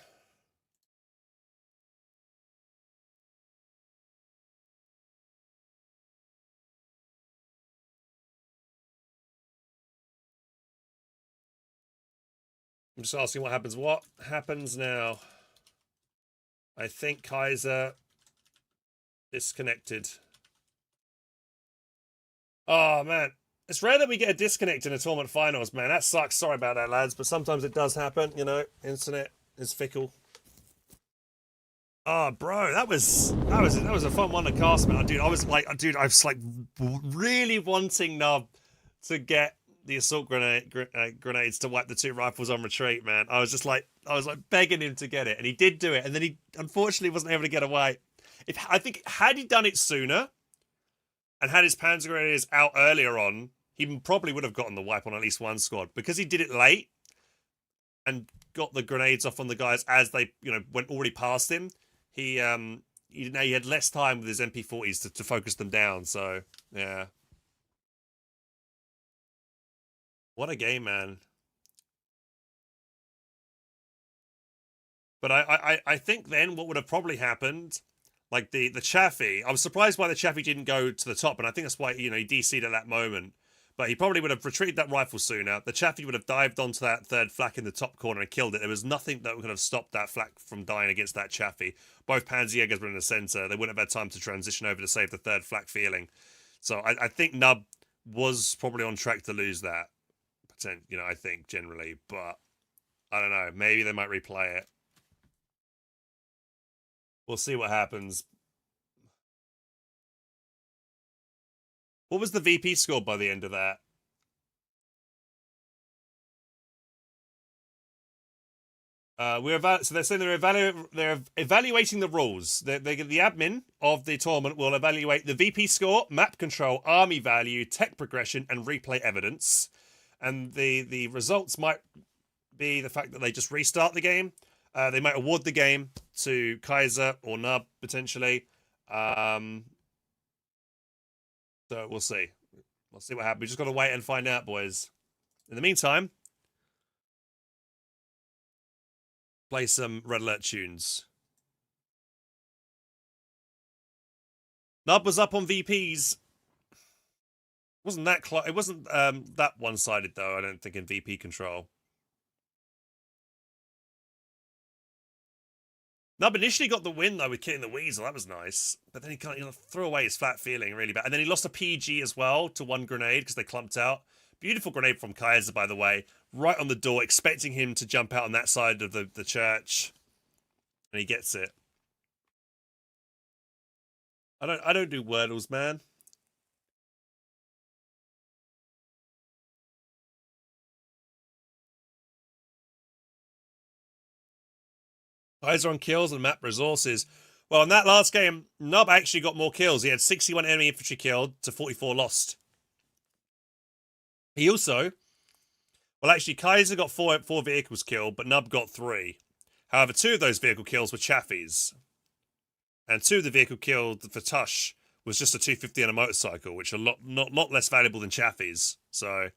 I'm just asking what happens. What happens now? I think Kaiser disconnected. Oh, man. It's rare that we get a disconnect in a tournament finals, man. That sucks. Sorry about that, lads. But sometimes it does happen, you know. Internet is fickle. Oh, bro, that was a fun one to cast, man. Dude, I was like really wanting Nub to get the assault grenades to wipe the 2 rifles on retreat, man. I was begging him to get it, and he did do it, and then he unfortunately wasn't able to get away. I think had he done it sooner, and had his Panzer grenadiers out earlier on, he probably would have gotten the wipe on at least one squad. Because he did it late and got the grenades off on the guys as they, you know, went already past him. He had less time with his MP40s to focus them down. So yeah. What a game, man. But I think then what would have probably happened, like the Chaffee, I was surprised why the Chaffee didn't go to the top, and I think that's why, you know, he DC'd at that moment. But he probably would have retreated that rifle sooner. The Chaffee would have dived onto that 3rd flak in the top corner and killed it. There was nothing that could have stopped that flak from dying against that Chaffee. Both Panzerjägers were in the center. They wouldn't have had time to transition over to save the 3rd flak feeling. So I think Nub was probably on track to lose that. You know, I think generally, but I don't know. Maybe they might replay it. We'll see what happens. What was the VP score by the end of that? So they're saying they're evaluating the rules. The admin of the tournament will evaluate the VP score, map control, army value, tech progression, and replay evidence. And the results might be the fact that they just restart the game. They might award the game to Kaiser or Nub, potentially. So we'll see. We'll see what happens. We just got to wait and find out, boys. In the meantime, play some Red Alert tunes. Nub was up on VPs. Wasn't that close? It wasn't that one-sided though. I don't think in VP control. Nub initially got the win though with killing the Weasel. That was nice, but then he kind of threw away his flat feeling really bad, and then he lost a PG as well to 1 grenade because they clumped out. Beautiful grenade from Kaiser, by the way, right on the door, expecting him to jump out on that side of the church, and he gets it. I don't do Wordles, man. Kaiser on kills and map resources. Well, in that last game, Nub actually got more kills. He had 61 enemy infantry killed to 44 lost. He also, well, actually, Kaiser got four vehicles killed, but Nub got 3. However, 2 of those vehicle kills were Chaffies. And 2 of the vehicle killed for Tush was just a 250 on a motorcycle, which are not less valuable than Chaffies. So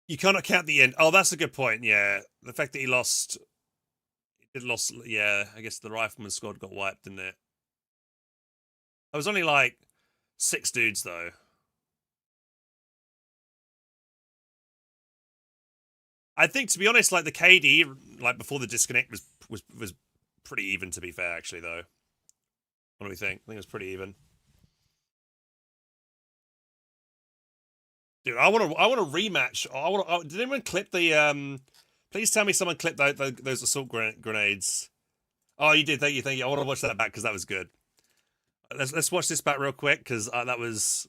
you cannot count the end. Oh, that's a good point. Yeah, the fact that he lost. Yeah, I guess the rifleman squad got wiped, didn't it? I was only like 6 dudes though. I think, to be honest, like the KD, like before the disconnect was pretty even. To be fair, actually, though. What do we think? I think it was pretty even. Dude, I want to rematch. Did anyone clip the Please tell me someone clipped those assault grenades. Oh, you did. Thank you. I want to watch that back because that was good. Let's watch this back real quick because that was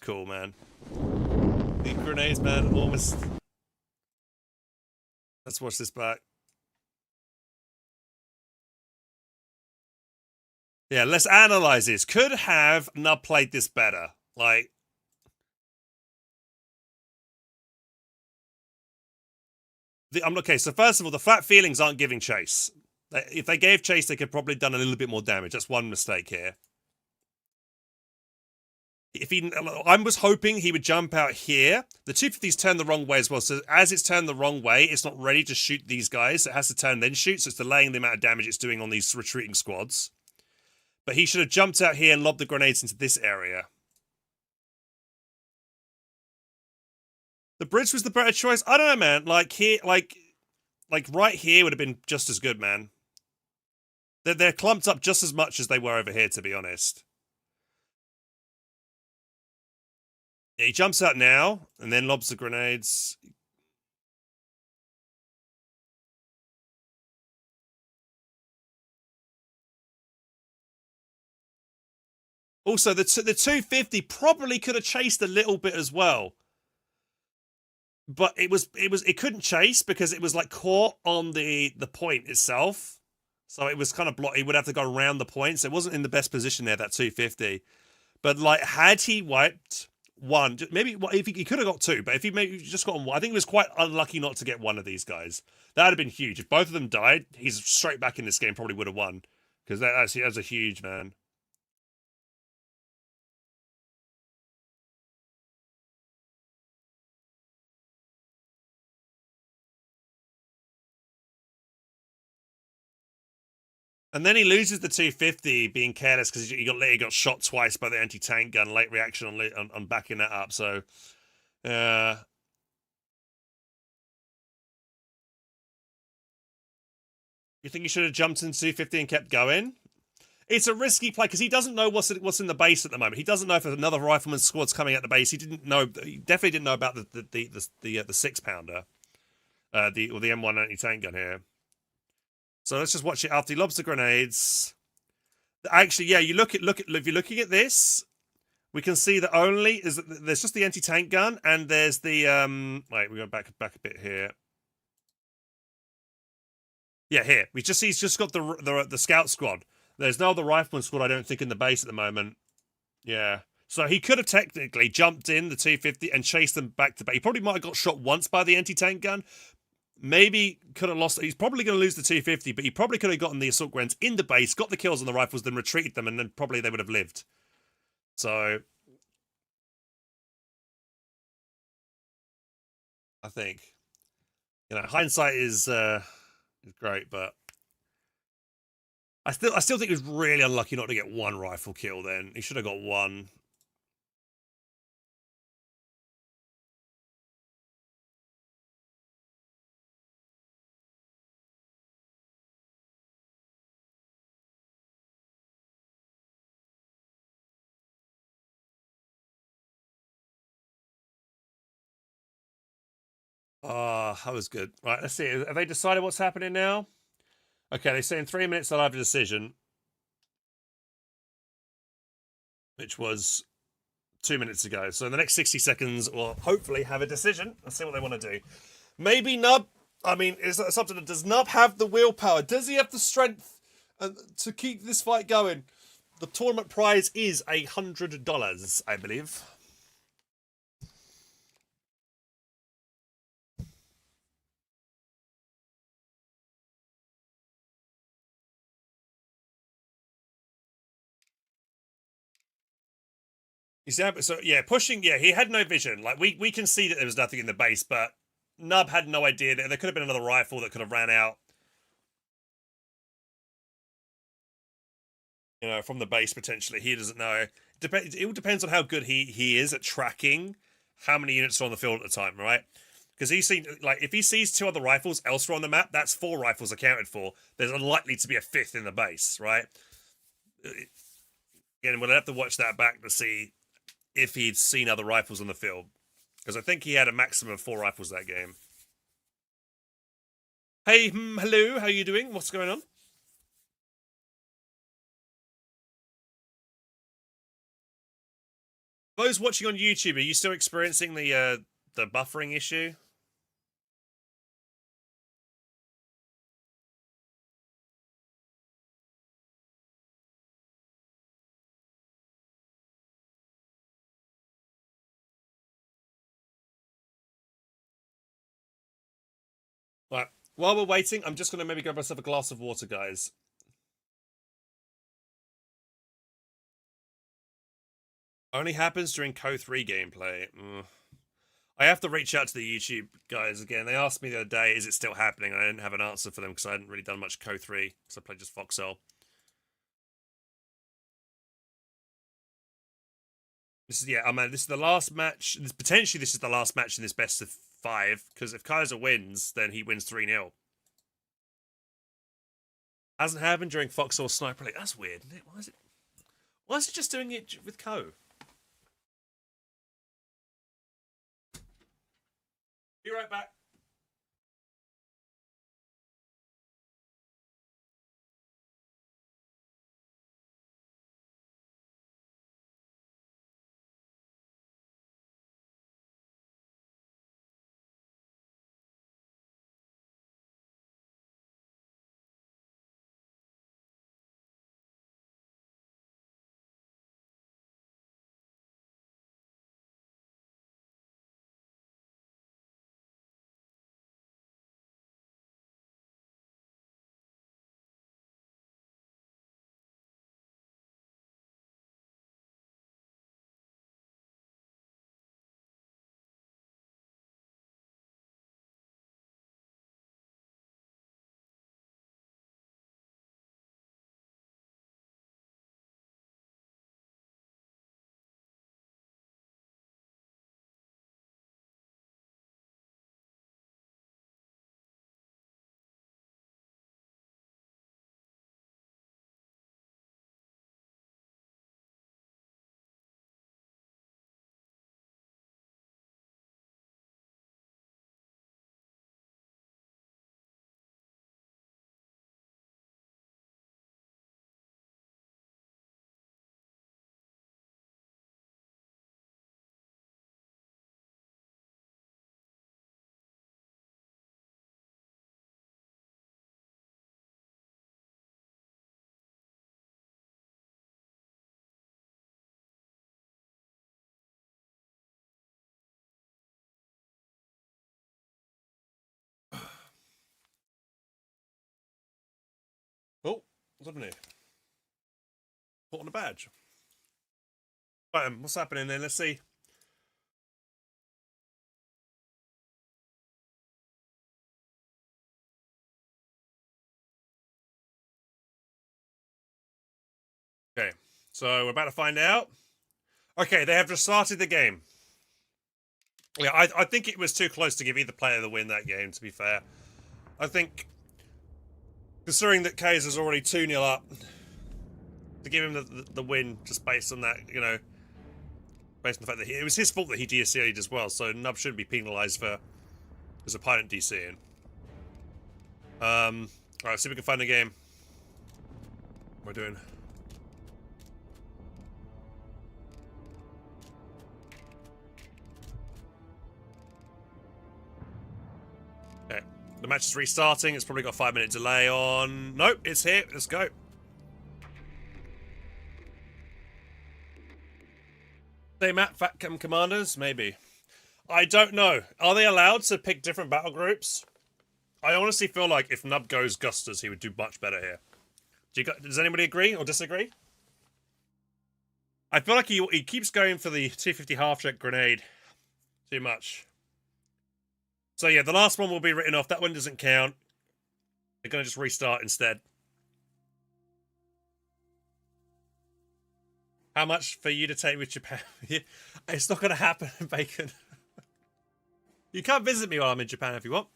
cool, man. The grenades, man, almost. Let's watch this back. Yeah, let's analyze this. Could have Nub played this better? Like, okay, so first of all, the flat feelings aren't giving chase. If they gave chase, they could probably done a little bit more damage. That's one mistake here. I was hoping he would jump out here. The 250's turned the wrong way as well. So as it's turned the wrong way, it's not ready to shoot these guys. It has to turn then shoot. So it's delaying the amount of damage it's doing on these retreating squads. But he should have jumped out here and lobbed the grenades into this area. The bridge was the better choice. I don't know, man. Like here, like right here would have been just as good, man. They're clumped up just as much as they were over here, to be honest. Yeah, he jumps out now and then lobs the grenades. Also, the 250 probably could have chased a little bit as well. But it couldn't chase because it was like caught on the point itself. So it was kind of blocked. He would have to go around the point. So it wasn't in the best position there, that 250. But like, had he wiped one, maybe if he could have got 2, but if he maybe just got one, I think he was quite unlucky not to get one of these guys. That would have been huge. If both of them died, he's straight back in this game, probably would have won. Because that's a huge, man. And then he loses the 250 being careless because he got shot twice by the anti-tank gun. Late reaction on backing that up. So, you think he should have jumped in 250 and kept going? It's a risky play because he doesn't know what's in the base at the moment. He doesn't know if another rifleman squad's coming at the base. He didn't know. He definitely didn't know about the 6-pounder, the M1 anti-tank gun here. So let's just watch it after he lobs the grenades. Actually, yeah, if you're looking at this, we can see that there's just the anti-tank gun and there's the wait, we go back a bit here. Yeah, here. He's just got the scout squad. There's no other rifleman squad, I don't think, in the base at the moment. Yeah. So he could have technically jumped in the 250 and chased them back to base. He probably might have got shot once by the anti-tank gun. Maybe could have lost. He's probably going to lose the 250, but he probably could have gotten the assault grenades in the base, got the kills on the rifles, then retreated them, and then probably they would have lived. So I think, hindsight is great, but I still think he was really unlucky not to get one rifle kill. Then he should have got one. Ah, that was good. Right, let's see. Have they decided what's happening now? Okay, they say in 3 minutes they'll have a decision. Which was 2 minutes ago. So in the next 60 seconds, we'll hopefully have a decision. Let's see what they want to do. Maybe Nub. I mean, is that something that does Nub have the willpower? Does he have the strength to keep this fight going? The tournament prize is $100, I believe. So yeah, pushing. Yeah, he had no vision. Like we can see that there was nothing in the base, but Nub had no idea that there could have been another rifle that could have ran out. You know, from the base potentially. He doesn't know. It all depends on how good he is at tracking how many units are on the field at the time, right? Because he's seen, like, if he sees 2 other rifles elsewhere on the map, that's 4 rifles accounted for. There's unlikely to be a 5th in the base, right? Again, we'll have to watch that back to see if he'd seen other rifles on the field. Because I think he had a maximum of 4 rifles that game. Hey, hello, how you doing? What's going on? Those watching on YouTube, are you still experiencing the buffering issue? Right. While we're waiting, I'm just going to maybe grab myself a glass of water, guys. Only happens during Co 3 gameplay. I have to reach out to the YouTube guys again. They asked me the other day, is it still happening? And I didn't have an answer for them because I hadn't really done much Co 3 because I played just Foxhole. This is, yeah, I mean, this is the last match. Potentially, this is the last match in this best of 5 because if Kaiser wins, then he wins 3-0. Hasn't happened during Foxhole Sniper League. That's weird, isn't it? Why is it just doing it with Co? Be right back. Oh, what's happening here? Put on a badge. What's happening then? Let's see. Okay, so we're about to find out. Okay, they have just started the game. Yeah, I think it was too close to give either player the win that game, to be fair. I think, considering that Kaiser's already 2-0 up, to give him the win just based on that, you know, based on the fact that it was his fault that he DSC'd as well, so Nub shouldn't be penalised for There's a pilot DC in. Alright, see if we can find the game. What we're doing. Okay. The match is restarting. It's probably got a 5-minute delay on. Nope, it's here. Let's go. They map Fatcam commanders? Maybe. I don't know. Are they allowed to pick different battle groups? I honestly feel like if Nub goes Gustas, he would do much better here. Does anybody agree or disagree? I feel like he keeps going for the 250 half-jet grenade too much. So yeah, the last one will be written off. That one doesn't count. They're going to just restart instead. How much for you to take with Japan? It's not going to happen, Bacon. You can't visit me while I'm in Japan if you want.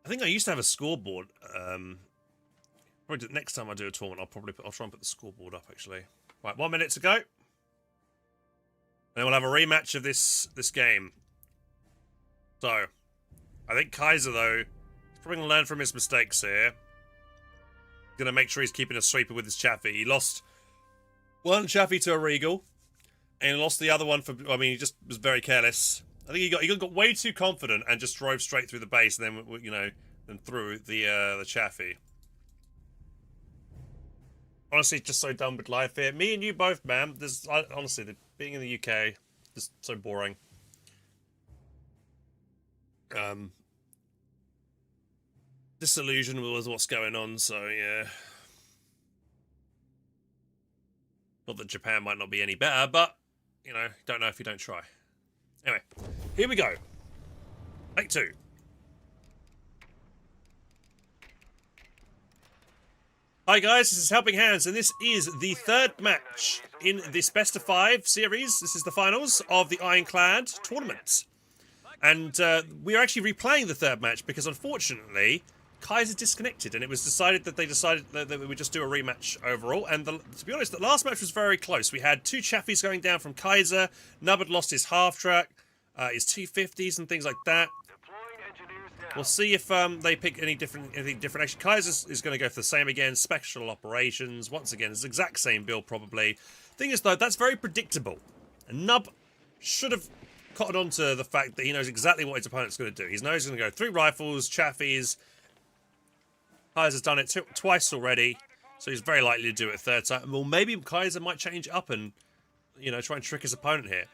I think I used to have a scoreboard. Probably next time I do a tournament, I'll try and put the scoreboard up actually. Right, 1 minute to go. Then we'll have a rematch of this game. So, I think Kaiser though, he's probably gonna learn from his mistakes here. Gonna make sure he's keeping a sweeper with his Chaffee. He lost one Chaffee to a Regal, and he lost the other one for. I mean, he just was very careless. I think he got way too confident and just drove straight through the base, and then then through the Chaffee. Honestly, just so done with life here. Me and you both, man. Honestly, being in the UK, just so boring. Disillusioned with what's going on, so yeah. Not that Japan might not be any better, but, don't know if you don't try. Anyway, here we go. Take 2. Hi guys, this is HelpingHans, and this is the 3rd match in this Best of 5 series. This is the finals of the Ironclad tournament. And we're actually replaying the 3rd match because, unfortunately, Kaiser disconnected, and it was decided that they would just do a rematch overall. And to be honest, the last match was very close. We had 2 Chaffies going down from Kaiser. Nub had lost his half-track, his 250s and things like that. We'll see if they pick anything different. Actually, Kaiser is going to go for the same again. Special operations. Once again, it's the exact same build, probably. Thing is, though, that's very predictable. And Nub should have cottoned on to the fact that he knows exactly what his opponent's going to do. He knows he's going to go 3 rifles, Chaffies. Kaiser's done it twice already, so he's very likely to do it a 3rd time. Well, maybe Kaiser might change up and, try and trick his opponent here.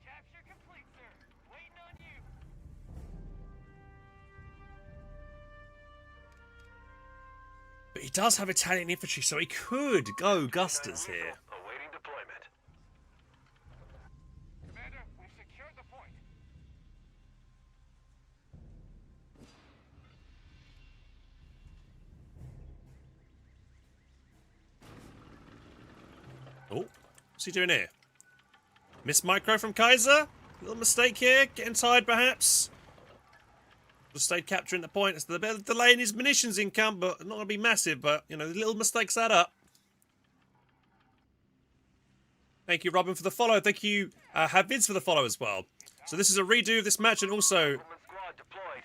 Capture complete, sir. Waiting on you. But he does have Italian infantry, so he could go Gustas here. Awaiting deployment. Commander, we've secured the point. Oh, what's he doing here? Miss micro from Kaiser? Little mistake here. Getting tired, perhaps. Just stayed capturing the point. It's the bit of delay in his munitions income, but not going to be massive. But, the little mistakes add up. Thank you, Robin, for the follow. Thank you, Havids, for the follow as well. So this is a redo of this match, and also Squad deployed.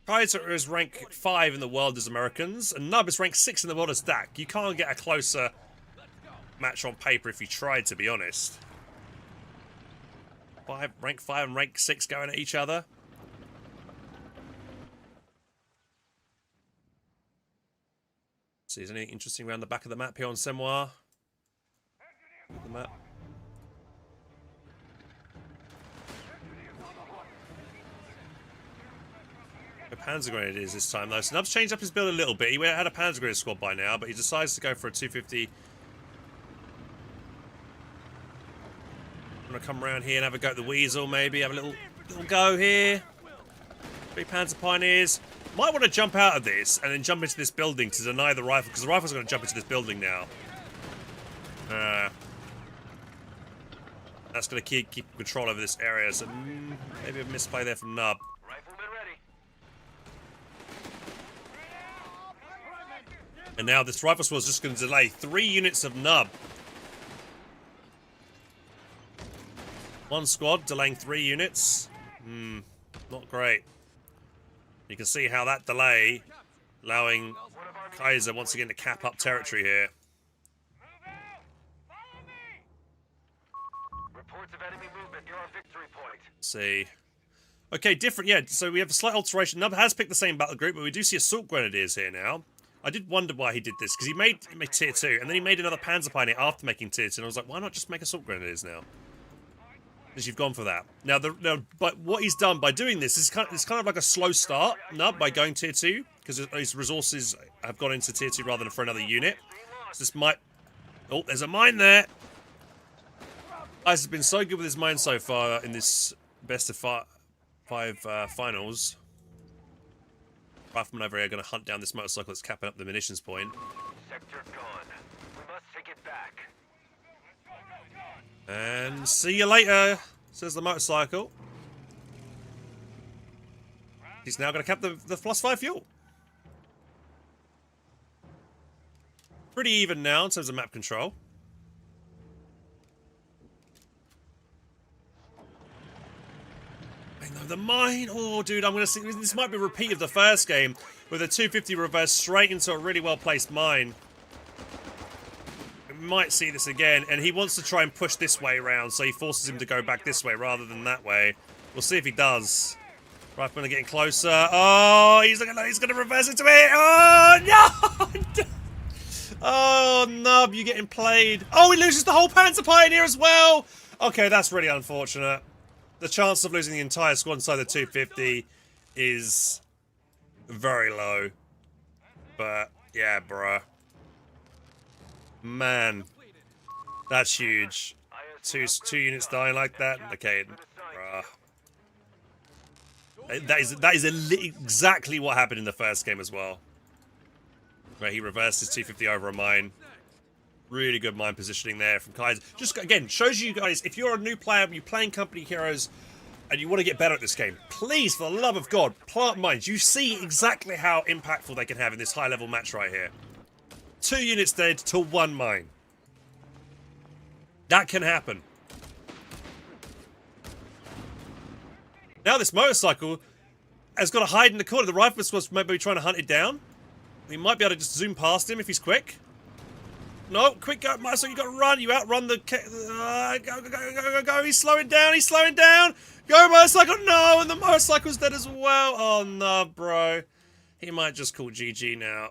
Kaiser is rank 5 in the world as Americans, and Nub is rank 6 in the world as Dak. You can't get a closer match on paper if you tried, to be honest. Rank 5 and rank 6 going at each other. See, is anything interesting around the back of the map here on Semoir? Look at the map. A Panzer Grenade is this time though. So Nub's changed up his build a little bit. He had a Panzer Grenade squad by now, but he decides to go for a 250. I'm gonna come around here and have a go at the Weasel, maybe have a little go here. 3 Panzer Pioneers. Might want to jump out of this and then jump into this building to deny the rifle, because the rifle's going to jump into this building now. That's going to keep control over this area, so maybe a misplay there from Nub. Rifleman ready. And now this rifle squad is just going to delay 3 units of nub. One squad delaying 3 units. Not great. You can see how that delay allowing Kaiser once again to cap up territory here. Reports of enemy movement near our victory point. See. Okay, different. Yeah, so we have a slight alteration. Nub has picked the same battle group, but we do see assault grenadiers here now. I did wonder why he did this, because he made tier 2, and then he made another Panzer Pioneer after making tier 2, and I was like, why not just make assault grenadiers now? Because you've gone for that. Now, but what he's done by doing this is it's kind of like a slow start, Nub, by going tier 2, because his resources have gone into tier 2 rather than for another unit. So this might... Oh, there's a mine there! Guys has been so good with his mine so far in this best of 5 finals. Rifleman over here are going to hunt down this motorcycle that's capping up the munitions point. Sector gone. We must take it back. And see you later, says the motorcycle. He's now going to cap the +5 fuel. Pretty even now in terms of map control. The mine, oh dude, I'm gonna see, this might be a repeat of the first game with a 250 reverse straight into a really well placed mine. We might see this again, and he wants to try and push this way around, so he forces him to go back this way rather than that way. We'll see if he does. Riflemen are getting closer. Oh, he's gonna reverse into it. Oh no! Oh Nub, you're getting played. Oh, he loses the whole Panzer Pioneer as well. Okay, that's really unfortunate. The chance of losing the entire squad inside the 250 is very low. But, yeah, bruh. Man. That's huge. Two units dying like that? Okay, bruh. That is exactly what happened in the first game as well. Where he reversed his 250 over a mine. Really good mine positioning there from Kaiser. Just, again, shows you guys, if you're a new player, you're playing Company Heroes, and you want to get better at this game, please, for the love of God, plant mines. You see exactly how impactful they can have in this high-level match right here. 2 units dead to 1 mine. That can happen. Now this motorcycle has got to hide in the corner. The rifle squad's maybe trying to hunt it down. We might be able to just zoom past him if he's quick. No, quick go, motorcycle, you got to run. You outrun the... go. He's slowing down, Go, motorcycle, no, and the motorcycle's dead as well. Oh, no, bro. He might just call GG now.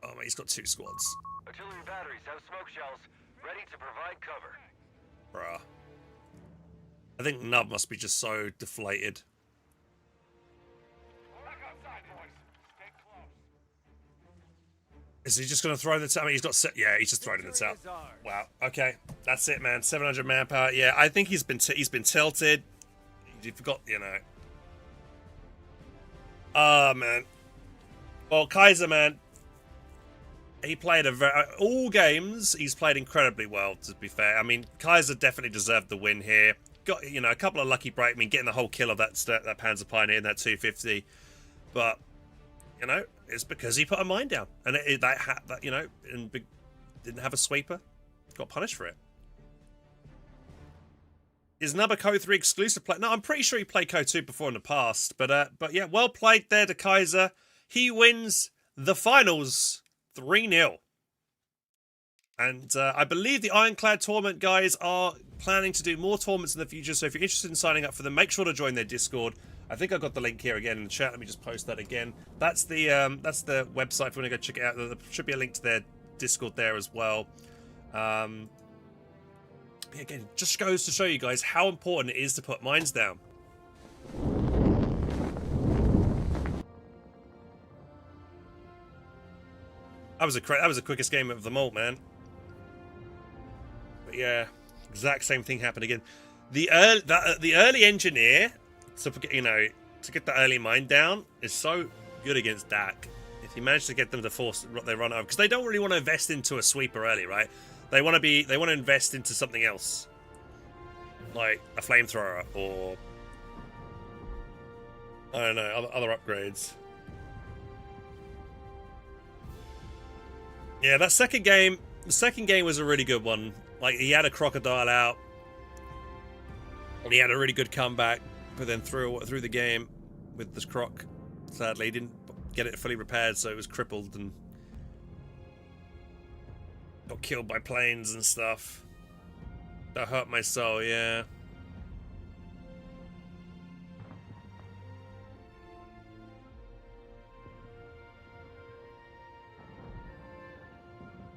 Oh, mate, he's got 2 squads. Artillery batteries have smoke shells, ready to provide cover. Bruh. I think Nub must be just so deflated. Is he just going to throw the towel? I mean, he's got set. Yeah, he's just throwing in the towel. Wow. Okay, that's it, man. 700 manpower. Yeah, I think he's been tilted. You forgot, you know. Ah, man. Well, Kaiser, man. He played all games. He's played incredibly well. To be fair, I mean, Kaiser definitely deserved the win here. Got a couple of lucky break. I mean, getting the whole kill of that Panzer Pioneer in that 250, but. It's because he put a mine down, and and didn't have a sweeper, got punished for it. Is Nub a Code 3 exclusive play? No, I'm pretty sure he played Code 2 before in the past, but yeah, well played there to Kaiser. He wins the finals 3-0. And I believe the Ironclad tournament guys are planning to do more tournaments in the future, so if you're interested in signing up for them, make sure to join their Discord. I think I got the link here again in the chat. Let me just post that again. That's the website if you want to go check it out. There should be a link to their Discord there as well. Again, just goes to show you guys how important it is to put mines down. That was the quickest game of them all, man. But yeah, exact same thing happened again. The early engineer. So, to get the early mine down is so good against Dak. If you manage to get them to force they run over, because they don't really want to invest into a sweeper early, right? They want to invest into something else, like a flamethrower or I don't know, other upgrades. Yeah, that second game, the second game was a really good one. Like, he had a crocodile out, and he had a really good comeback, but then through the game with this croc, sadly, he didn't get it fully repaired, so it was crippled and got killed by planes and stuff. That hurt my soul, yeah.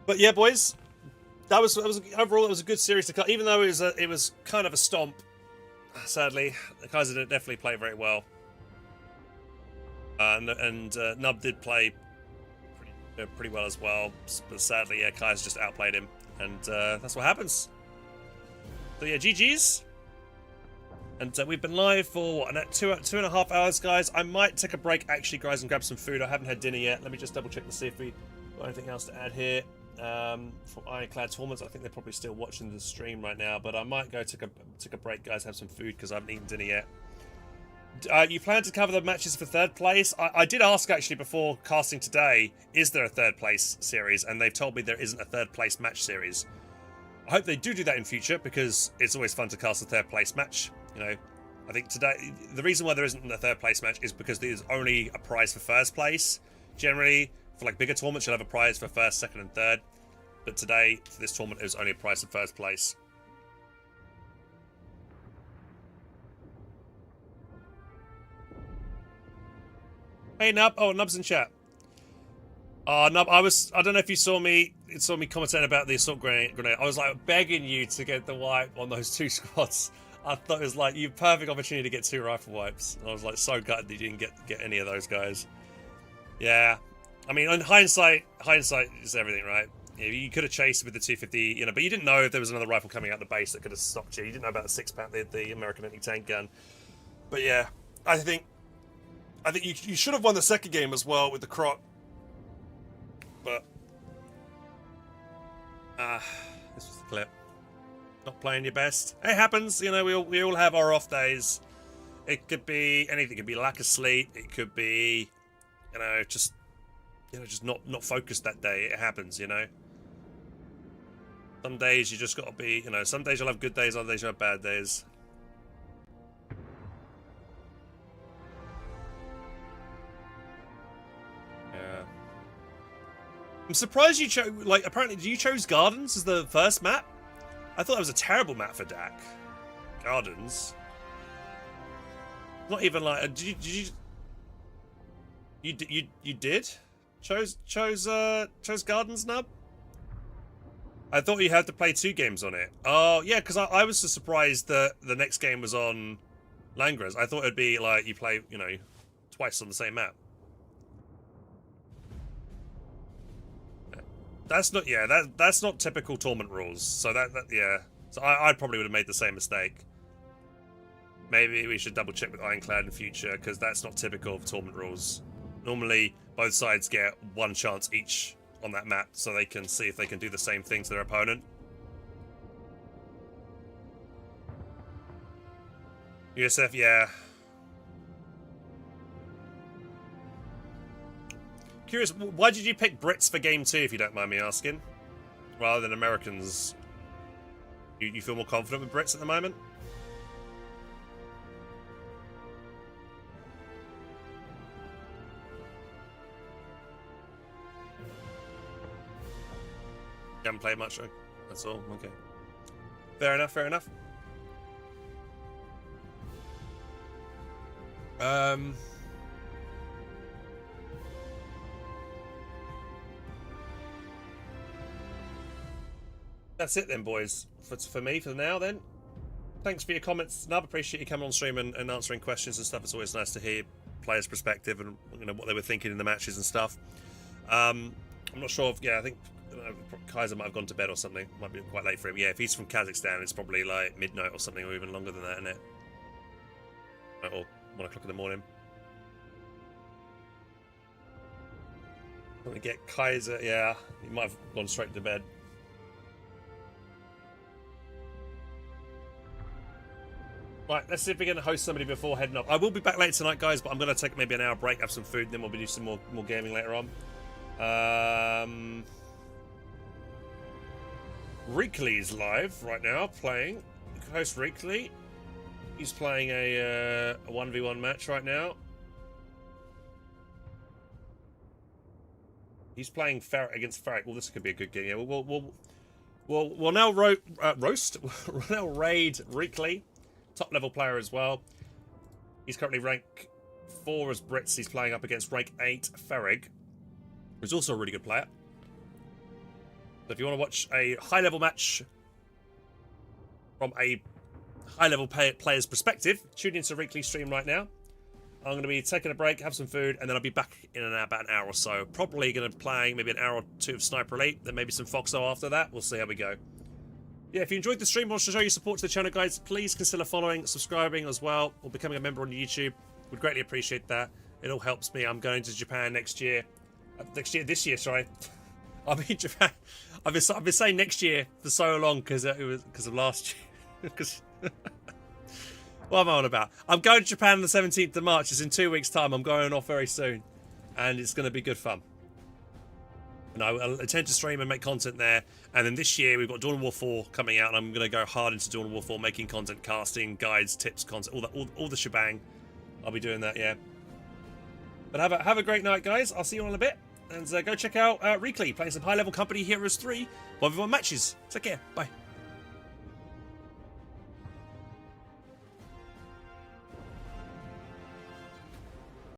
But yeah, boys, that was overall it was a good series to cut. Even though it was kind of a stomp. Sadly, the Kaiser didn't definitely play very well, and Nub did play pretty well as well. But sadly, yeah, Kaiser just outplayed him, and that's what happens. So yeah, GG's. And we've been live for what, 2.5 hours, guys. I might take a break actually, guys, and grab some food. I haven't had dinner yet. Let me just double check to see if we got anything else to add here. From Ironclad tournaments, I think they're probably still watching the stream right now, but I might go take a break, guys, have some food because I haven't eaten dinner yet. You plan to cover the matches for third place? I did ask actually before casting today, is there a third place series? And they've told me there isn't a third place match series. I hope they do that in future because it's always fun to cast a third place match. You know, I think today the reason why there isn't a third place match is because there's only a prize for first place. Generally, for like bigger tournaments, you'll have a prize for first, second, and third. But today, for this tournament, it was only a prize for first place. Hey Nub, oh Nub's in chat. Nub, I don't know if you saw me commenting about the assault grenade. I was like begging you to get the wipe on those two squads. I thought it was like you perfect opportunity to get 2 rifle wipes. And I was like so gutted that you didn't get any of those guys. Yeah, I mean, in hindsight is everything, right? You could have chased with the 250, you know, but you didn't know if there was another rifle coming out the base that could have stopped you. You didn't know about the 6-pound, the American anti-tank gun. But yeah, I think you should have won the second game as well with the croc. But this was the clip. Not playing your best. It happens, you know. We all have our off days. It could be anything. It could be lack of sleep. It could be, you know, just not focused that day. It happens, you know. Some days you just got to be, you know, some days you'll have good days, other days you'll have bad days. Yeah. I'm surprised you chose, like, apparently you chose Gardens as the first map? I thought that was a terrible map for Dak. Gardens. Not even like, you did? Chose Gardens, Nub? I thought you had to play 2 games on it. Oh, yeah, because I was just surprised that the next game was on Langres. I thought it'd be like you play, you know, twice on the same map. That's not, yeah, that's not typical tournament rules. So yeah. So I probably would have made the same mistake. Maybe we should double check with Ironclad in future because that's not typical of tournament rules. Normally, both sides get 1 chance each on that map so they can see if they can do the same thing to their opponent. USF, yeah. Curious, why did you pick Brits for game 2, if you don't mind me asking? Rather than Americans? You feel more confident with Brits at the moment? You haven't played much, that's all? Okay. Fair enough, fair enough. That's it then, boys. For me, for now then. Thanks for your comments, Nub. Appreciate you coming on stream and answering questions and stuff. It's always nice to hear players' perspective and, you know, what they were thinking in the matches and stuff. I'm not sure if, yeah, I think Kaiser might have gone to bed or something. Might be quite late for him. Yeah, if he's from Kazakhstan, it's probably like midnight or something, or even longer than that, isn't it? Or 1 o'clock in the morning. I'm gonna get Kaiser. Yeah, he might have gone straight to bed. Right, let's see if we can host somebody before heading off. I will be back later tonight, guys, but I'm going to take maybe an hour break, have some food, and then we'll be doing some more gaming later on. Reekley's live right now, playing. Host Reekley. He's playing a 1v1 match right now. He's playing against Ferric. Well, this could be a good game. Yeah, we'll now roast. We'll now raid Reekley, top level player as well. He's currently rank 4 as Brits. He's playing up against rank 8 Ferrig, who's also a really good player. So if you want to watch a high level match from a high level player's perspective, tune into Reekley's stream right now. I'm going to be taking a break, have some food, and then I'll be back in about an hour or so. Probably going to be playing maybe an hour or 2 of Sniper Elite, then maybe some Foxo after that. We'll see how we go. Yeah, if you enjoyed the stream, want to show your support to the channel, guys, please consider following, subscribing as well, or becoming a member on YouTube. We'd greatly appreciate that. It all helps me. I'm going to Japan next year. This year, sorry. I'll be in Japan. I've been saying next year for so long because of last year. What am I on about? I'm going to Japan on the 17th of March. It's in 2 weeks' time. I'm going off very soon. And it's going to be good fun. And I'll intend to stream and make content there. And then this year, we've got Dawn of War 4 coming out. And I'm going to go hard into Dawn of War 4, making content, casting, guides, tips, content, all the shebang. I'll be doing that, yeah. But have a great night, guys. I'll see you all in a bit. And go check out Reekley playing some high-level Company Heroes 3 1v1 matches. Take care. Bye.